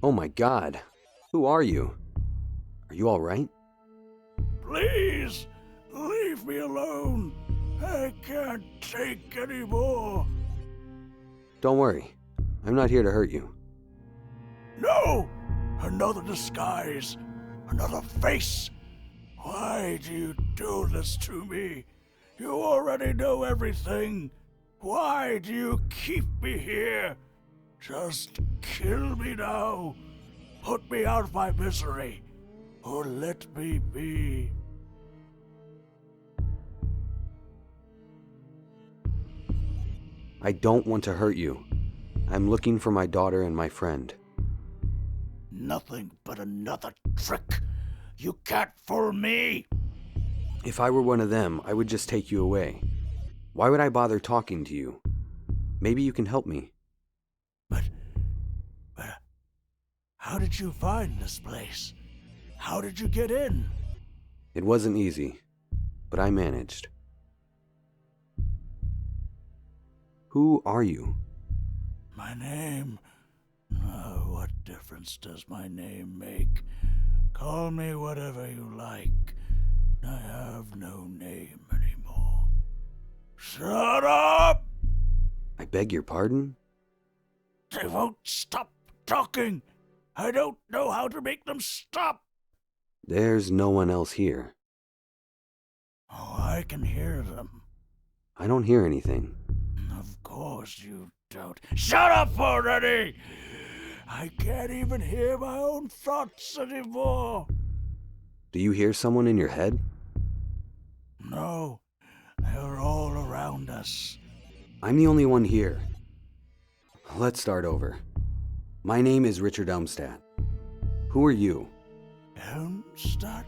Oh my God. Who are you? Are you all right? Please, leave me alone. I can't take any more. Don't worry. I'm not here to hurt you. No! Another disguise. Another face. Why do you do this to me? You already know everything. Why do you keep me here? Just kill me now. Put me out of my misery. Or let me be. I don't want to hurt you. I'm looking for my daughter and my friend. Nothing but another trick. You can't fool me. If I were one of them, I would just take you away. Why would I bother talking to you? Maybe you can help me. But how did you find this place? How did you get in? It wasn't easy, but I managed. Who are you? My name? Oh, what difference does my name make? Call me whatever you like. I have no name anymore. Shut up! I beg your pardon? They won't stop talking. I don't know how to make them stop. There's no one else here. Oh, I can hear them. I don't hear anything. Of course you don't. Shut up already! I can't even hear my own thoughts anymore. Do you hear someone in your head? No, they're all around us. I'm the only one here. Let's start over. My name is Richard Elmstadt. Who are you? Elmstadt?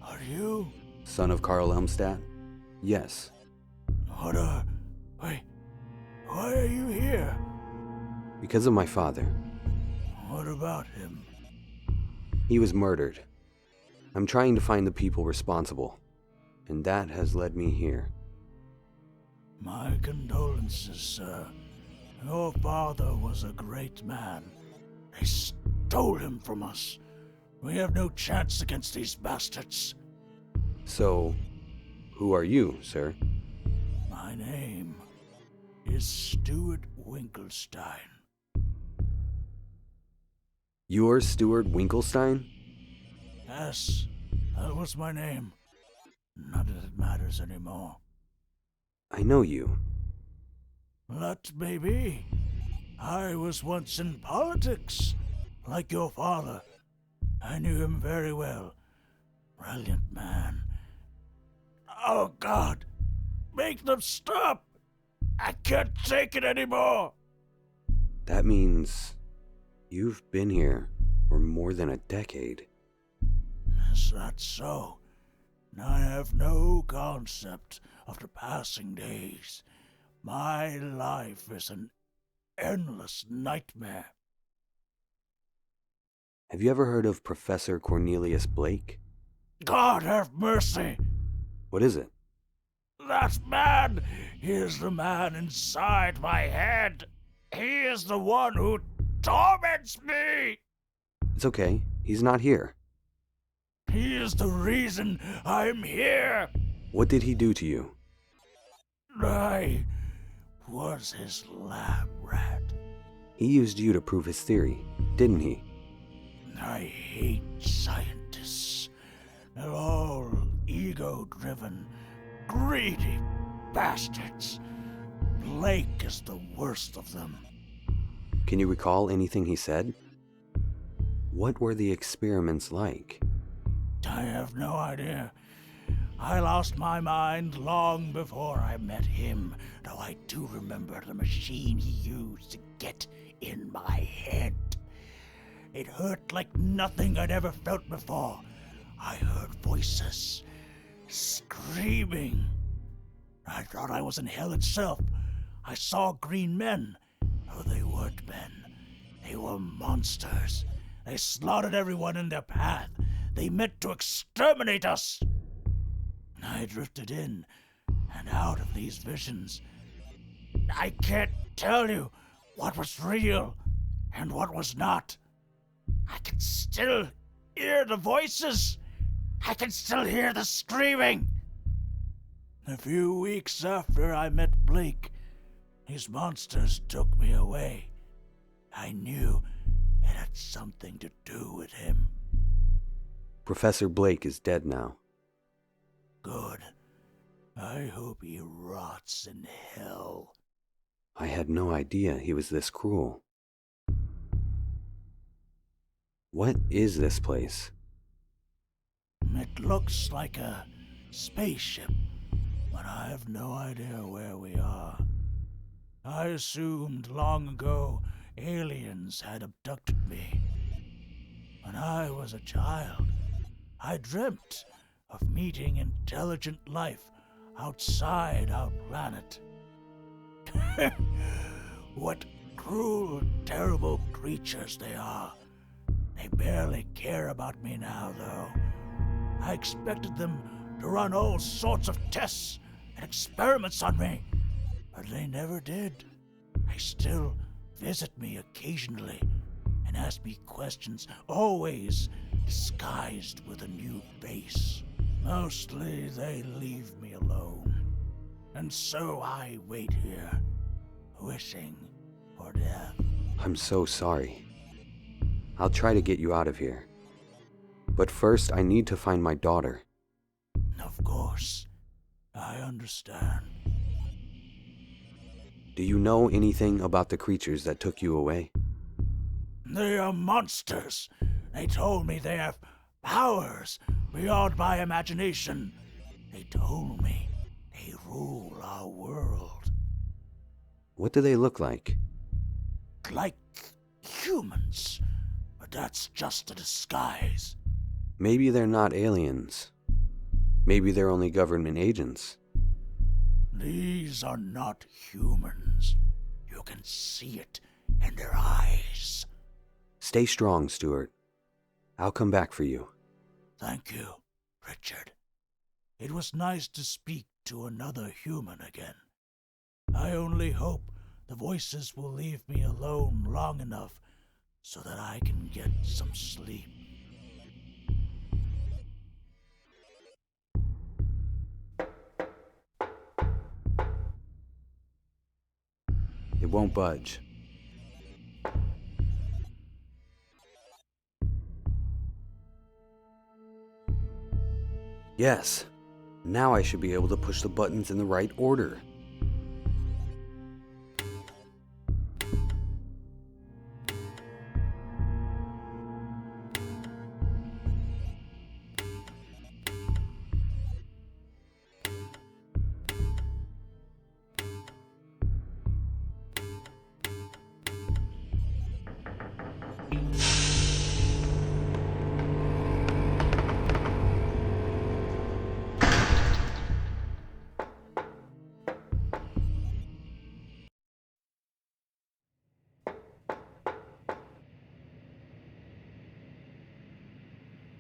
Are you? Son of Carl Elmstadt? Yes. Wait, why are you here? Because of my father. What about him? He was murdered. I'm trying to find the people responsible, and that has led me here. My condolences, sir. Your father was a great man. They stole him from us. We have no chance against these bastards. So, who are you, sir? My name is Stuart Winkelstein. You're Stuart Winkelstein? Yes, that was my name. Not that it matters anymore. I know you. That may be. I was once in politics, like your father. I knew him very well. Brilliant man. Oh, God! Make them stop! I can't take it anymore! That means you've been here for more than a decade. Is that so? I have no concept of the passing days. My life is an endless nightmare. Have you ever heard of Professor Cornelius Blake? God have mercy! What is it? That man is the man inside my head. He is the one who torments me. It's okay. He's not here. He is the reason I'm here. What did he do to you? I was his lab rat. He used you to prove his theory, didn't he? I hate scientists. They're all ego-driven, greedy bastards. Blake is the worst of them. Can you recall anything he said? What were the experiments like? I have no idea. I lost my mind long before I met him, though I do remember the machine he used to get in my head. It hurt like nothing I'd ever felt before. I heard voices, screaming. I thought I was in hell itself. I saw green men. Oh, they weren't men. They were monsters. They slaughtered everyone in their path. They meant to exterminate us. I drifted in and out of these visions. I can't tell you what was real and what was not. I can still hear the voices. I can still hear the screaming. A few weeks after I met Blake, these monsters took me away. I knew it had something to do with him. Professor Blake is dead now. Good. I hope he rots in hell. I had no idea he was this cruel. What is this place? It looks like a spaceship, but I have no idea where we are. I assumed long ago aliens had abducted me. When I was a child, I dreamt of meeting intelligent life outside our planet. What cruel, terrible creatures they are. They barely care about me now, though. I expected them to run all sorts of tests and experiments on me, but they never did. They still visit me occasionally and ask me questions, always disguised with a new face. Mostly they leave me alone, and so I wait here, wishing for death. I'm so sorry. I'll try to get you out of here. But first, I need to find my daughter. Of course, I understand. Do you know anything about the creatures that took you away? They are monsters. They told me they have powers beyond my imagination. They told me they rule our world. What do they look like? Like humans, but that's just a disguise. Maybe they're not aliens. Maybe they're only government agents. These are not humans. You can see it in their eyes. Stay strong, Stuart. I'll come back for you. Thank you, Richard. It was nice to speak to another human again. I only hope the voices will leave me alone long enough so that I can get some sleep. It won't budge. Yes. Now I should be able to push the buttons in the right order.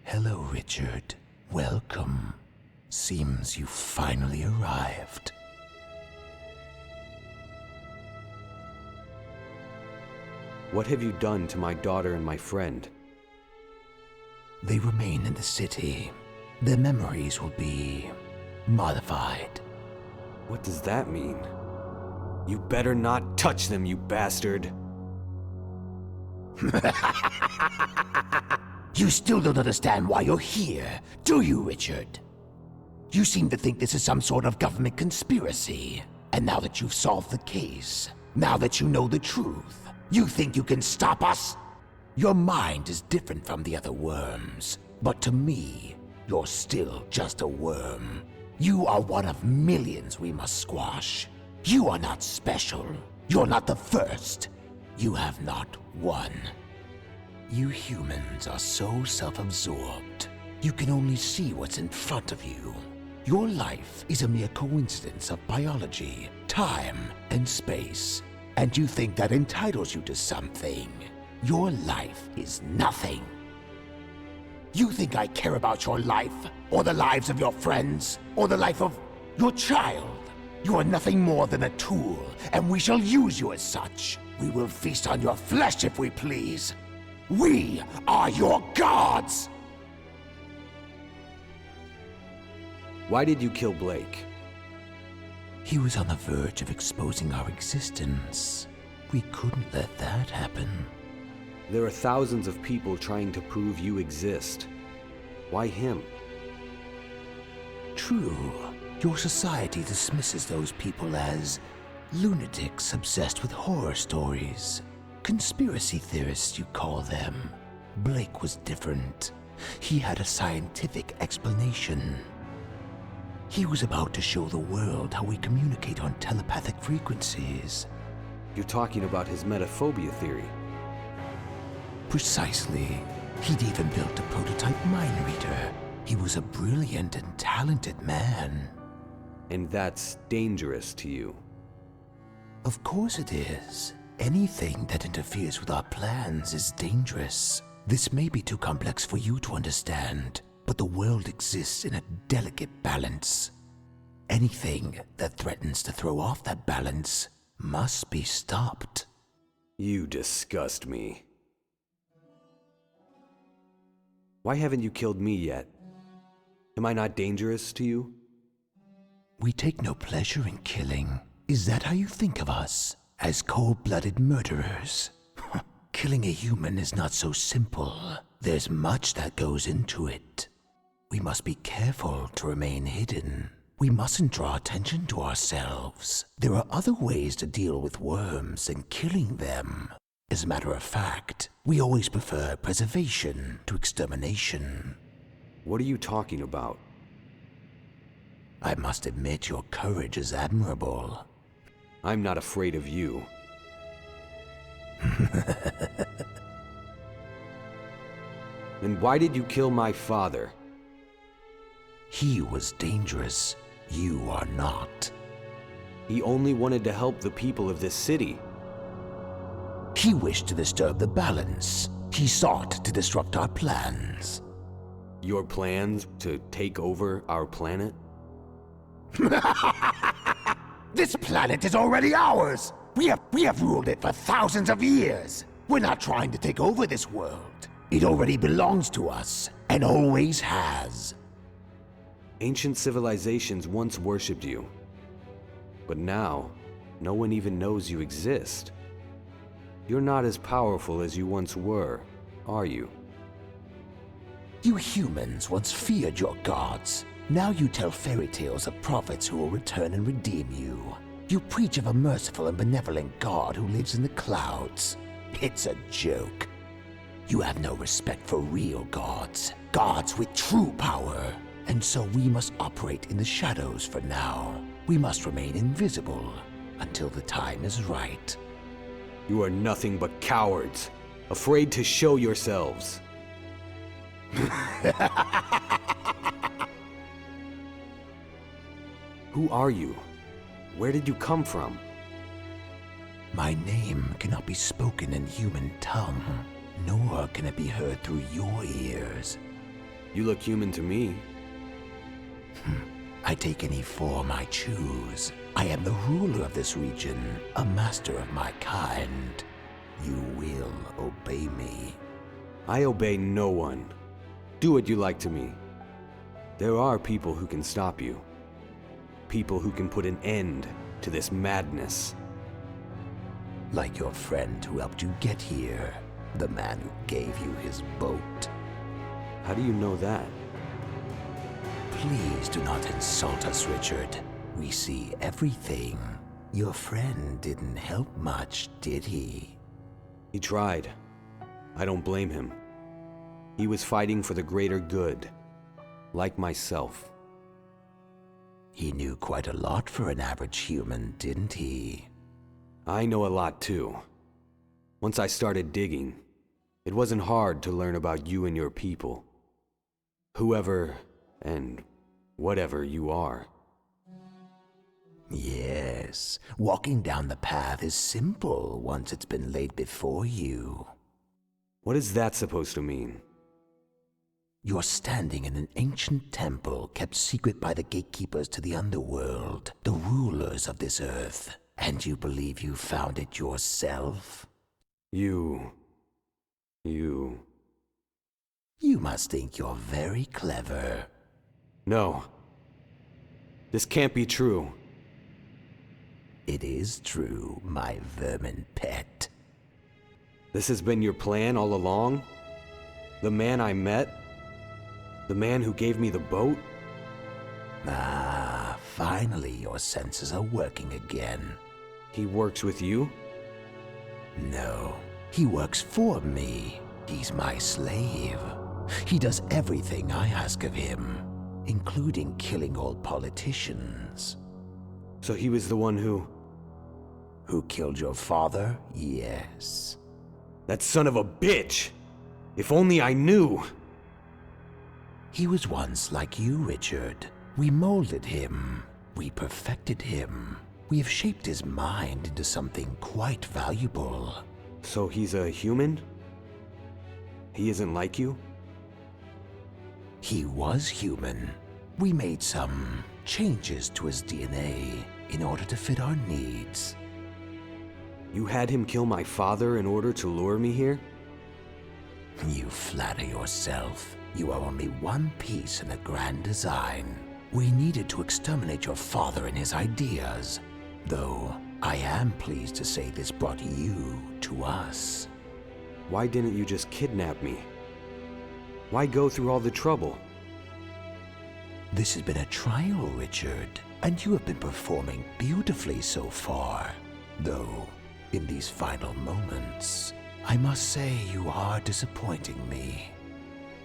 Hello, Richard. Welcome. Seems you finally arrived. What have you done to my daughter and my friend? They remain in the city. Their memories will be modified. What does that mean? You better not touch them, you bastard! You still don't understand why you're here, do you, Richard? You seem to think this is some sort of government conspiracy. And now that you've solved the case, now that you know the truth, you think you can stop us? Your mind is different from the other worms. But to me, you're still just a worm. You are one of millions we must squash. You are not special. You're not the first. You have not won. You humans are so self-absorbed. You can only see what's in front of you. Your life is a mere coincidence of biology, time, and space. And you think that entitles you to something. Your life is nothing. You think I care about your life, or the lives of your friends, or the life of your child? You are nothing more than a tool, and we shall use you as such. We will feast on your flesh if we please. We are your gods! Why did you kill Blake? He was on the verge of exposing our existence. We couldn't let that happen. There are thousands of people trying to prove you exist. Why him? True. Your society dismisses those people as lunatics obsessed with horror stories. Conspiracy theorists, you call them. Blake was different. He had a scientific explanation. He was about to show the world how we communicate on telepathic frequencies. You're talking about his metaphobia theory. Precisely. He'd even built a prototype mind reader. He was a brilliant and talented man. And that's dangerous to you. Of course it is. Anything that interferes with our plans is dangerous. This may be too complex for you to understand, but the world exists in a delicate balance. Anything that threatens to throw off that balance must be stopped. You disgust me. Why haven't you killed me yet? Am I not dangerous to you? We take no pleasure in killing. Is that how you think of us? As cold-blooded murderers? Killing a human is not so simple. There's much that goes into it. We must be careful to remain hidden. We mustn't draw attention to ourselves. There are other ways to deal with worms than killing them. As a matter of fact, we always prefer preservation to extermination. What are you talking about? I must admit your courage is admirable. I'm not afraid of you. Then why did you kill my father? He was dangerous. You are not. He only wanted to help the people of this city. He wished to disturb the balance. He sought to disrupt our plans. Your plans to take over our planet? This planet is already ours! We have ruled it for thousands of years! We're not trying to take over this world. It already belongs to us, and always has. Ancient civilizations once worshipped you. But now, no one even knows you exist. You're not as powerful as you once were, are you? You humans once feared your gods. Now you tell fairy tales of prophets who will return and redeem you. You preach of a merciful and benevolent God who lives in the clouds. It's a joke. You have no respect for real gods, gods with true power. And so we must operate in the shadows for now. We must remain invisible until the time is right. You are nothing but cowards, afraid to show yourselves. Who are you? Where did you come from? My name cannot be spoken in human tongue, nor can it be heard through your ears. You look human to me. I take any form I choose. I am the ruler of this region, a master of my kind. You will obey me. I obey no one. Do what you like to me. There are people who can stop you. People who can put an end to this madness. Like your friend who helped you get here. The man who gave you his boat. How do you know that? Please do not insult us, Richard. We see everything. Your friend didn't help much, did he? He tried. I don't blame him. He was fighting for the greater good, like myself. He knew quite a lot for an average human, didn't he? I know a lot too. Once I started digging, it wasn't hard to learn about you and your people. Whoever and whatever you are. Yes, walking down the path is simple once it's been laid before you. What is that supposed to mean? You're standing in an ancient temple kept secret by the gatekeepers to the underworld, the rulers of this earth, and you believe you found it yourself? You must think you're very clever. No. This can't be true. It is true, my vermin pet. This has been your plan all along? The man I met? The man who gave me the boat? Ah, finally your senses are working again. He works with you? No, he works for me. He's my slave. He does everything I ask of him, including killing all politicians. So he was the one who killed your father? Yes. That son of a bitch! If only I knew! He was once like you, Richard. We molded him. We perfected him. We have shaped his mind into something quite valuable. So he's a human? He isn't like you? He was human. We made some changes to his DNA in order to fit our needs. You had him kill my father in order to lure me here? You flatter yourself. You are only one piece in a grand design. We needed to exterminate your father and his ideas, though I am pleased to say this brought you to us. Why didn't you just kidnap me? Why go through all the trouble? This has been a trial, Richard, and you have been performing beautifully so far. Though, in these final moments, I must say you are disappointing me.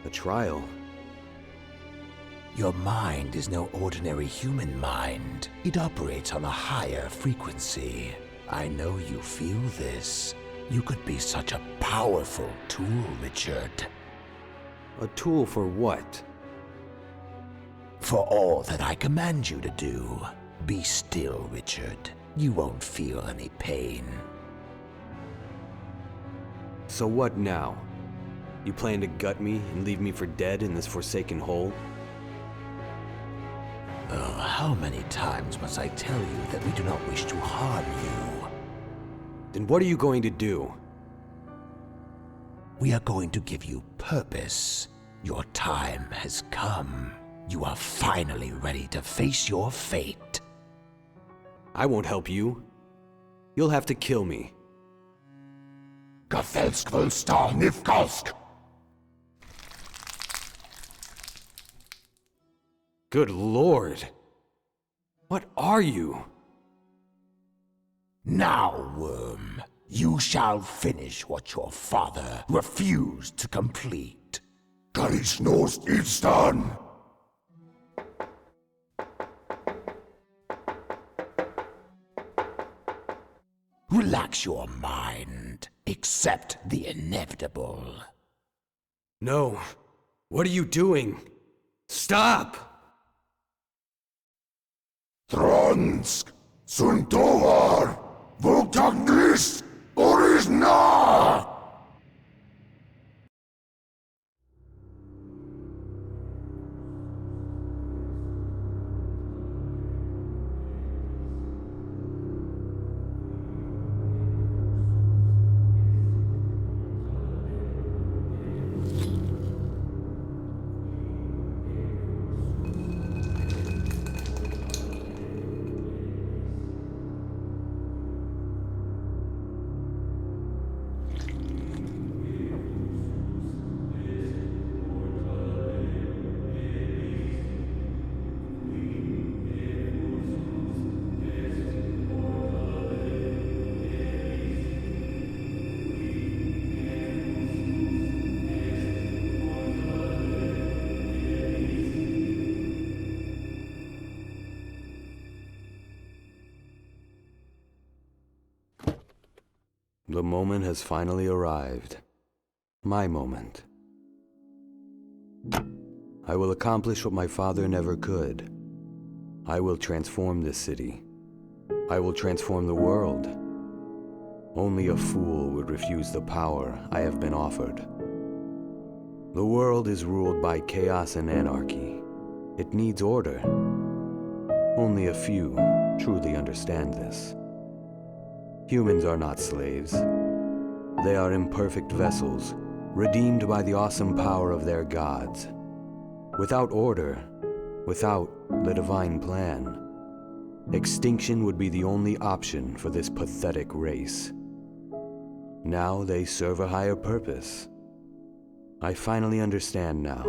A trial? Your mind is no ordinary human mind. It operates on a higher frequency. I know you feel this. You could be such a powerful tool, Richard. A tool for what? For all that I command you to do. Be still, Richard. You won't feel any pain. So what now? You plan to gut me and leave me for dead in this forsaken hole? Oh, how many times must I tell you that we do not wish to harm you? Then what are you going to do? We are going to give you purpose. Your time has come. You are finally ready to face your fate. I won't help you. You'll have to kill me. Good Lord! What are you? Now, worm, you shall finish what your father refused to complete. Relax your mind. Accept the inevitable. No. What are you doing? Stop! Tronsk, Suntovar, Vogtagnis, Orisna! The moment has finally arrived. My moment. I will accomplish what my father never could. I will transform this city. I will transform the world. Only a fool would refuse the power I have been offered. The world is ruled by chaos and anarchy. It needs order. Only a few truly understand this. Humans are not slaves. They are imperfect vessels, redeemed by the awesome power of their gods. Without order, without the divine plan, extinction would be the only option for this pathetic race. Now they serve a higher purpose. I finally understand now.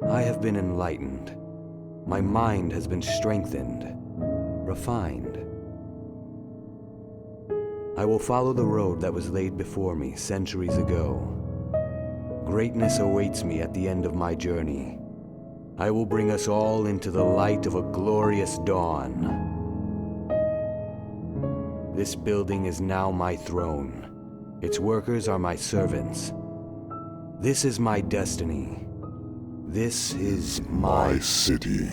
I have been enlightened. My mind has been strengthened, refined. I will follow the road that was laid before me centuries ago. Greatness awaits me at the end of my journey. I will bring us all into the light of a glorious dawn. This building is now my throne. Its workers are my servants. This is my destiny. This is my city.